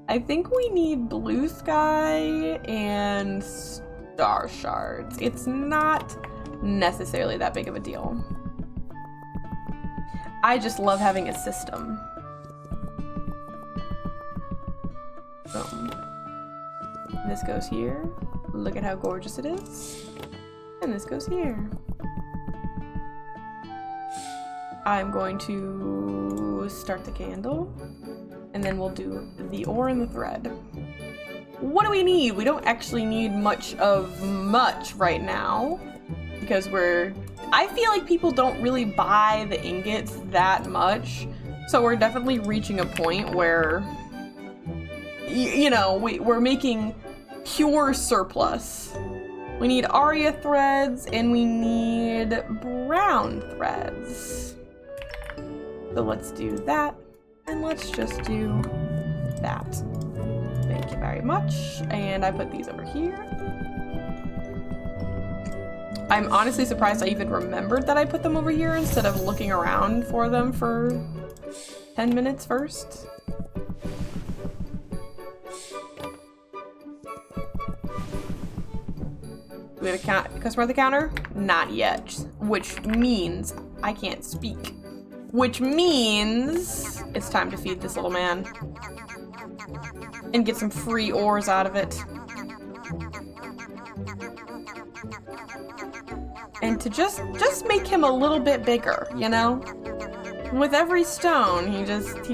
I think we need blue sky and star shards. It's not necessarily that big of a deal. I just love having a system. Boom. This goes here. Look at how gorgeous it is. And this goes here. I'm going to start the candle. And then we'll do the ore and the thread. What do we need? We don't actually need much right now. Because I feel like people don't really buy the ingots that much. So we're definitely reaching a point where, you know, we're making pure surplus. We need Aria threads and we need brown threads. So let's do that. And let's just do that. Thank you very much. And I put these over here. I'm honestly surprised I even remembered that I put them over here instead of looking around for them for 10 minutes first. Do we have a customer at the counter? Not yet. Which means I can't speak. Which means it's time to feed this little man. And get some free ores out of it. And to just make him a little bit bigger, you know? With every stone, he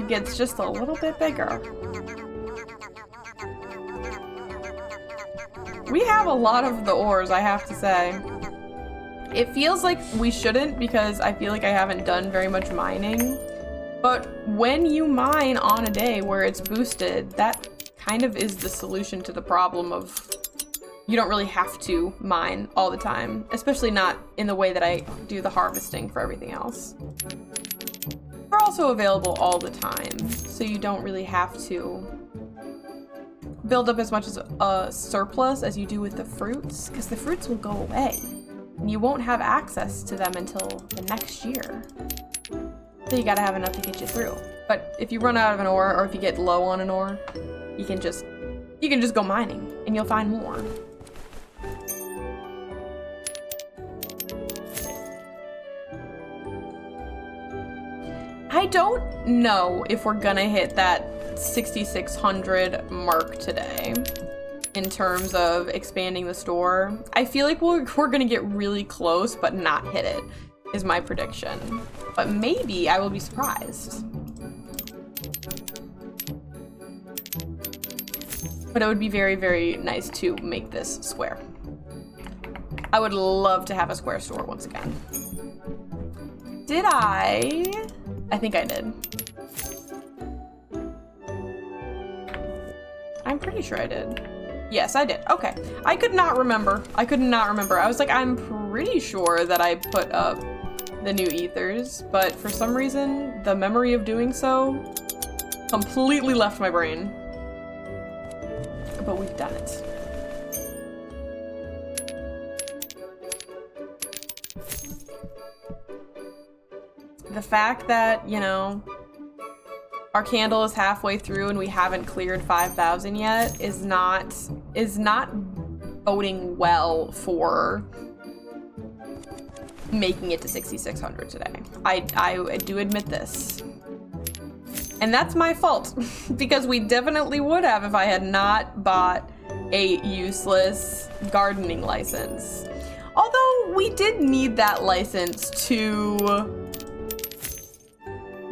gets just a little bit bigger. We have a lot of the ores, I have to say. It feels like we shouldn't because I feel like I haven't done very much mining. But when you mine on a day where it's boosted, that kind of is the solution to the problem of you don't really have to mine all the time, especially not in the way that I do the harvesting for everything else. They're also available all the time, so you don't really have to build up as much as a surplus as you do with the fruits, because the fruits will go away. And you won't have access to them until the next year. So you gotta have enough to get you through. But if you run out of an ore, or if you get low on an ore, you can just go mining, and you'll find more. I don't know if we're gonna hit that 6,600 mark today. In terms of expanding the store. I feel like we're gonna get really close but not hit it, is my prediction. But maybe I will be surprised. But it would be very, very nice to make this square. I would love to have a square store once again. Did I? I think I did. I'm pretty sure I did. Yes, I did. Okay. I could not remember. I was like, I'm pretty sure that I put up the new ethers, but for some reason, the memory of doing so completely left my brain. But we've done it. The fact that, you know, our candle is halfway through and we haven't cleared 5,000 yet is not boding well for making it to 6,600 today. I do admit this. And that's my fault, because we definitely would have if I had not bought a useless gardening license. Although we did need that license to...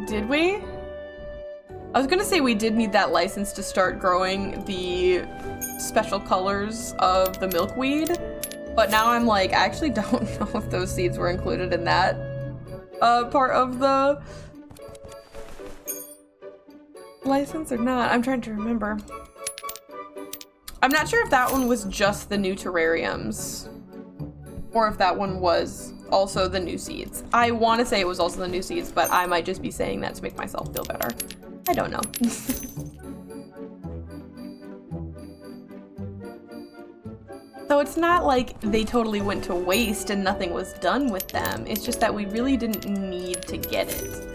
Did we? I was gonna say we did need that license to start growing the special colors of the milkweed, but now I'm like, I actually don't know if those seeds were included in that part of the license or not. I'm trying to remember. I'm not sure if that one was just the new terrariums or if that one was also the new seeds. I want to say it was also the new seeds, but I might just be saying that to make myself feel better. I don't know. So it's not like they totally went to waste and nothing was done with them. It's just that we really didn't need to get it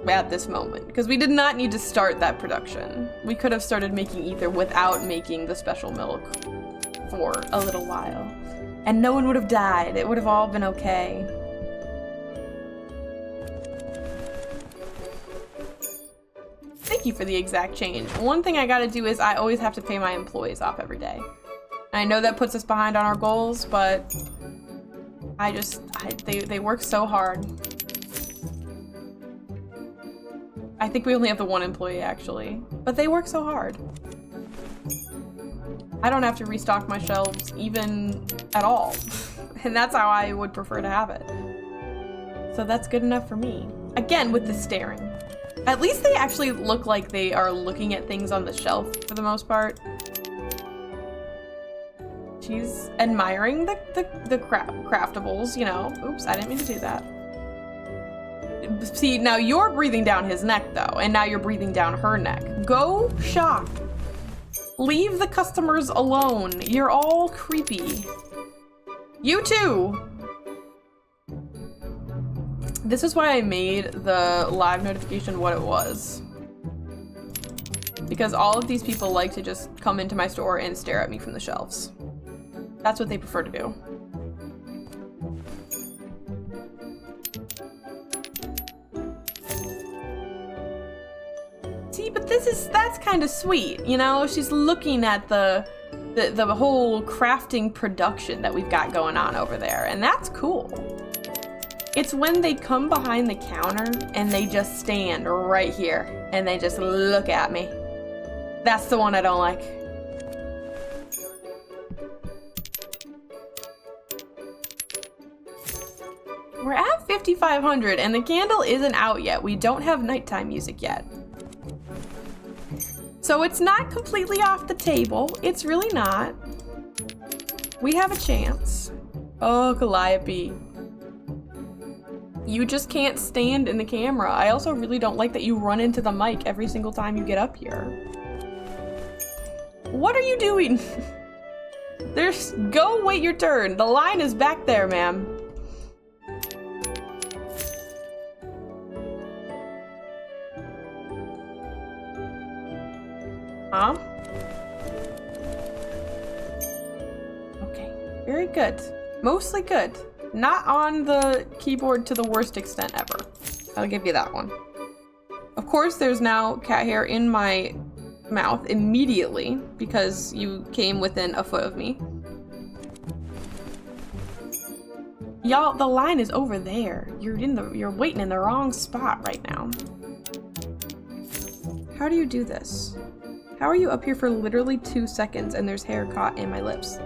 at this moment, because we did not need to start that production. We could have started making ether without making the special milk for a little while, and no one would have died. It would have all been okay. Thank you for the exact change. One thing I gotta do is I always have to pay my employees off every day. And I know that puts us behind on our goals, but they work so hard. I think we only have the one employee actually, but they work so hard. I don't have to restock my shelves even at all. And that's how I would prefer to have it. So that's good enough for me. Again, with the staring. At least they actually look like they are looking at things on the shelf for the most part. She's admiring the craftables, you know. Oops, I didn't mean to do that. See, now you're breathing down his neck though, and now you're breathing down her neck. Go shop. Leave the customers alone. You're all creepy. You too. This is why I made the live notification what it was. Because all of these people like to just come into my store and stare at me from the shelves. That's what they prefer to do. See, but that's kind of sweet, you know? She's looking at the whole crafting production that we've got going on over there, and that's cool. It's when they come behind the counter and they just stand right here and they just look at me. That's the one I don't like. We're at 5,500 and the candle isn't out yet. We don't have nighttime music yet. So it's not completely off the table. It's really not. We have a chance. Oh, Calliope. You just can't stand in the camera. I also really don't like that you run into the mic every single time you get up here. What are you doing? Go wait your turn. The line is back there, ma'am. Huh? Okay, very good. Mostly good. Not on the keyboard to the worst extent ever. I'll give you that one. Of course, there's now cat hair in my mouth immediately because you came within a foot of me. Y'all, the line is over there. You're waiting in the wrong spot right now. How do you do this? How are you up here for literally 2 seconds and there's hair caught in my lips?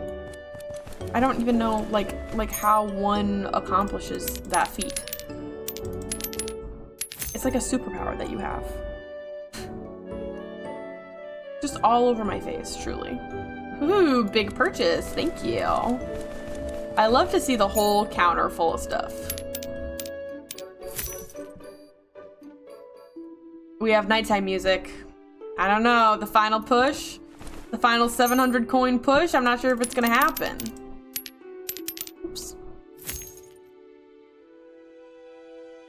I don't even know, like how one accomplishes that feat. It's like a superpower that you have. Just all over my face, truly. Ooh, big purchase, thank you. I love to see the whole counter full of stuff. We have nighttime music. I don't know, the final push? The final 700 coin push? I'm not sure if it's gonna happen. Oops.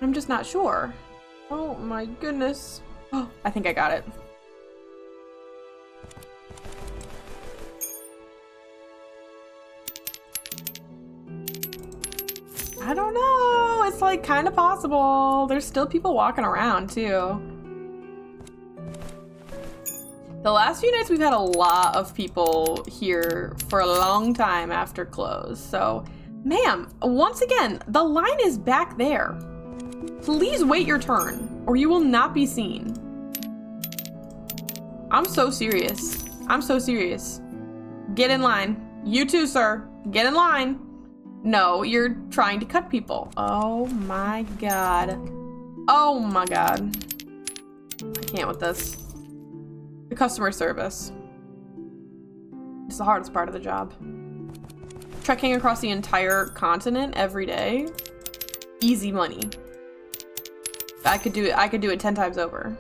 I'm just not sure. Oh my goodness. Oh, I think I got it. I don't know. It's is like kind of possible. There's still people walking around too. The last few nights we've had a lot of people here for a long time after close. So, ma'am, once again, the line is back there. Please wait your turn or you will not be seen. I'm so serious. I'm so serious. Get in line. You too, sir. Get in line. No, you're trying to cut people. Oh my god. Oh my god. I can't with this. The customer service. It's the hardest part of the job. Trekking across the entire continent every day. Easy money. I could do it 10 times over.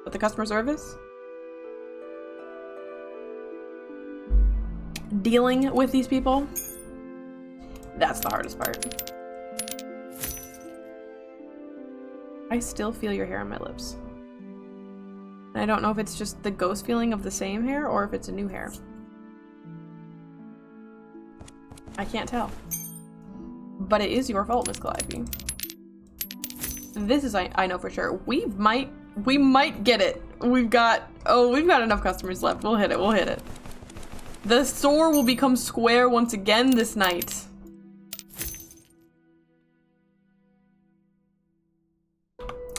But the customer service? Dealing with these people? That's the hardest part. I still feel your hair on my lips. And I don't know if it's just the ghost feeling of the same hair or if it's a new hair. I can't tell. But it is your fault, Miss Calliope. This is, I know for sure. We might get it. We've got enough customers left. We'll hit it. The store will become square once again this night.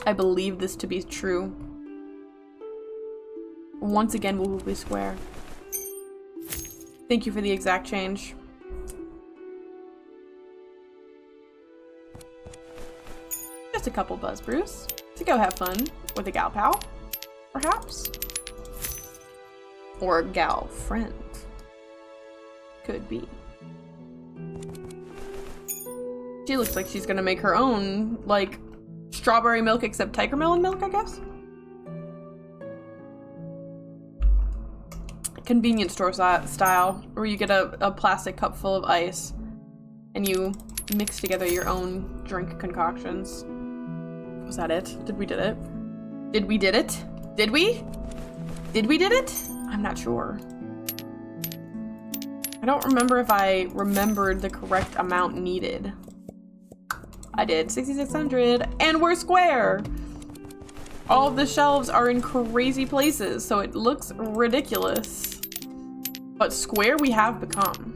I believe this to be true. Once again, we will be square. Thank you for the exact change. Just a couple buzz brews to go have fun with a gal pal, perhaps. Or a gal friend. Could be. She looks like she's gonna make her own, like, strawberry milk except tiger melon milk, I guess? Convenience store style, where you get a plastic cup full of ice and you mix together your own drink concoctions. Was that it? Did we did it? Did we did it? Did we? Did we did it? I'm not sure. I don't remember if I remembered the correct amount needed. I did. 6,600. And we're square! All of the shelves are in crazy places, so it looks ridiculous. But square we have become.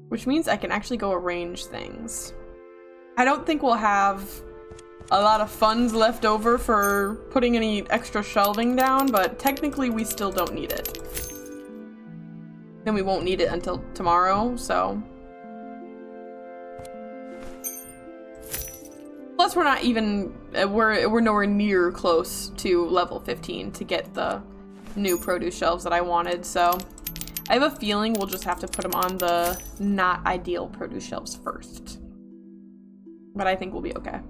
Which means I can actually go arrange things. I don't think we'll have a lot of funds left over for putting any extra shelving down, but technically we still don't need it. And we won't need it until tomorrow, so. Plus we're not even, we're nowhere near close to level 15 to get the new produce shelves that I wanted, so. I have a feeling we'll just have to put them on the not ideal produce shelves first. But I think we'll be okay.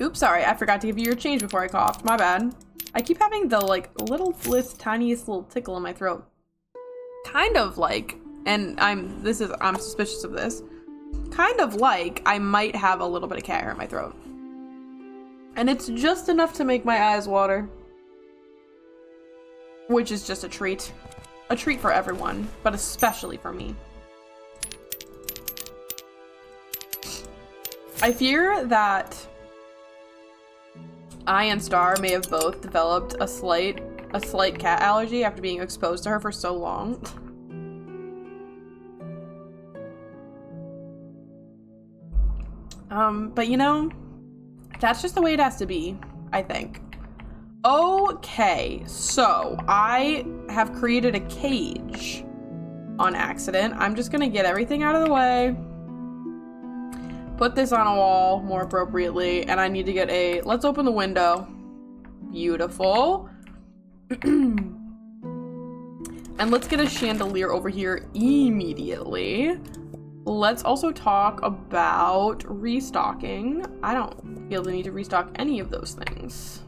Oops, sorry, I forgot to give you your change before I coughed. My bad. I keep having the, like, tiniest little tickle in my throat. Kind of like, and I'm suspicious of this. Kind of like I might have a little bit of cat hair in my throat. And it's just enough to make my eyes water. Which is just a treat. A treat for everyone, but especially for me. I fear that I and Star may have both developed a slight cat allergy after being exposed to her for so long. But you know, that's just the way it has to be, I think. Okay, so I have created a cage on accident. I'm just gonna get everything out of the way. Put this on a wall more appropriately, and I need to get a, let's open the window. Beautiful. And let's get a chandelier over here immediately. Let's also talk about restocking. I don't feel the need to restock any of those things.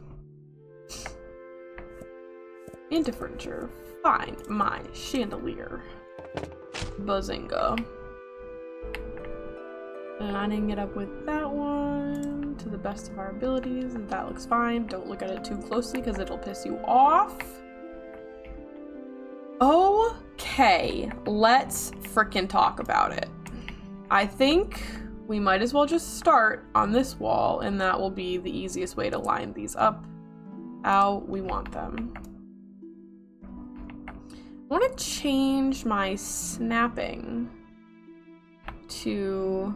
Into furniture. Find my chandelier. Bazinga. Lining it up with that one to the best of our abilities. That looks fine. Don't look at it too closely because it'll piss you off. Okay, let's frickin' talk about it. I think we might as well just start on this wall, and that will be the easiest way to line these up how we want them. I want to change my snapping to,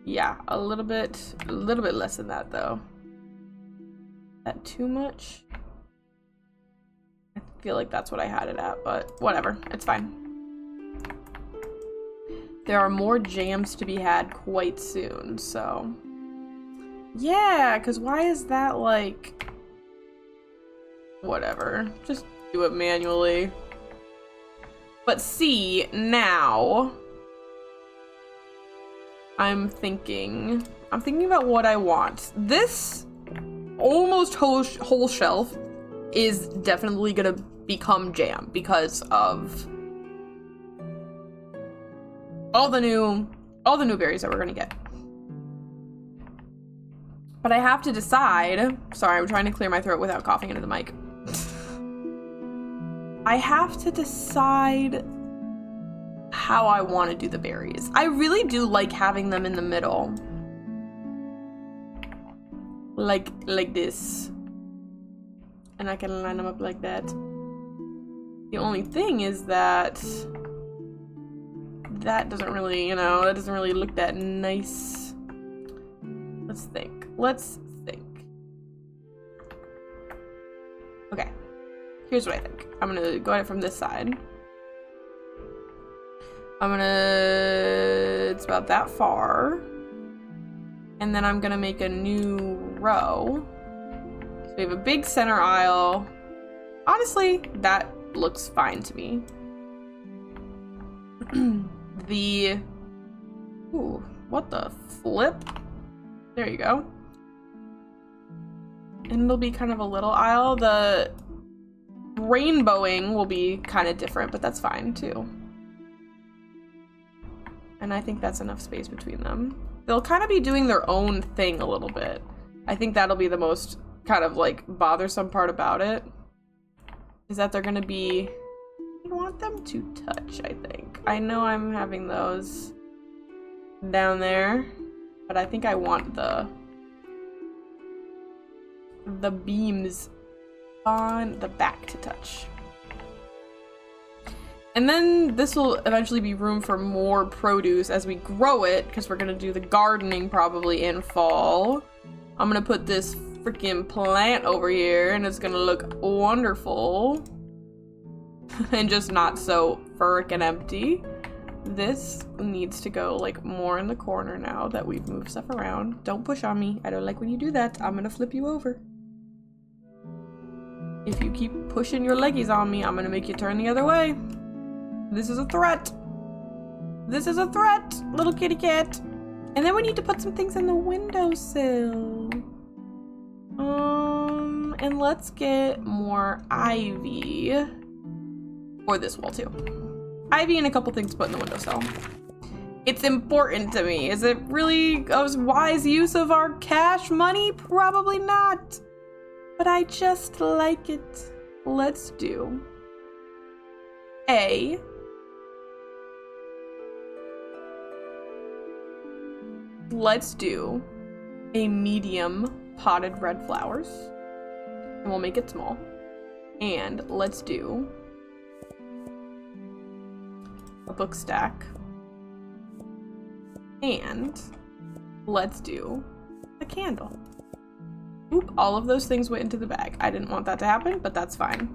yeah, a little bit less than that though. Is that too much? I feel like that's what I had it at, but whatever, it's fine. There are more jams to be had quite soon, so. Yeah, because why is that like, whatever, just do it manually. But see, now, I'm thinking about what I want. This almost whole shelf is definitely gonna become jam because of all the new berries that we're gonna get. But I have to decide, sorry, I'm trying to clear my throat without coughing into the mic. I have to decide how I want to do the berries. I really do like having them in the middle. Like this. And I can line them up like that. The only thing is that doesn't really, you know, that doesn't really look that nice. Let's think. Okay. Here's what I think. I'm gonna go at it from this side. It's about that far. And then I'm gonna make a new row. So we have a big center aisle. Honestly, that looks fine to me. Ooh, what the flip? There you go. And it'll be kind of a little aisle. The rainbowing will be kind of different, but that's fine too. And I think that's enough space between them. They'll kind of be doing their own thing a little bit. I think that'll be the most kind of like bothersome part about it. Is that they're gonna be, I want them to touch, I think. I know I'm having those down there, but I think I want the beams on the back to touch. And then this will eventually be room for more produce as we grow it, because we're gonna do the gardening probably in fall. I'm gonna put this freaking plant over here and it's gonna look wonderful. And just not so frickin' empty. This needs to go like more in the corner now that we've moved stuff around. Don't push on me. I don't like when you do that. I'm gonna flip you over. If you keep pushing your leggies on me, I'm gonna make you turn the other way. This is a threat. This is a threat, little kitty cat. And then we need to put some things in the windowsill. And let's get more ivy for this wall too. Ivy and a couple things to put in the windowsill. It's important to me. Is it really a wise use of our cash money? Probably not. But I just like it. Let's do a medium potted red flowers. And we'll make it small. And let's do a book stack. And let's do a candle. Oop, all of those things went into the bag. I didn't want that to happen, but that's fine.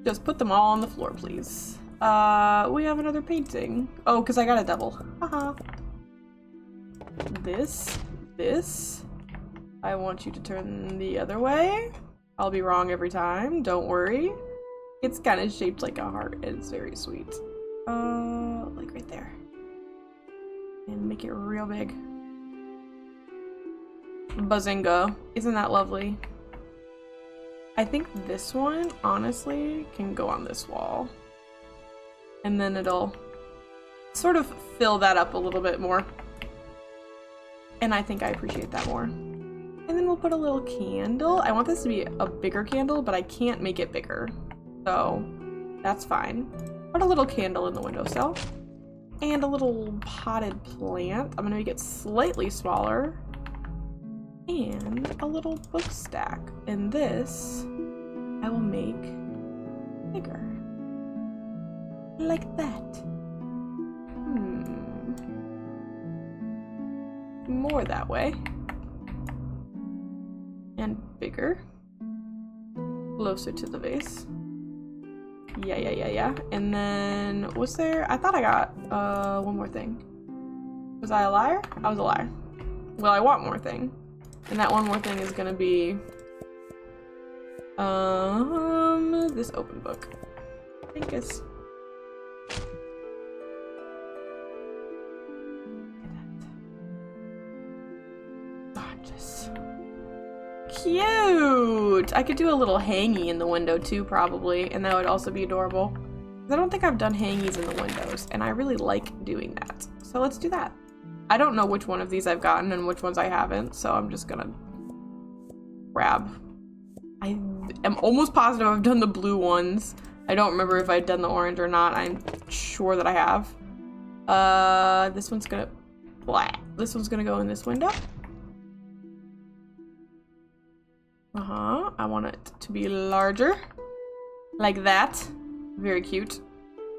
Just put them all on the floor, please. We have another painting. Oh, because I got a double. Haha. This. I want you to turn the other way. I'll be wrong every time, don't worry. It's kind of shaped like a heart, and it's very sweet. Like right there. And make it real big. Bazinga. Isn't that lovely? I think this one, honestly, can go on this wall. And then it'll sort of fill that up a little bit more. And I think I appreciate that more. And then we'll put a little candle. I want this to be a bigger candle, but I can't make it bigger. So that's fine. Put a little candle in the windowsill. And a little potted plant. I'm gonna make it slightly smaller. And a little book stack. And this I will make bigger. Like that. More that way. And bigger. Closer to the vase. Yeah. And then, was there? I thought I got one more thing. Was I a liar? I was a liar. Well, I want more thing. And that one more thing is gonna be this open book. I think it's gorgeous. Cute! I could do a little hangy in the window too, probably, and that would also be adorable. I don't think I've done hangies in the windows, and I really like doing that. So let's do that. I don't know which one of these I've gotten and which ones I haven't, so I'm just gonna grab. I am almost positive I've done the blue ones. I don't remember if I've done the orange or not. I'm sure that I have. This one's gonna... This one's gonna go in this window. I want it to be larger. Like that. Very cute.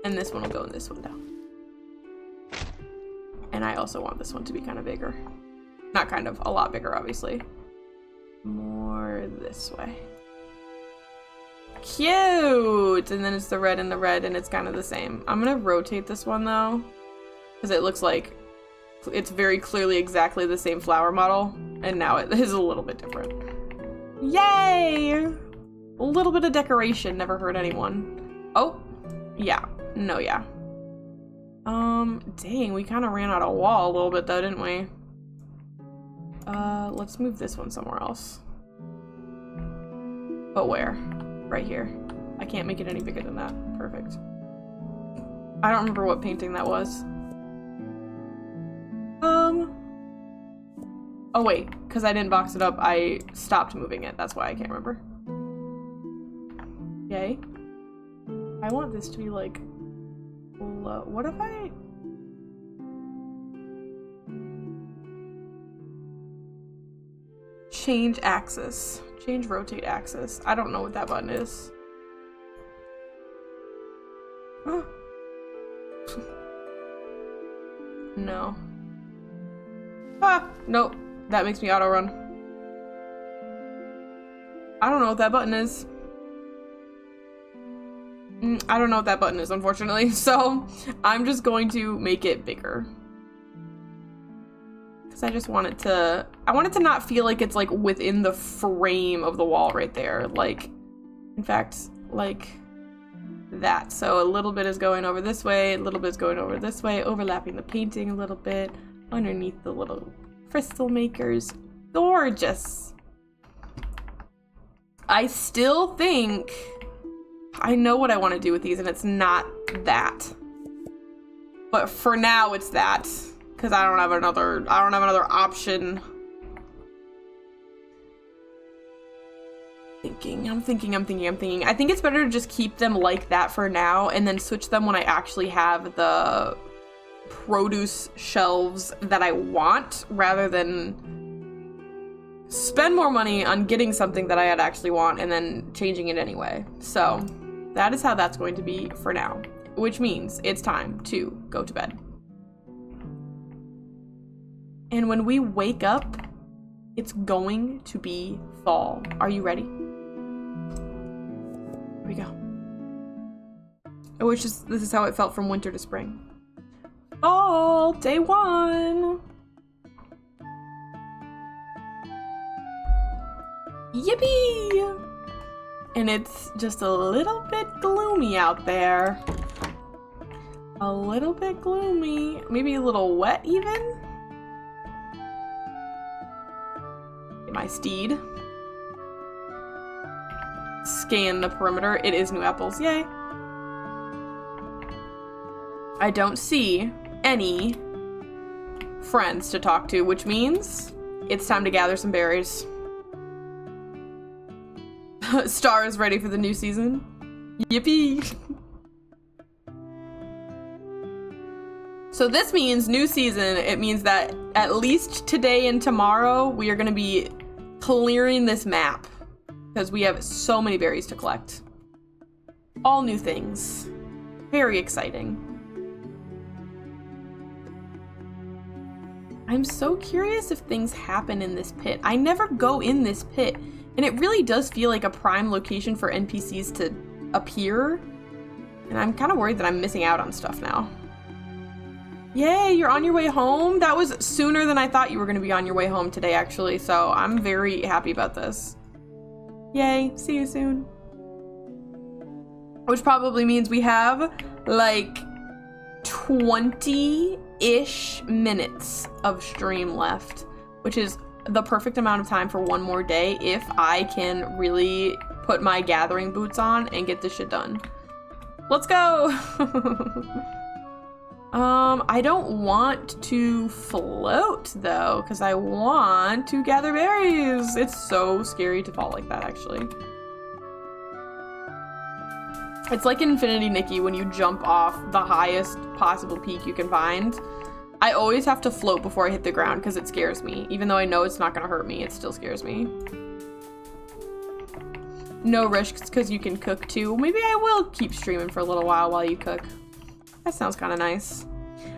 And this one will go in this window. And I also want this one to be kind of bigger. Not kind of, a lot bigger, obviously. More this way. Cute! And then it's the red, and it's kind of the same. I'm gonna rotate this one, though. Because it looks like it's very clearly exactly the same flower model. And now it is a little bit different. Yay! A little bit of decoration never hurt anyone. Oh, yeah. No, yeah. Dang, we kind of ran out of wall a little bit though, didn't we? Let's move this one somewhere else. But where? Right here. I can't make it any bigger than that. Perfect. I don't remember what painting that was. Oh wait, because I didn't box it up, I stopped moving it. That's why I can't remember. Yay. I want this to be like low. What if I... Change axis. Change rotate axis. I don't know what that button is. Oh. No. Ah! Nope. That makes me auto run. I don't know what that button is. I don't know what that button is, unfortunately. So I'm just going to make it bigger. Because I just want it to... I want it to not feel like it's like within the frame of the wall right there. Like, in fact, like that. So a little bit is going over this way, a little bit is going over this way, overlapping the painting a little bit, underneath the little crystal makers. Gorgeous. I still think I know what I want to do with these, and it's not that. But for now, it's that, because I don't have another option. I'm thinking. I think it's better to just keep them like that for now, and then switch them when I actually have the produce shelves that I want, rather than spend more money on getting something that I had actually want and then changing it anyway. So that is how that's going to be for now, which means it's time to go to bed. And when we wake up, it's going to be fall. Are you ready? Here we go. This is how it felt from winter to spring. Fall, day 1. Yippee! And it's just a little bit gloomy out there. A little bit gloomy. Maybe a little wet even? Get my steed. Scan the perimeter. It is new apples. Yay. I don't see any friends to talk to, which means it's time to gather some berries. Star is ready for the new season. Yippee! So this means new season. It means that at least today and tomorrow we are going to be clearing this map because we have so many berries to collect. All new things. Very exciting. I'm so curious if things happen in this pit. I never go in this pit, and it really does feel like a prime location for NPCs to appear. And I'm kind of worried that I'm missing out on stuff now. Yay, you're on your way home? That was sooner than I thought you were going to be on your way home today, actually, so I'm very happy about this. Yay, see you soon. Which probably means we have, like, 20-ish minutes of stream left, which is the perfect amount of time for one more day if I can really put my gathering boots on and get this shit done. Let's go! I don't want to float though, because I want to gather berries. It's so scary to fall like that, actually. It's like Infinity Nikki when you jump off the highest possible peak you can find. I always have to float before I hit the ground because it scares me. Even though I know it's not going to hurt me, it still scares me. No risks because you can cook too. Maybe I will keep streaming for a little while you cook. That sounds kind of nice.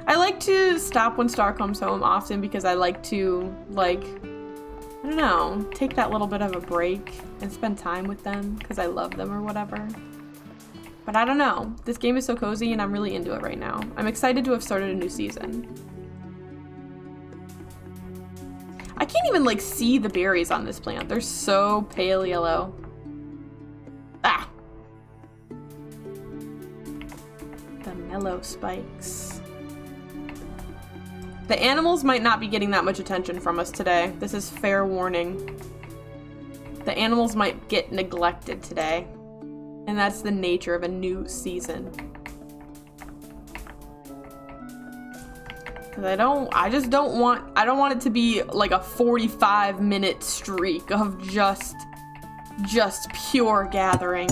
I like to stop when Star comes home often because I like to, like, I don't know, take that little bit of a break and spend time with them because I love them or whatever. But I don't know. This game is so cozy and I'm really into it right now. I'm excited to have started a new season. I can't even, like, see the berries on this plant. They're so pale yellow. Ah! The mellow spikes. The animals might not be getting that much attention from us today. This is fair warning. The animals might get neglected today. And that's the nature of a new season. Cause I don't want it to be like a 45-minute streak of just pure gathering.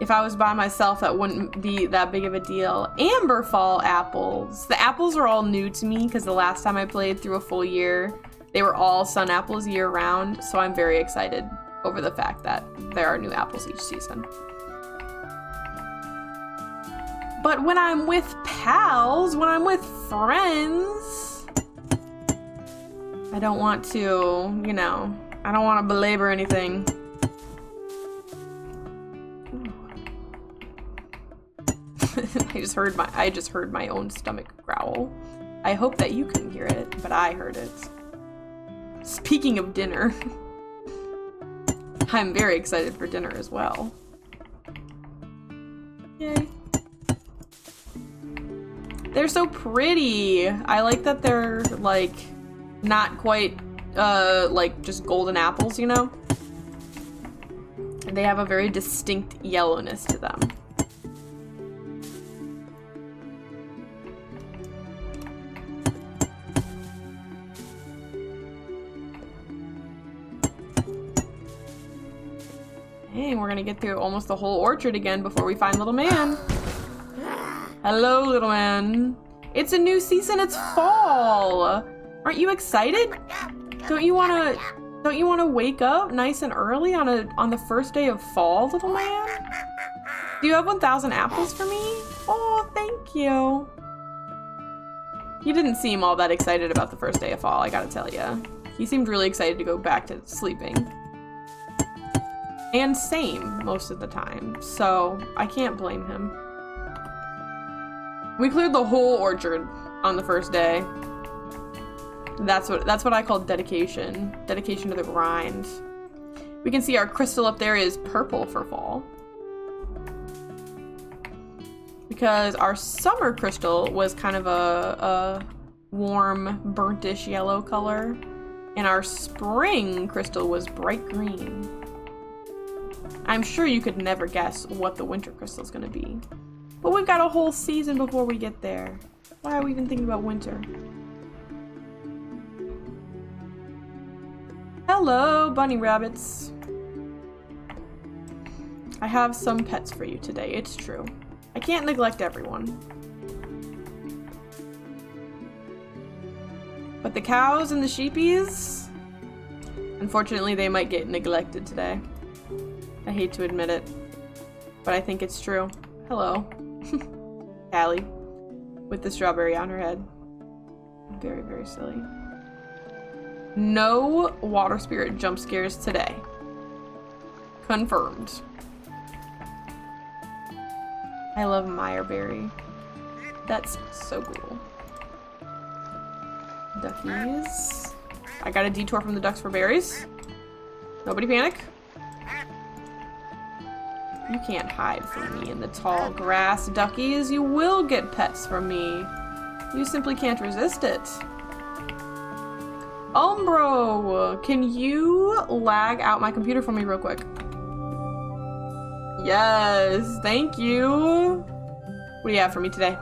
If I was by myself, that wouldn't be that big of a deal. Amberfall apples. The apples are all new to me because the last time I played through a full year, they were all sun apples year round. So I'm very excited over the fact that there are new apples each season. But when I'm with pals, when I'm with friends, I don't want to, you know, I don't want to belabor anything. I just heard my own stomach growl. I hope that you couldn't hear it, but I heard it. Speaking of dinner, I'm very excited for dinner as well. Yay. They're so pretty. I like that they're like not quite like just golden apples, you know? They have a very distinct yellowness to them. Dang, we're gonna get through almost the whole orchard again before we find little man. Hello, little man. It's a new season, it's fall. Aren't you excited? Don't you wanna wake up nice and early on the first day of fall, little man? Do you have 1,000 apples for me? Oh, thank you. He didn't seem all that excited about the first day of fall, I gotta tell you. He seemed really excited to go back to sleeping. And same most of the time, so I can't blame him. We cleared the whole orchard on the first day. That's what I call dedication. Dedication to the grind. We can see our crystal up there is purple for fall. Because our summer crystal was kind of a warm, burnt-ish yellow color. And our spring crystal was bright green. I'm sure you could never guess what the winter crystal is going to be. But we've got a whole season before we get there. Why are we even thinking about winter? Hello, bunny rabbits. I have some pets for you today, it's true. I can't neglect everyone. But the cows and the sheepies, unfortunately, they might get neglected today. I hate to admit it, but I think it's true. Hello. Callie, with the strawberry on her head. Very, very silly. No water spirit jump scares today. Confirmed. I love Meyerberry. That's so cool. Duckies. I got a detour from the ducks for berries. Nobody panic. You can't hide from me in the tall grass, duckies. You will get pets from me. You simply can't resist it. Umbro, can you lag out my computer for me real quick? Yes, thank you. What do you have for me today?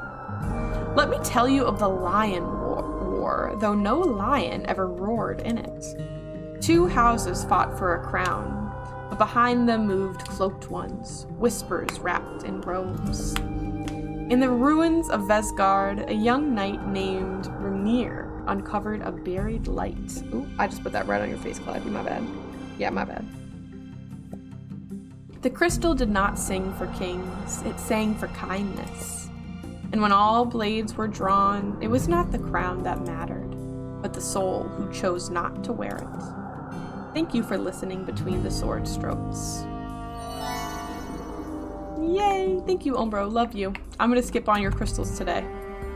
Let me tell you of the Lion War, though no lion ever roared in it. 2 houses fought for a crown, but behind them moved cloaked ones, whispers wrapped in robes. In the ruins of Vesgard, a young knight named Runir uncovered a buried light. Ooh, I just put that right on your face, Clyde. My bad. Yeah, my bad. The crystal did not sing for kings, it sang for kindness. And when all blades were drawn, it was not the crown that mattered, but the soul who chose not to wear it. Thank you for listening between the sword strokes. Yay! Thank you, Umbro. Love you. I'm gonna skip on your crystals today.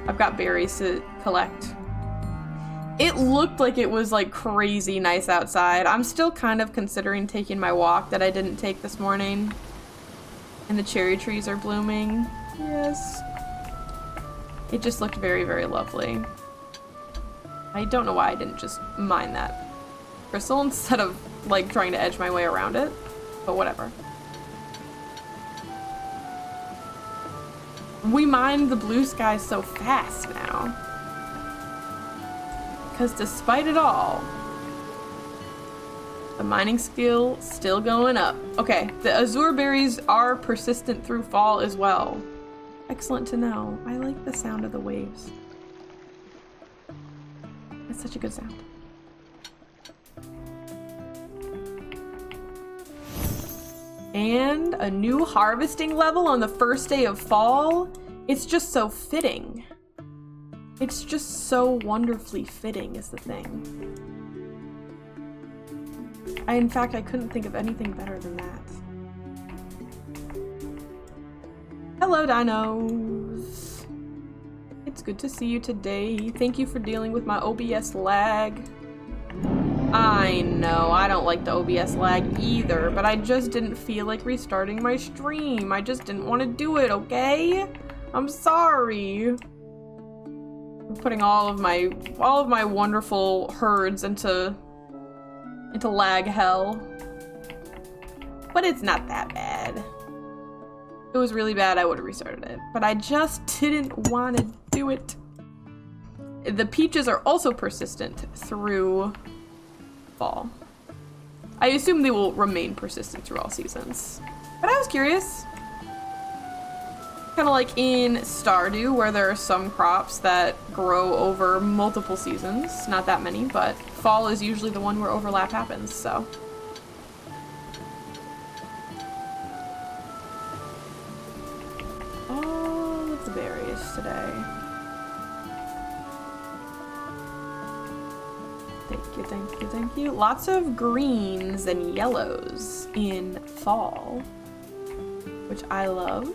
I've got berries to collect. It looked like it was like crazy nice outside. I'm still kind of considering taking my walk that I didn't take this morning. And the cherry trees are blooming. Yes. It just looked very, very lovely. I don't know why I didn't just mine that crystal instead of like trying to edge my way around it, but whatever. We mine the blue sky so fast now. Because despite it all, the mining skill still going up. Okay, the azure berries are persistent through fall as well. Excellent to know. I like the sound of the waves. It's such a good sound. And a new harvesting level on the first day of fall. It's just so fitting. It's just so wonderfully fitting is the thing. In fact, I couldn't think of anything better than that. Hello, dinos. It's good to see you today. Thank you for dealing with my OBS lag. I know, I don't like the OBS lag either, but I just didn't feel like restarting my stream. I just didn't want to do it, okay? I'm sorry. I'm putting all of my wonderful herds into lag hell. But it's not that bad. If it was really bad, I would have restarted it. But I just didn't want to do it. The peaches are also persistent through fall. I assume they will remain persistent through all seasons. But I was curious. Kind of like in Stardew, where there are some crops that grow over multiple seasons. Not that many, but fall is usually the one where overlap happens, so. All of the berries today. Thank you, thank you, thank you. Lots of greens and yellows in fall, which I love.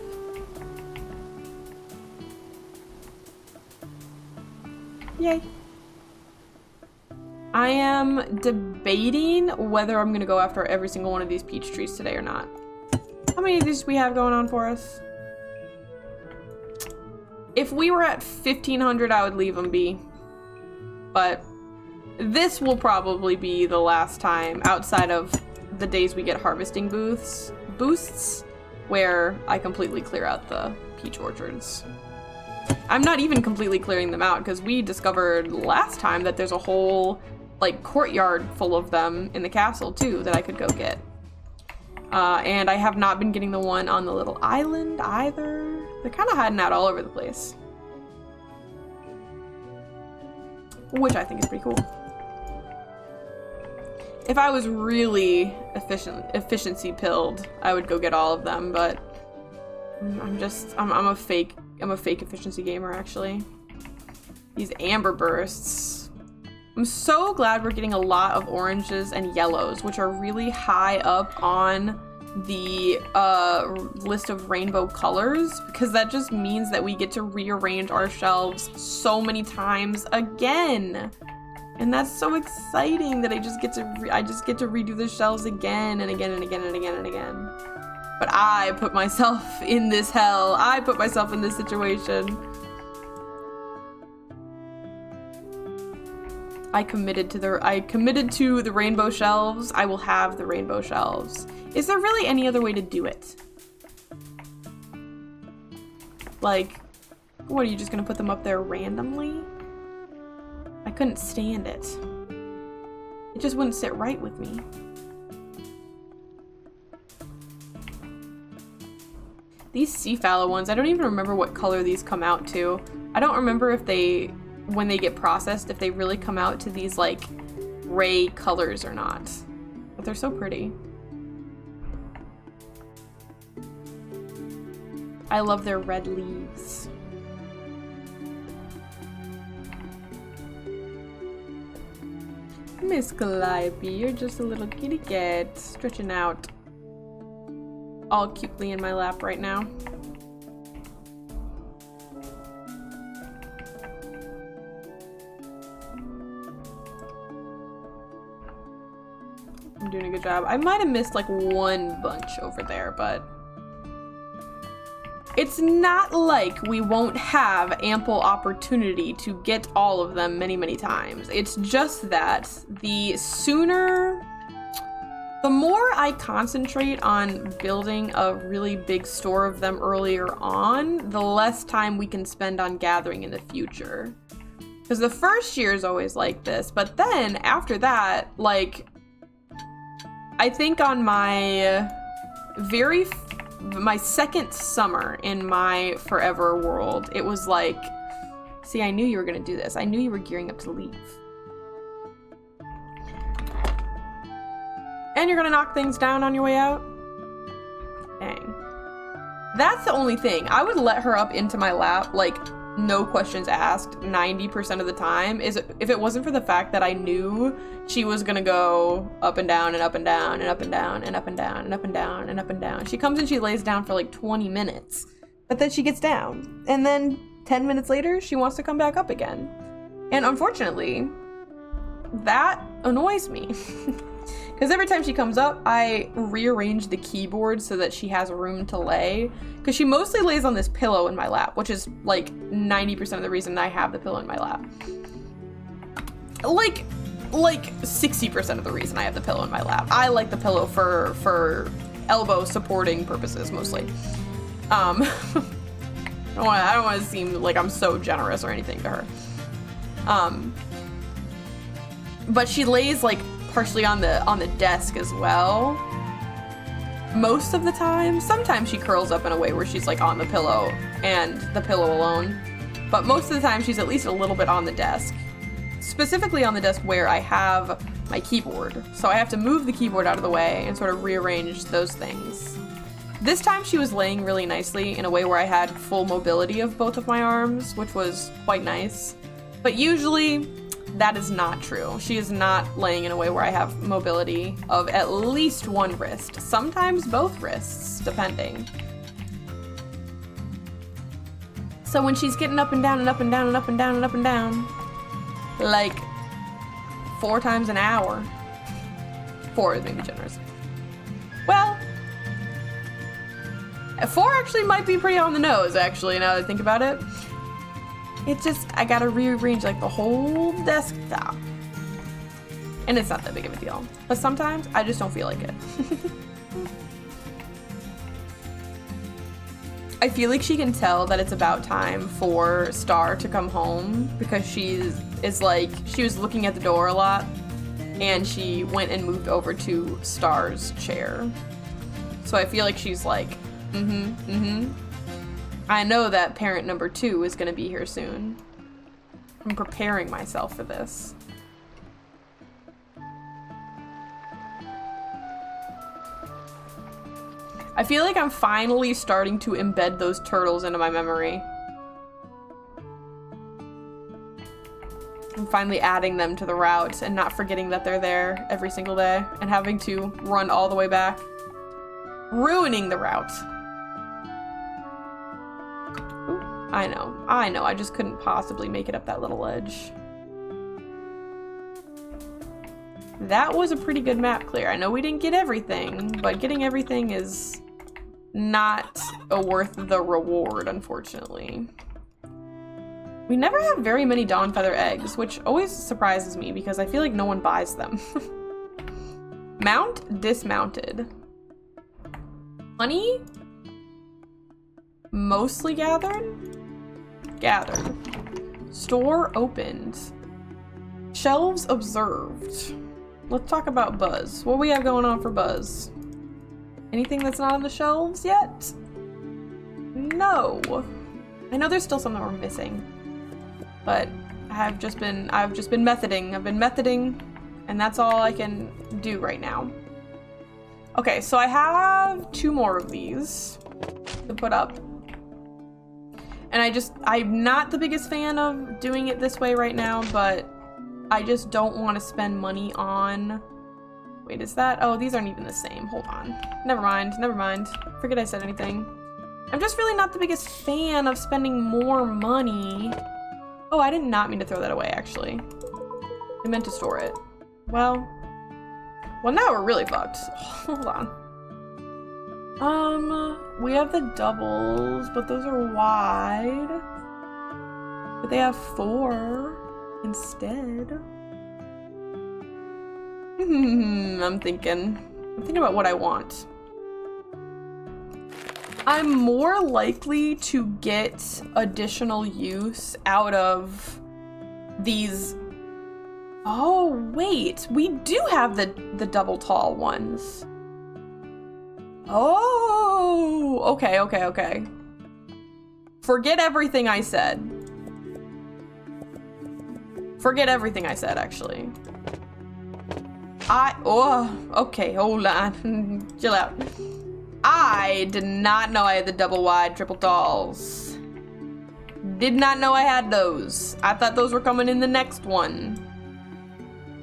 Yay. I am debating whether I'm gonna go after every single one of these peach trees today or not. How many of these do we have going on for us? If we were at 1,500, I would leave them be. But this will probably be the last time outside of the days we get harvesting boosts, where I completely clear out the peach orchards. I'm not even completely clearing them out because we discovered last time that there's a whole like courtyard full of them in the castle too that I could go get. And I have not been getting the one on the little island either. They're kind of hiding out all over the place. Which I think is pretty cool. If I was really efficiency pilled, I would go get all of them, but I'm a fake efficiency gamer, actually. These amber bursts. I'm so glad we're getting a lot of oranges and yellows, which are really high up on the list of rainbow colors, because that just means that we get to rearrange our shelves so many times again. And that's so exciting that I just get to redo the shelves again and again and again and again and again. But I put myself in this hell. I put myself in this situation. I committed to the rainbow shelves. I will have the rainbow shelves. Is there really any other way to do it? Like, what, are you just gonna put them up there randomly? I couldn't stand it. It just wouldn't sit right with me. These sea fallow ones, I don't even remember what color these come out to. I don't remember if they, when they get processed, if they really come out to these like gray colors or not. But they're so pretty. I love their red leaves. Miss Calliope, you're just a little kitty cat, stretching out all cutely in my lap right now. I'm doing a good job. I might have missed like one bunch over there, but it's not like we won't have ample opportunity to get all of them many, many times. It's just that the more I concentrate on building a really big store of them earlier on, the less time we can spend on gathering in the future. Because the first year is always like this, but then after that, like, I think on my second summer in my forever world, it was like, see, I knew you were gonna do this. I knew you were gearing up to leave. And you're gonna knock things down on your way out? Dang. That's the only thing. I would let her up into my lap, like, no questions asked 90% of the time, is if it wasn't for the fact that I knew she was gonna go up and down and up and down and up and down and up and down and up and down and up and down. She comes and she lays down for like 20 minutes, but then she gets down. And then 10 minutes later, she wants to come back up again. And unfortunately, that annoys me. Because every time she comes up, I rearrange the keyboard so that she has room to lay. Because she mostly lays on this pillow in my lap, which is like 90% of the reason I have the pillow in my lap. Like 60% of the reason I have the pillow in my lap. I like the pillow for elbow supporting purposes mostly. I don't want to seem like I'm so generous or anything to her. But she lays like partially on the desk as well. Most of the time. Sometimes she curls up in a way where she's like on the pillow and the pillow alone. But most of the time she's at least a little bit on the desk. Specifically on the desk where I have my keyboard. So I have to move the keyboard out of the way and sort of rearrange those things. This time she was laying really nicely in a way where I had full mobility of both of my arms, which was quite nice. But usually that is not true. She is not laying in a way where I have mobility of at least one wrist, sometimes both wrists, depending. So when she's getting up and down and up and down and up and down and up and down, like 4 times an hour. 4 is maybe generous. Well, 4 actually might be pretty on the nose, actually, now that I think about it. It just, I gotta rearrange like the whole desktop. And it's not that big of a deal. But sometimes I just don't feel like it. I feel like she can tell that it's about time for Star to come home because she was looking at the door a lot and she went and moved over to Star's chair. So I feel like she's like, I know that parent number 2 is gonna be here soon. I'm preparing myself for this. I feel like I'm finally starting to embed those turtles into my memory. I'm finally adding them to the route and not forgetting that they're there every single day and having to run all the way back. Ruining the route. Ooh, I know, I just couldn't possibly make it up that little edge. That was a pretty good map clear. I know we didn't get everything, but getting everything is not worth the reward, unfortunately. We never have very many Dawn Feather eggs, which always surprises me because I feel like no one buys them. Mount dismounted. Honey? Mostly gathered? Gathered. Store opened. Shelves observed. Let's talk about Buzz. What do we have going on for Buzz? Anything that's not on the shelves yet? No. I know there's still some that we're missing. But I've just been methoding. I've been methoding, and that's all I can do right now. Okay, so I have 2 more of these to put up. And I'm not the biggest fan of doing it this way right now, but I just don't want to spend money on... Wait, is that? Oh, these aren't even the same. Hold on. Never mind. Forget I said anything. I'm just really not the biggest fan of spending more money. Oh, I did not mean to throw that away, actually. I meant to store it. Well, now we're really fucked. Hold on. We have the doubles, but those are wide. But they have 4 instead. I'm thinking about what I want. I'm more likely to get additional use out of these. Oh, wait, we do have the double tall ones. Oh, okay. Forget everything I said. Actually. Okay, hold on. Chill out. I did not know I had the double wide triple talls. Did not know I had those. I thought those were coming in the next one.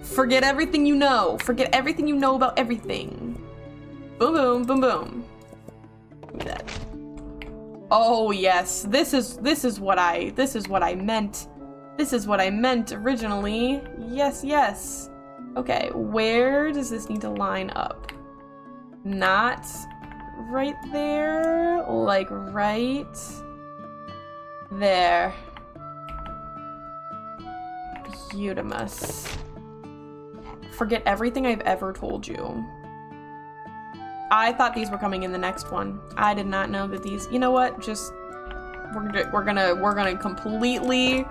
Forget everything you know. Forget everything you know about everything. Boom, boom, boom, boom. Give me that. Oh yes, this is what I meant. This is what I meant originally. Yes. Okay, where does this need to line up? Not right there, like right there. Beautimus. Forget everything I've ever told you. I thought these were coming in the next one. I did not know that these, you know what, just, we're gonna completely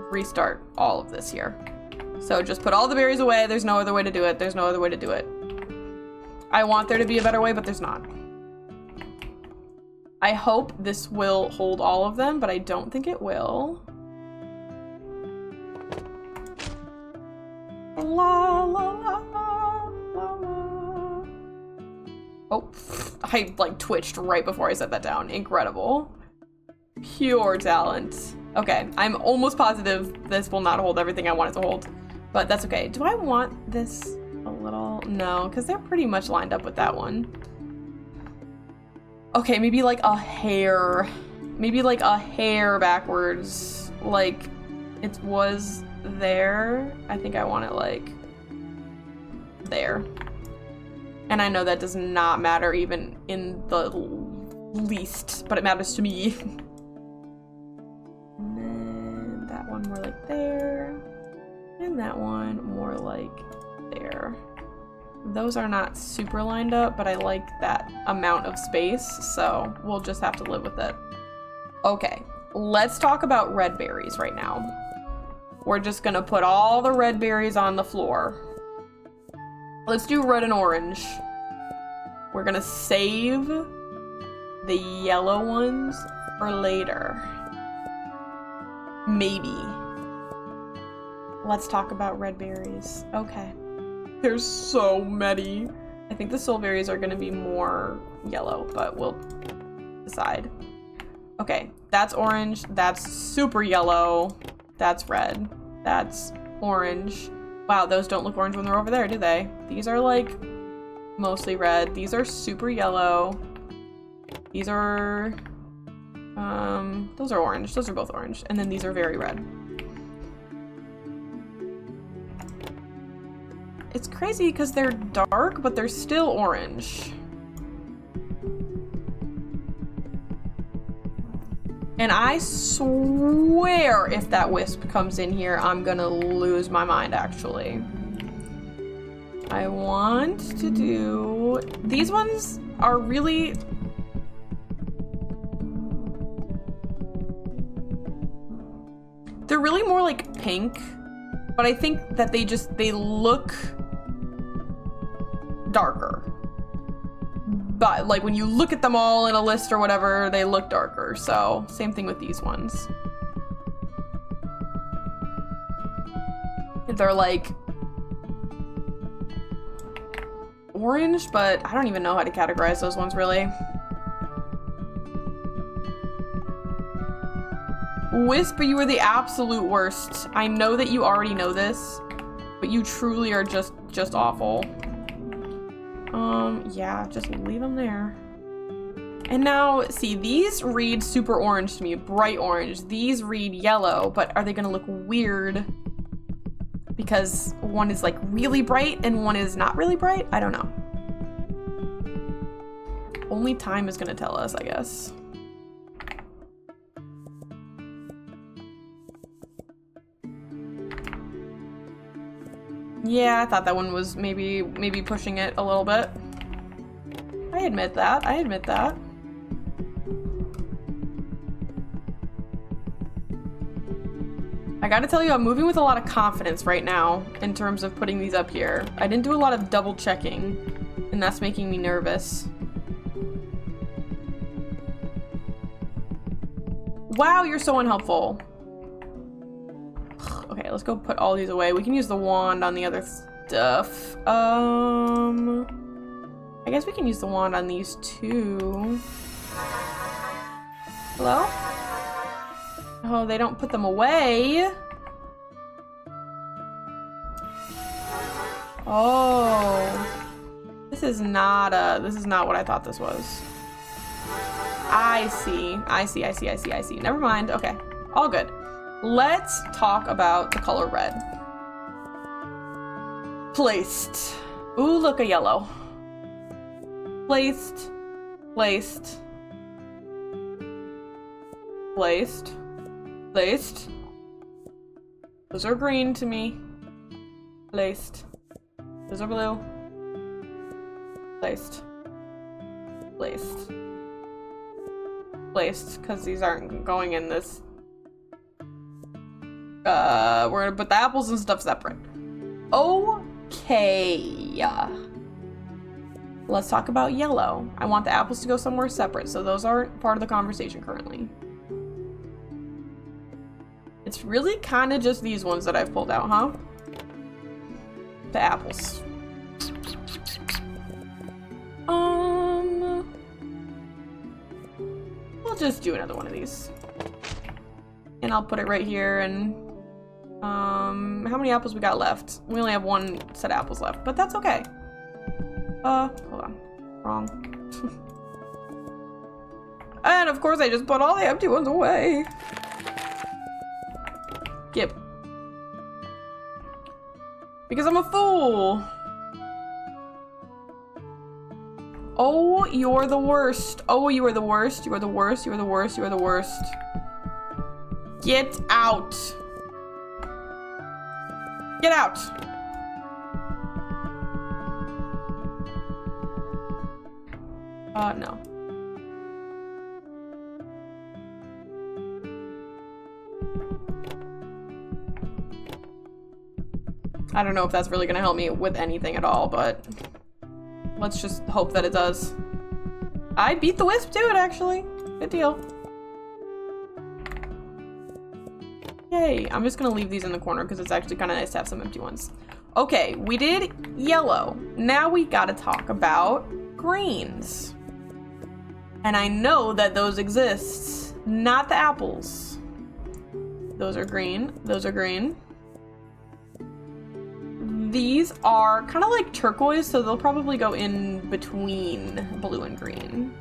restart all of this here. So just put all the berries away. There's no other way to do it. I want there to be a better way, but there's not. I hope this will hold all of them, but I don't think it will. La la la la la. Oh, I like twitched right before I set that down. Incredible. Pure talent. Okay, I'm almost positive this will not hold everything I want it to hold, but that's okay. Do I want this a little? No, because they're pretty much lined up with that one. Okay, maybe like a hair. Maybe like a hair backwards. Like, it was there. I think I want it like there. And I know that does not matter even in the least, but it matters to me. And then that one more like there. And that one more like there. Those are not super lined up, but I like that amount of space, so we'll just have to live with it. Okay, let's talk about red berries right now. We're just gonna put all the red berries on the floor. Let's do red and orange. We're gonna save the yellow ones for later. Maybe. Let's talk about red berries. Okay. There's so many. I think the soul berries are gonna be more yellow, but we'll decide. Okay, that's orange, that's super yellow, that's red, that's orange. Wow, those don't look orange when they're over there, do they? These are like mostly red. These are super yellow. These are, those are orange. Those are both orange. And then these are very red. It's crazy because they're dark, but they're still orange. And I swear if that wisp comes in here, I'm gonna lose my mind, actually. I want to do... These ones are really... They're really more like pink, but I think that they look darker. But like when you look at them all in a list or whatever, they look darker. So same thing with these ones. They're like orange, but I don't even know how to categorize those ones really. Whisper, you are the absolute worst. I know that you already know this, but you truly are just awful. Yeah, just leave them there. And now, see, these read super orange to me, bright orange. These read yellow, but are they gonna look weird? Because one is like really bright and one is not really bright? I don't know. Only time is gonna tell us, I guess. Yeah, I thought that one was maybe pushing it a little bit. I admit that. I admit that. I gotta tell you, I'm moving with a lot of confidence right now in terms of putting these up here. I didn't do a lot of double checking, and that's making me nervous. Wow, you're so unhelpful. Okay, let's go put all these away. We can use the wand on the other stuff. I guess we can use the wand on these two. Hello? Oh, they don't put them away. Oh. This is not what I thought this was. I see. Never mind. Okay. All good. Let's talk about the color red. Placed. Ooh, look, a yellow. Placed. Placed. Placed. Placed. Those are green to me. Placed. Those are blue. Placed. Placed. Placed, because these aren't going in this. We're gonna put the apples and stuff separate. Okay. Let's talk about yellow. I want the apples to go somewhere separate, so those aren't part of the conversation currently. It's really kind of just these ones that I've pulled out, huh? The apples. We'll just do another one of these. And I'll put it right here, and how many apples we got left? We only have one set of apples left, but that's okay. Hold on. Wrong. And of course I just put all the empty ones away. Skip. Because I'm a fool. Oh, you're the worst. Oh, you are the worst. You are the worst. You are the worst. You are the worst. Get out. Get out. No. I don't know if that's really gonna help me with anything at all, but let's just hope that it does. I beat the wisp to it, actually. Good deal. Yay. I'm just gonna leave these in the corner because it's actually kind of nice to have some empty ones. Okay, we did yellow. Now we gotta talk about greens. And I know that those exist, not the apples. Those are green. Those are green. These are kind of like turquoise, so they'll probably go in between blue and green.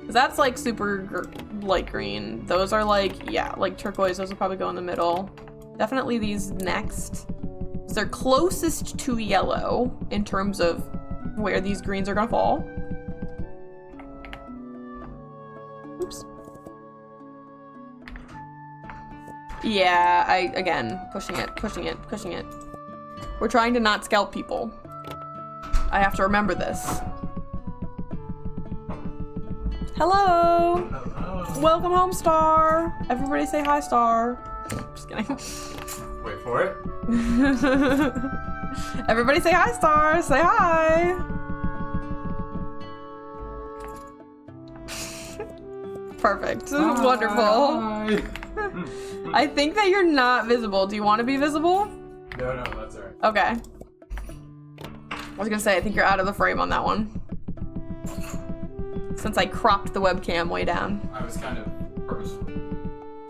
'Cause that's like super light green. Those are like, yeah, like turquoise. Those will probably go in the middle. Definitely these next. They're closest to yellow in terms of where these greens are gonna fall. Oops. Yeah, again, pushing it. We're trying to not scalp people. I have to remember this. Hello! Hello. Welcome home, Star! Everybody say hi, Star. Just kidding. Wait for it. Everybody say hi, Star! Say hi! Perfect. Hi. Wonderful. Hi. I think that you're not visible. Do you want to be visible? No, that's alright. Okay. I was gonna say, I think you're out of the frame on that one. Since I cropped the webcam way down. I was kind of purposeful.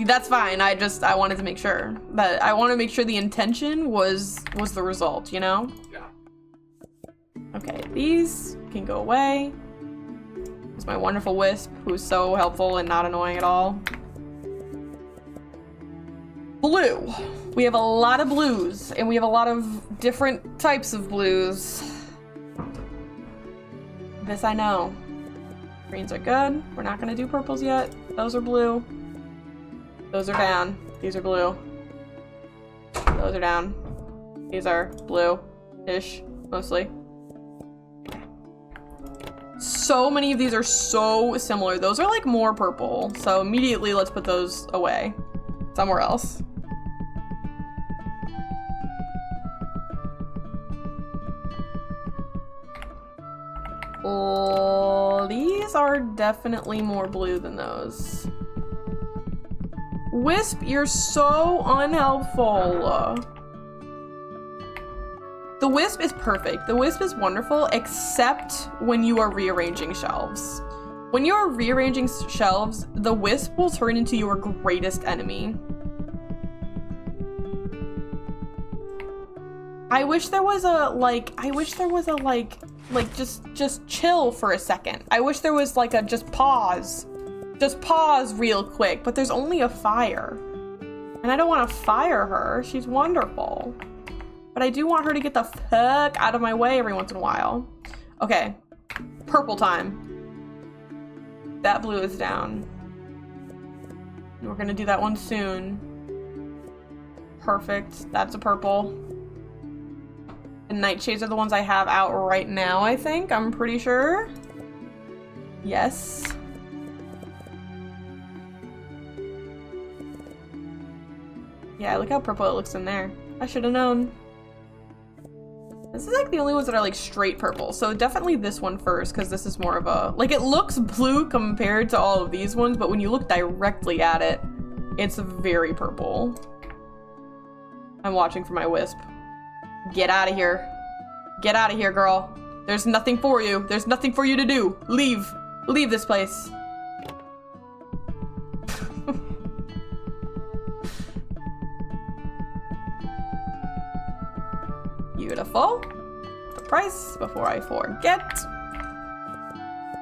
That's fine. I wanted to make sure. But I want to make sure the intention was the result, you know? Yeah. Okay, these can go away. It's my wonderful wisp, who's so helpful and not annoying at all. Blue. We have a lot of blues, and we have a lot of different types of blues. This I know. Greens are good. We're not gonna do purples yet. Those are blue. Those are down. These are blue. Those are down. These are blue-ish, mostly. So many of these are so similar. Those are like more purple. So immediately let's put those away. Somewhere else. These are definitely more blue than those. Wisp, you're so unhelpful. The wisp is perfect. The wisp is wonderful, except when you are rearranging shelves. When you are rearranging shelves, the wisp will turn into your greatest enemy. I wish there was a, just chill for a second. I wish there was like a just pause real quick, but there's only a fire. And I don't want to fire her. She's wonderful. But I do want her to get the fuck out of my way every once in a while. Okay, purple time. That blue is down. We're gonna do that one soon. Perfect, that's a purple. The nightshades are the ones I have out right now, I think. I'm pretty sure. Yes. Yeah, look how purple it looks in there. I should have known. This is like the only ones that are like straight purple. So definitely this one first, because this is more of a, like, it looks blue compared to all of these ones, but when you look directly at it, it's very purple. I'm watching for my wisp. Get out of here. Get out of here, girl. There's nothing for you. There's nothing for you to do. Leave. Leave this place. Beautiful. The price before I forget.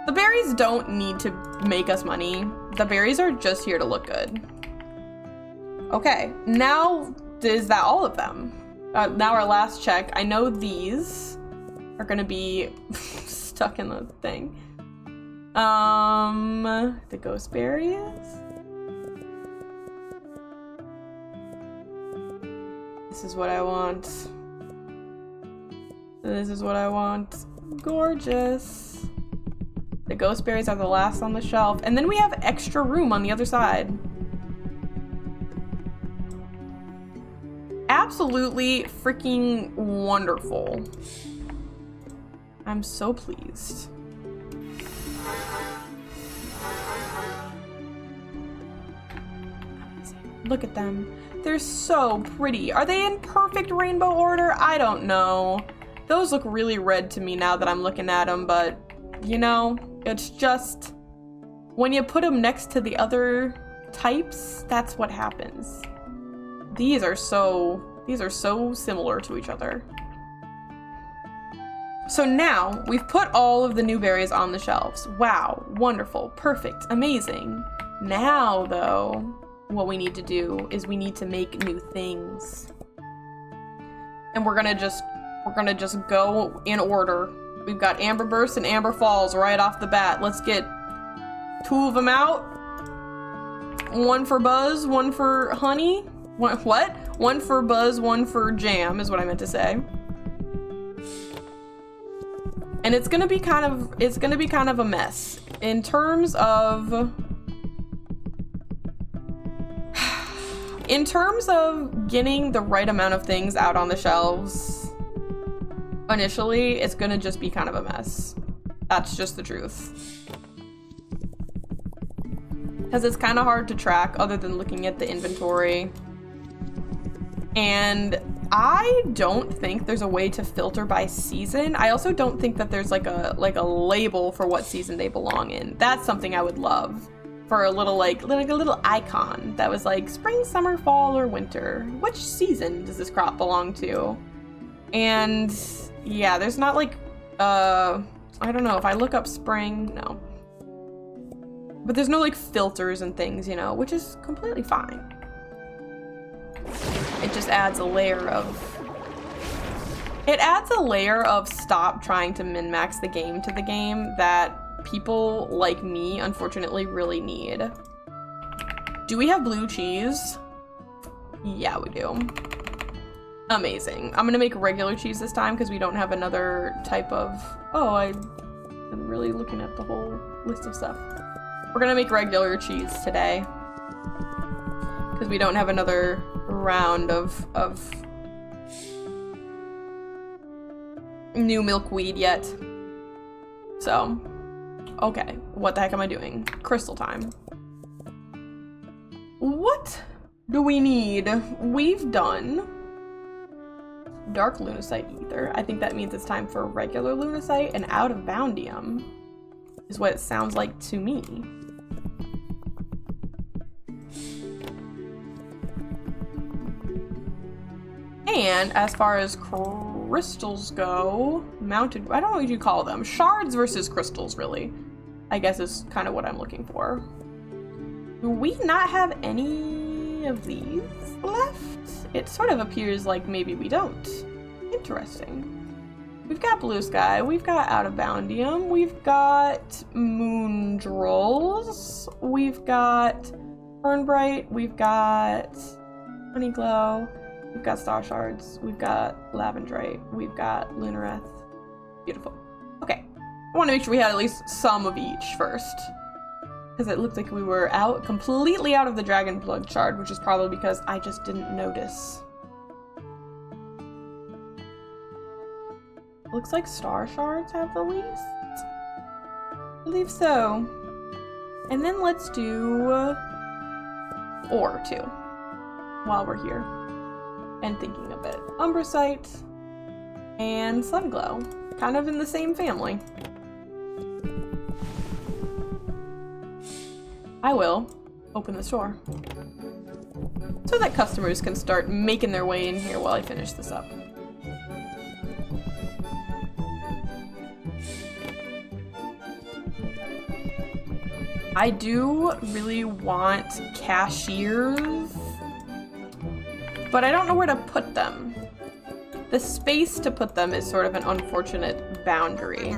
The berries don't need to make us money. The berries are just here to look good. Okay, now is that all of them? Now our last check. I know these are gonna be stuck in the thing. The ghost berries. This is what I want. This is what I want. Gorgeous. The ghost berries are the last on the shelf. And then we have extra room on the other side. absolutely freaking wonderful. I'm so pleased. Look at them. They're so pretty. Are they in perfect rainbow order? I don't know. Those look really red to me now that I'm looking at them, but you know, it's just when you put them next to the other types, that's what happens. These are so similar to each other. So now we've put all of the new berries on the shelves. Wow, wonderful, perfect, amazing. Now though, what we need to do is we need to make new things. And we're gonna just go in order. We've got Amber Burst and Amber Falls right off the bat. Let's get 2 of them out. 1 for Buzz, 1 for Honey. What? 1 for Buzz, 1 for Jam is what I meant to say. And it's gonna be kind of a mess in terms of getting the right amount of things out on the shelves. Initially, it's gonna just be kind of a mess. That's just the truth. Because it's kind of hard to track other than looking at the inventory. And I don't think there's a way to filter by season. I also don't think that there's like a label for what season they belong in. That's something I would love. For a little like a little icon that was like spring, summer, fall, or winter. Which season does this crop belong to? And yeah, there's not like I don't know, if I look up spring, no. But there's no like filters and things, you know, which is completely fine. It just adds a layer of stop trying to min-max the game to the game that people like me unfortunately really need. Do we have blue cheese? Yeah, we do. Amazing. I'm gonna make regular cheese this time because we don't have another type of... Oh, I'm really looking at the whole list of stuff. We're gonna make regular cheese today because we don't have another round of new milkweed yet. So, okay, what the heck am I doing? Crystal time. What do we need? We've done dark lunacite ether. I think that means it's time for regular lunacite, and out of boundium is what it sounds like to me. And as far as crystals go, mounted, I don't know what you call them. Shards versus crystals, really, I guess is kind of what I'm looking for. Do we not have any of these left? It sort of appears like maybe we don't. Interesting. We've got blue sky, we've got out of boundium, we've got moondrolls, we've got fernbright, we've got honeyglow, we've got star shards, we've got lavendrite, we've got lunareth. Beautiful. Okay, I want to make sure we had at least some of each first, because it looked like we were completely out of the dragon blood shard, which is probably because I just didn't notice. Looks like star shards have the least. I believe so. And then let's do ore too, while we're here and thinking of it. Umbracite and sunglow, kind of in the same family. I will open the store so that customers can start making their way in here while I finish this up. I do really want cashiers, but I don't know where to put them. The space to put them is sort of an unfortunate boundary.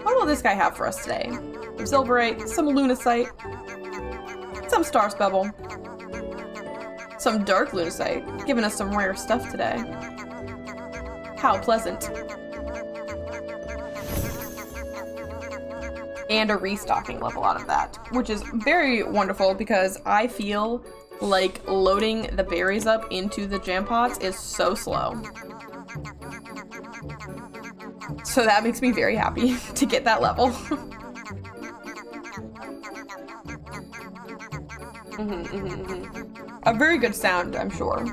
What will this guy have for us today? Some silverite, some lunacite, some star spebble, some dark lunacite, giving us some rare stuff today. How pleasant. And a restocking level out of that, which is very wonderful because I feel like loading the berries up into the jam pots is so slow. So that makes me very happy to get that level. A very good sound, I'm sure.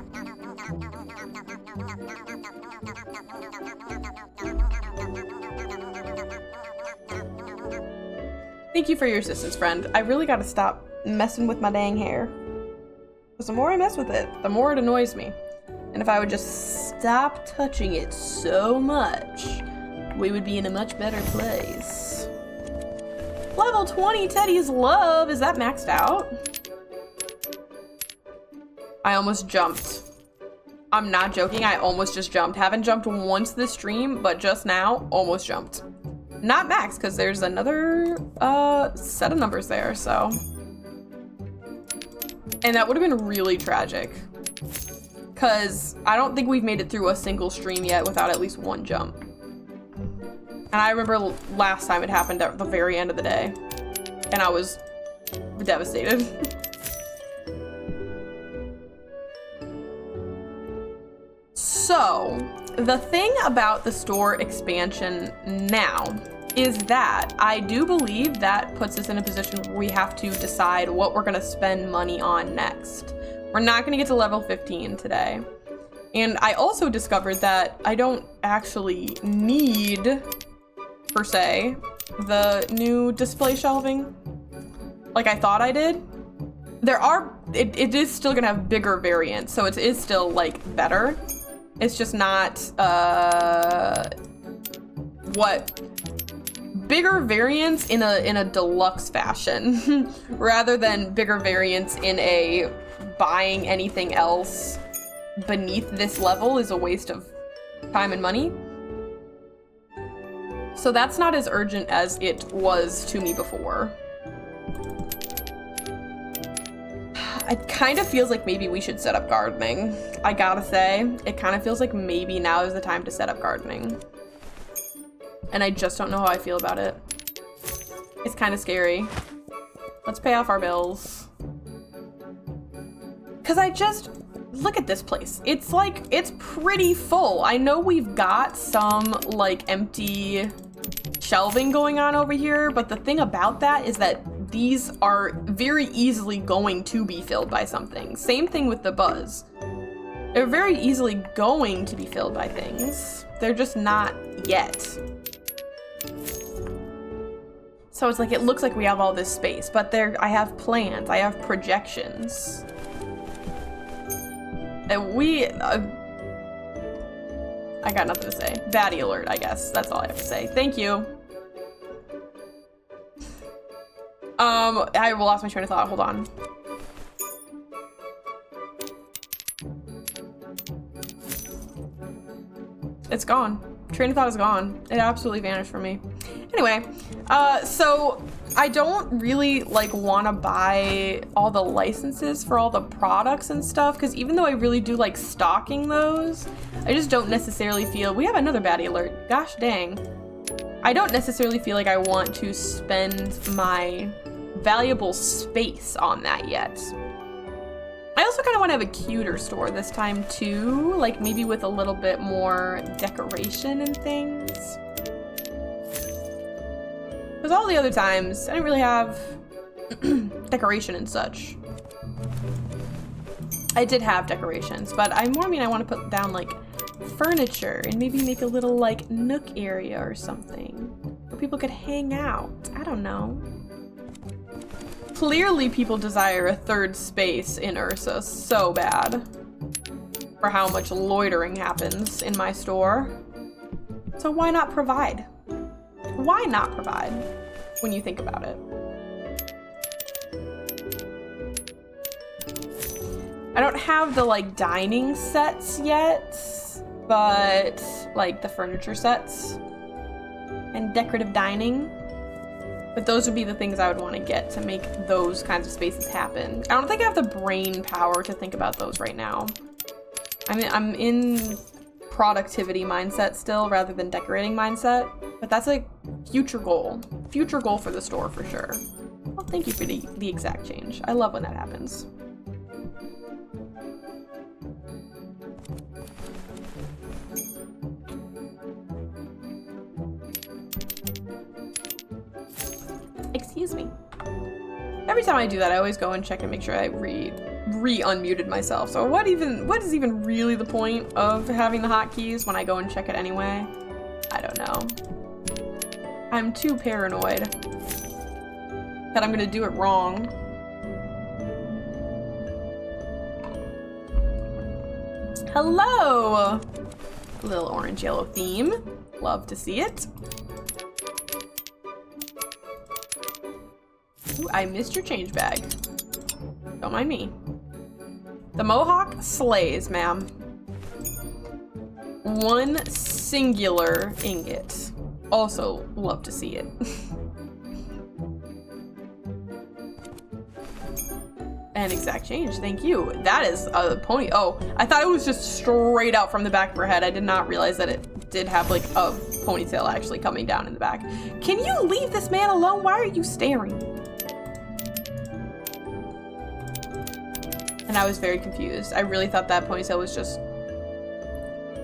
Thank you for your assistance, friend. I really gotta stop messing with my dang hair. Because the more I mess with it, the more it annoys me. And if I would just stop touching it so much, we would be in a much better place. Level 20 Teddy's Love. Is that maxed out? I almost jumped. I'm not joking. I almost just jumped. Haven't jumped once this stream, but just now, almost jumped. Not max, because there's another set of numbers there, so. And that would have been really tragic. Because I don't think we've made it through a single stream yet without at least one jump. And I remember last time it happened at the very end of the day. And I was devastated. So, the thing about the store expansion now is that I do believe that puts us in a position where we have to decide what we're gonna spend money on next. We're not gonna get to level 15 today. And I also discovered that I don't actually need, per se, the new display shelving like I thought I did. It is still gonna have bigger variants, so it is still like better. It's just not, bigger variants in a deluxe fashion, rather than bigger variants in a buying anything else beneath this level is a waste of time and money. So that's not as urgent as it was to me before. It kind of feels like maybe we should set up gardening. I gotta say, it kind of feels like maybe now is the time to set up gardening. And I just don't know how I feel about it. It's kind of scary. Let's pay off our bills. Cause look at this place. It's like, it's pretty full. I know we've got some like empty shelving going on over here, but the thing about that is that these are very easily going to be filled by something. Same thing with the buzz. They're very easily going to be filled by things. They're just not yet. So it's like, it looks like we have all this space, but I have plans, I have projections. And I got nothing to say. Baddie alert, I guess. That's all I have to say. Thank you. I lost my train of thought. Hold on. It's gone. Train of thought is gone. It absolutely vanished from me. Anyway, so I don't really like want to buy all the licenses for all the products and stuff, because even though I really do like stocking those, I just don't necessarily feel, we have another baddie alert. Gosh dang. I don't necessarily feel like I want to spend my valuable space on that yet. I also kind of want to have a cuter store this time too, like maybe with a little bit more decoration and things. Because all the other times, I didn't really have decoration and such. I did have decorations, but I mean I want to put down like furniture and maybe make a little like nook area or something where people could hang out. I don't know. Clearly people desire a third space in Ursa so bad for how much loitering happens in my store. So why not provide? Why not provide when you think about it? I don't have the like dining sets yet, but like the furniture sets and decorative dining. But those would be the things I would want to get to make those kinds of spaces happen. I don't think I have the brain power to think about those right now. I mean, I'm in productivity mindset still rather than decorating mindset, but that's a future goal for the store for sure. Well, thank you for the exact change. I love when that happens. Excuse me. Every time I do that, I always go and check and make sure I re-unmuted myself. So what is even really the point of having the hotkeys when I go and check it anyway? I don't know. I'm too paranoid that I'm gonna do it wrong. Hello! A little orange yellow theme. Love to see it. Ooh, I missed your change bag. Don't mind me. The Mohawk slays, ma'am. One singular ingot. Also, love to see it. An exact change, thank you. That is a pony. Oh, I thought it was just straight out from the back of her head. I did not realize that it did have like a ponytail actually coming down in the back. Can you leave this man alone? Why are you staring? And I was very confused. I really thought that ponytail was just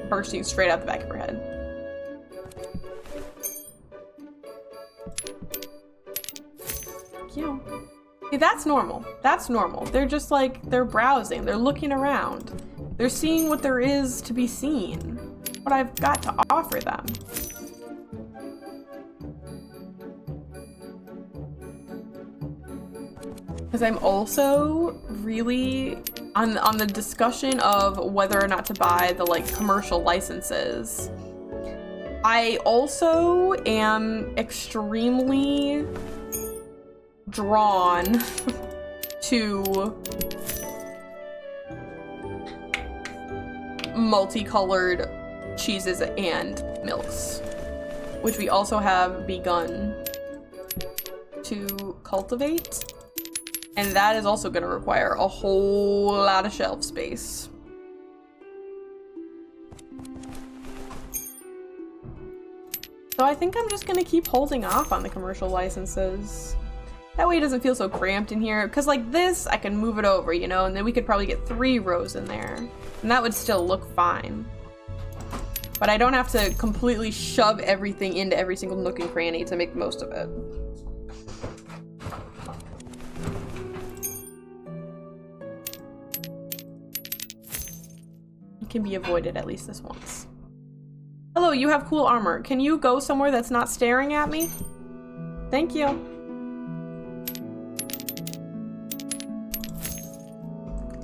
bursting straight out the back of her head. Thank you. See, that's normal. That's normal. They're just like, they're browsing. They're looking around. They're seeing what there is to be seen. What I've got to offer them. Because I'm also really on the discussion of whether or not to buy the like commercial licenses. I also am extremely drawn to multicolored cheeses and milks, which we also have begun to cultivate, and that is also going to require a whole lot of shelf space. So I think I'm just going to keep holding off on the commercial licenses. That way it doesn't feel so cramped in here. Because like this, I can move it over, you know, and then we could probably get 3 rows in there. And that would still look fine. But I don't have to completely shove everything into every single nook and cranny to make the most of it. It can be avoided at least this once. Hello, you have cool armor. Can you go somewhere that's not staring at me? Thank you.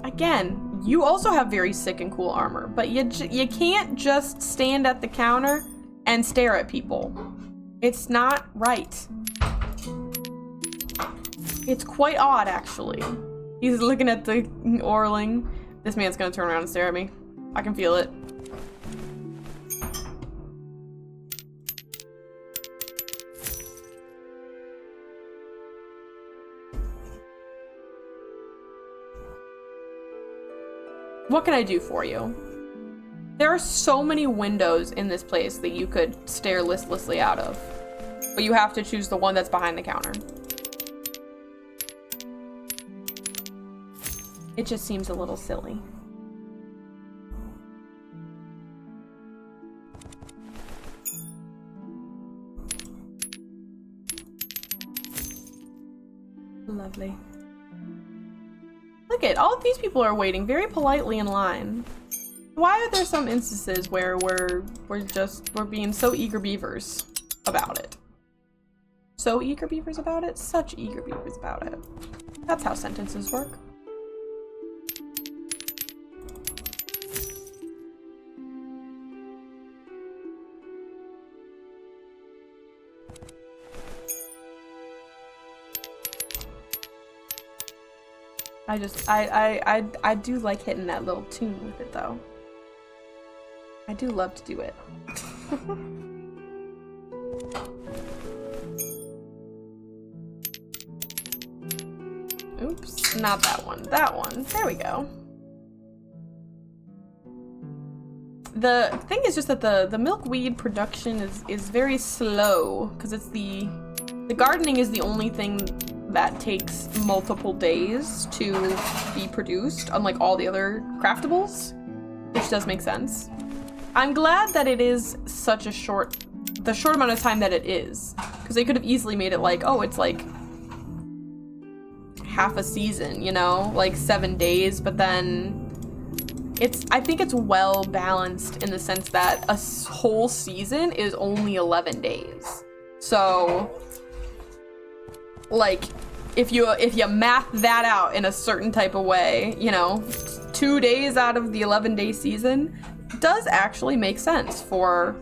Again, you also have very sick and cool armor, but you can't just stand at the counter and stare at people. It's not right. It's quite odd, actually. He's looking at the Orling. This man's gonna turn around and stare at me. I can feel it. What can I do for you? There are so many windows in this place that you could stare listlessly out of, but you have to choose the one that's behind the counter. It just seems a little silly. Lovely. Look at all of these people are waiting very politely in line. Why are there some instances where we're being so eager beavers about it? So eager beavers about it? Such eager beavers about it. That's how sentences work. I do like hitting that little tune with it though. I do love to do it. Oops, not that one. That one. There we go. The thing is just that the milkweed production is very slow because it's the gardening is the only thing that takes multiple days to be produced, unlike all the other craftables, which does make sense. I'm glad that it is such a short amount of time that it is, because they could have easily made it like, oh, it's like half a season, you know, like 7 days, but then I think it's well balanced in the sense that a whole season is only 11 days. So, like, if you math that out in a certain type of way, you know, 2 days out of the 11-day season does actually make sense for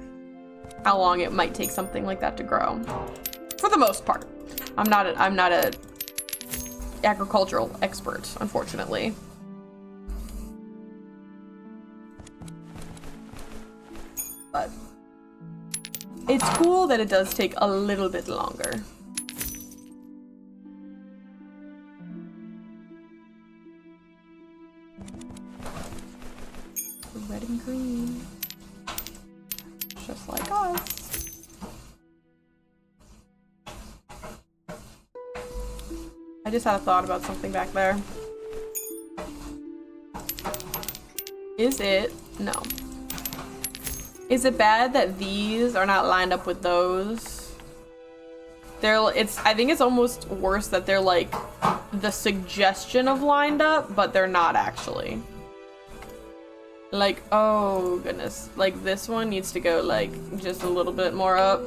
how long it might take something like that to grow. For the most part. I'm not a agricultural expert, unfortunately. But it's cool that it does take a little bit longer. Red and green. Just like us. I just had a thought about something back there. Is it? No. Is it bad that these are not lined up with those? I think it's almost worse that they're like the suggestion of lined up, but they're not actually. Like, oh goodness. Like this one needs to go like just a little bit more up.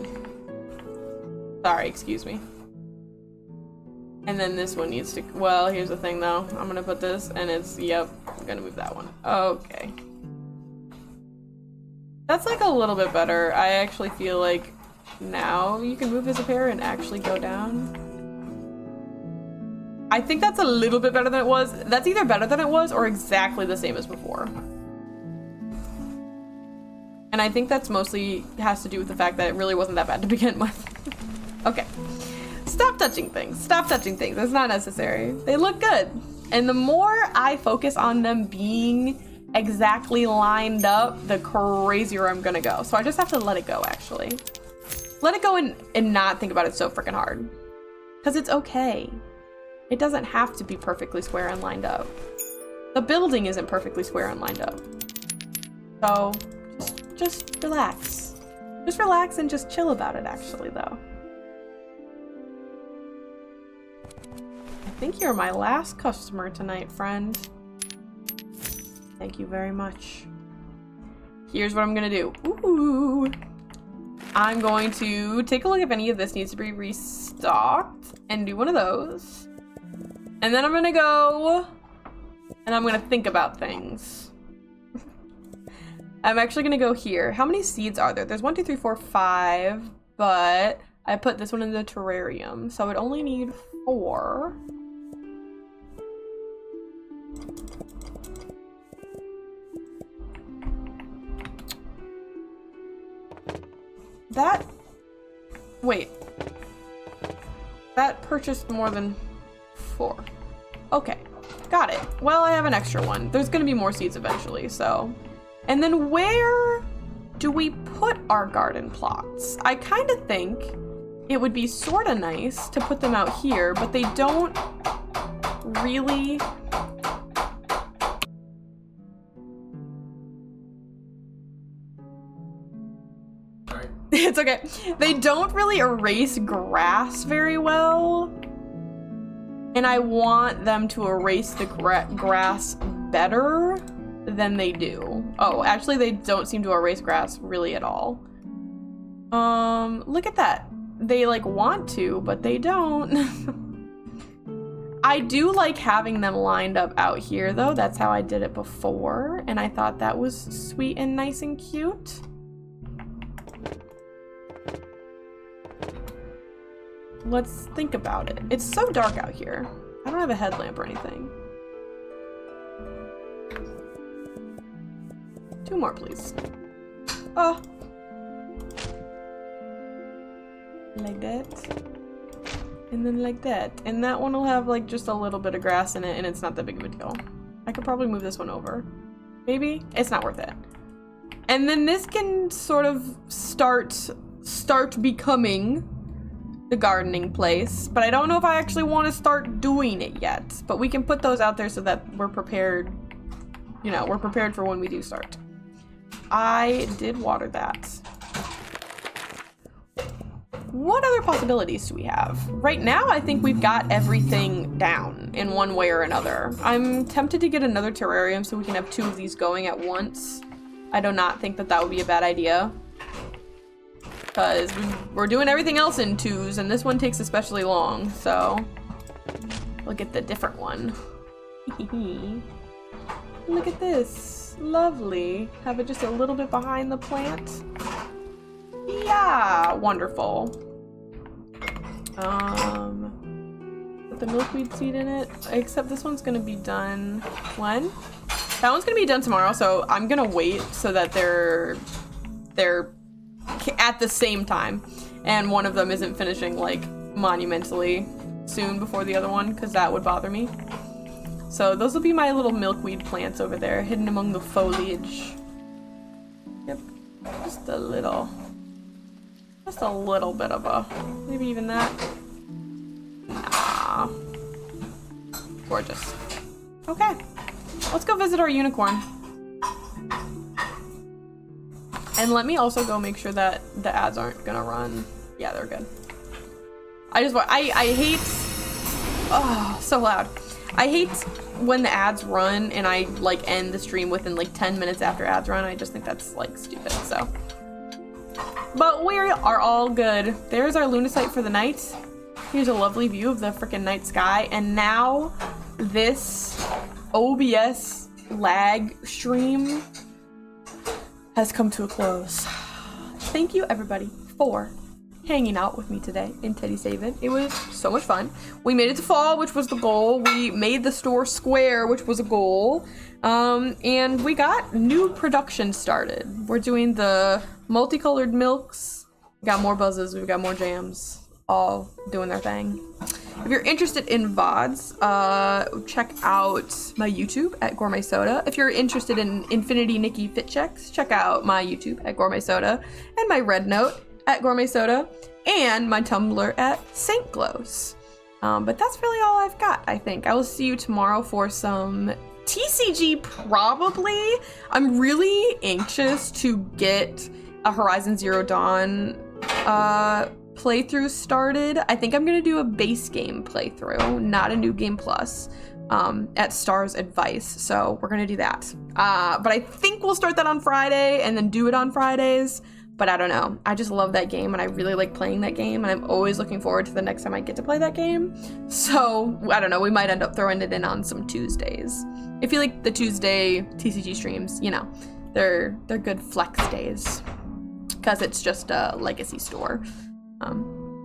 Sorry, excuse me. And then this one needs to, well, here's the thing though. I'm gonna put this and it's, yep, I'm gonna move that one. Okay. That's like a little bit better. I actually feel like now you can move as a pair and actually go down. I think that's a little bit better than it was. That's either better than it was or exactly the same as before. And I think that's mostly has to do with the fact that it really wasn't that bad to begin with. Okay. Stop touching things. Stop touching things. It's not necessary. They look good. And the more I focus on them being exactly lined up, the crazier I'm gonna go. So I just have to let it go, actually. Let it go and not think about it so freaking hard. Because it's okay. It doesn't have to be perfectly square and lined up. The building isn't perfectly square and lined up. So just relax. Just relax and just chill about it, actually, though. I think you're my last customer tonight, friend. Thank you very much. Here's what I'm gonna do. Ooh. I'm going to take a look if any of this needs to be restocked and do one of those. And then I'm gonna go and I'm gonna think about things. I'm actually gonna go here. How many seeds are there? There's 1, 2, 3, 4, 5, but I put this one in the terrarium, so I would only need 4. Wait. That purchased more than 4. Okay, got it. Well, I have an extra one. There's gonna be more seeds eventually, so. And then where do we put our garden plots? I kind of think it would be sort of nice to put them out here, but they don't really. It's okay. They don't really erase grass very well. And I want them to erase the grass better than they do. Oh, actually they don't seem to erase grass really at all. Look at that. They like want to, but they don't. I do like having them lined up out here though. That's how I did it before. And I thought that was sweet and nice and cute. Let's think about it. It's so dark out here. I don't have a headlamp or anything. 2 more, please. Oh. Like that. And then like that. And that one will have like just a little bit of grass in it and it's not that big of a deal. I could probably move this one over. Maybe? It's not worth it. And then this can sort of start becoming the gardening place, but I don't know if I actually want to start doing it yet. But we can put those out there so that we're prepared, you know, we're prepared for when we do start. I did water that. what other possibilities do we have? Right now, I think we've got everything down in one way or another. I'm tempted to get another terrarium so we can have 2 of these going at once. I do not think that that would be a bad idea. Because we're doing everything else in 2s, and this one takes especially long, so we'll get the different one. Look at this. Lovely. Have it just a little bit behind the plant. Yeah, wonderful. Put the milkweed seed in it. Except this one's gonna be done when? That one's gonna be done tomorrow, so I'm gonna wait so that they're at the same time, and one of them isn't finishing like monumentally soon before the other one, because that would bother me. So those will be my little milkweed plants over there, hidden among the foliage. Yep, just a little bit of a, maybe even that. Nah. Gorgeous. Okay, let's go visit our unicorn. And let me also go make sure that the ads aren't gonna run. Yeah, they're good. I hate, oh, so loud. I hate when the ads run and I like end the stream within like 10 minutes after ads run. I just think that's like stupid, so. But we are all good. There's our lunacite for the night. Here's a lovely view of the freaking night sky. And now this OBS lag stream has come to a close. Thank you everybody for hanging out with me today in Teddy's Haven. It was so much fun. We made it to fall, which was the goal. We made the store square, which was a goal. And we got new production started. We're doing the multicolored milks. We got more buzzes, we've got more jams, all doing their thing. If you're interested in VODs, check out my YouTube at Gourmet Soda. If you're interested in Infinity Nikki fit checks, check out my YouTube at Gourmet Soda, and my Red Note at Gourmet Soda, and my Tumblr at Saint Glows. But that's really all I've got, I think. I will see you tomorrow for some TCG, probably. I'm really anxious to get a Horizon Zero Dawn playthrough started. I think I'm gonna do a base game playthrough, not a new game plus, at Star's advice. So we're gonna do that. But I think we'll start that on Friday and then do it on Fridays. But I don't know. I just love that game and I really like playing that game, and I'm always looking forward to the next time I get to play that game. So I don't know, we might end up throwing it in on some Tuesdays. If you like the Tuesday TCG streams, you know, they're good flex days because it's just a legacy store.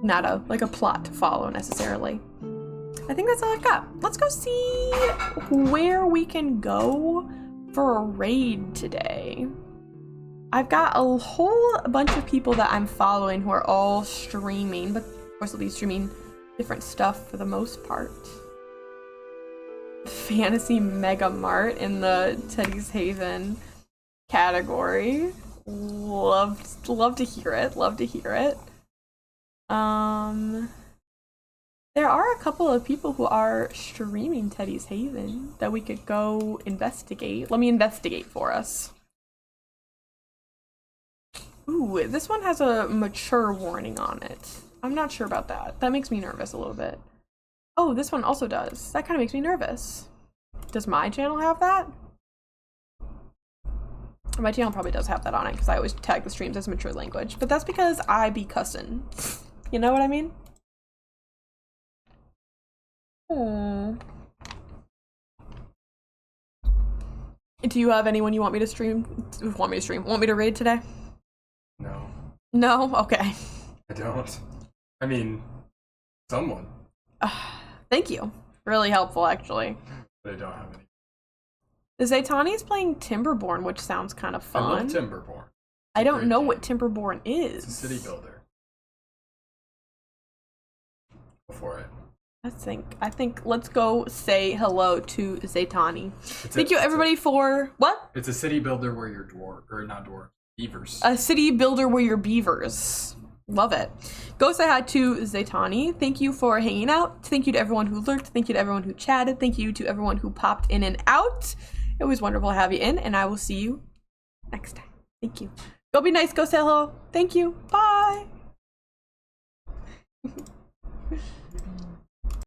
Not a plot to follow necessarily. I think that's all I've got. Let's go see where we can go for a raid today. I've got a whole bunch of people that I'm following who are all streaming, but of course they'll be streaming different stuff for the most part. Fantasy Mega Mart in the Teddy's Haven category. Love to hear it. Love to hear it. There are a couple of people who are streaming Teddy's Haven that we could go investigate. Let me investigate for us. Ooh, this one has a mature warning on it. I'm not sure about that. That makes me nervous a little bit. Oh, this one also does. That kind of makes me nervous. Does my channel have that? My channel probably does have that on it because I always tag the streams as mature language, but that's because I be cussin'. You know what I mean? Oh. Do you have anyone you want me to stream? Want me to raid today? No. No? Okay. I don't. I mean, someone. Thank you. Really helpful, actually. But I don't have any. Zaytani is playing Timberborn, which sounds kind of fun. I love Timberborn. I don't know what Timberborn is. It's a city builder. Go for it. I think let's go say hello to Zaytani. Thank you everybody for what? It's a city builder where you're beavers. A city builder where you're beavers. Love it. Go say hi to Zaytani. Thank you for hanging out. Thank you to everyone who lurked. Thank you to everyone who chatted. Thank you to everyone who popped in and out. It was wonderful to have you in, and I will see you next time. Thank you. Go be nice. Go say hello. Thank you. Bye.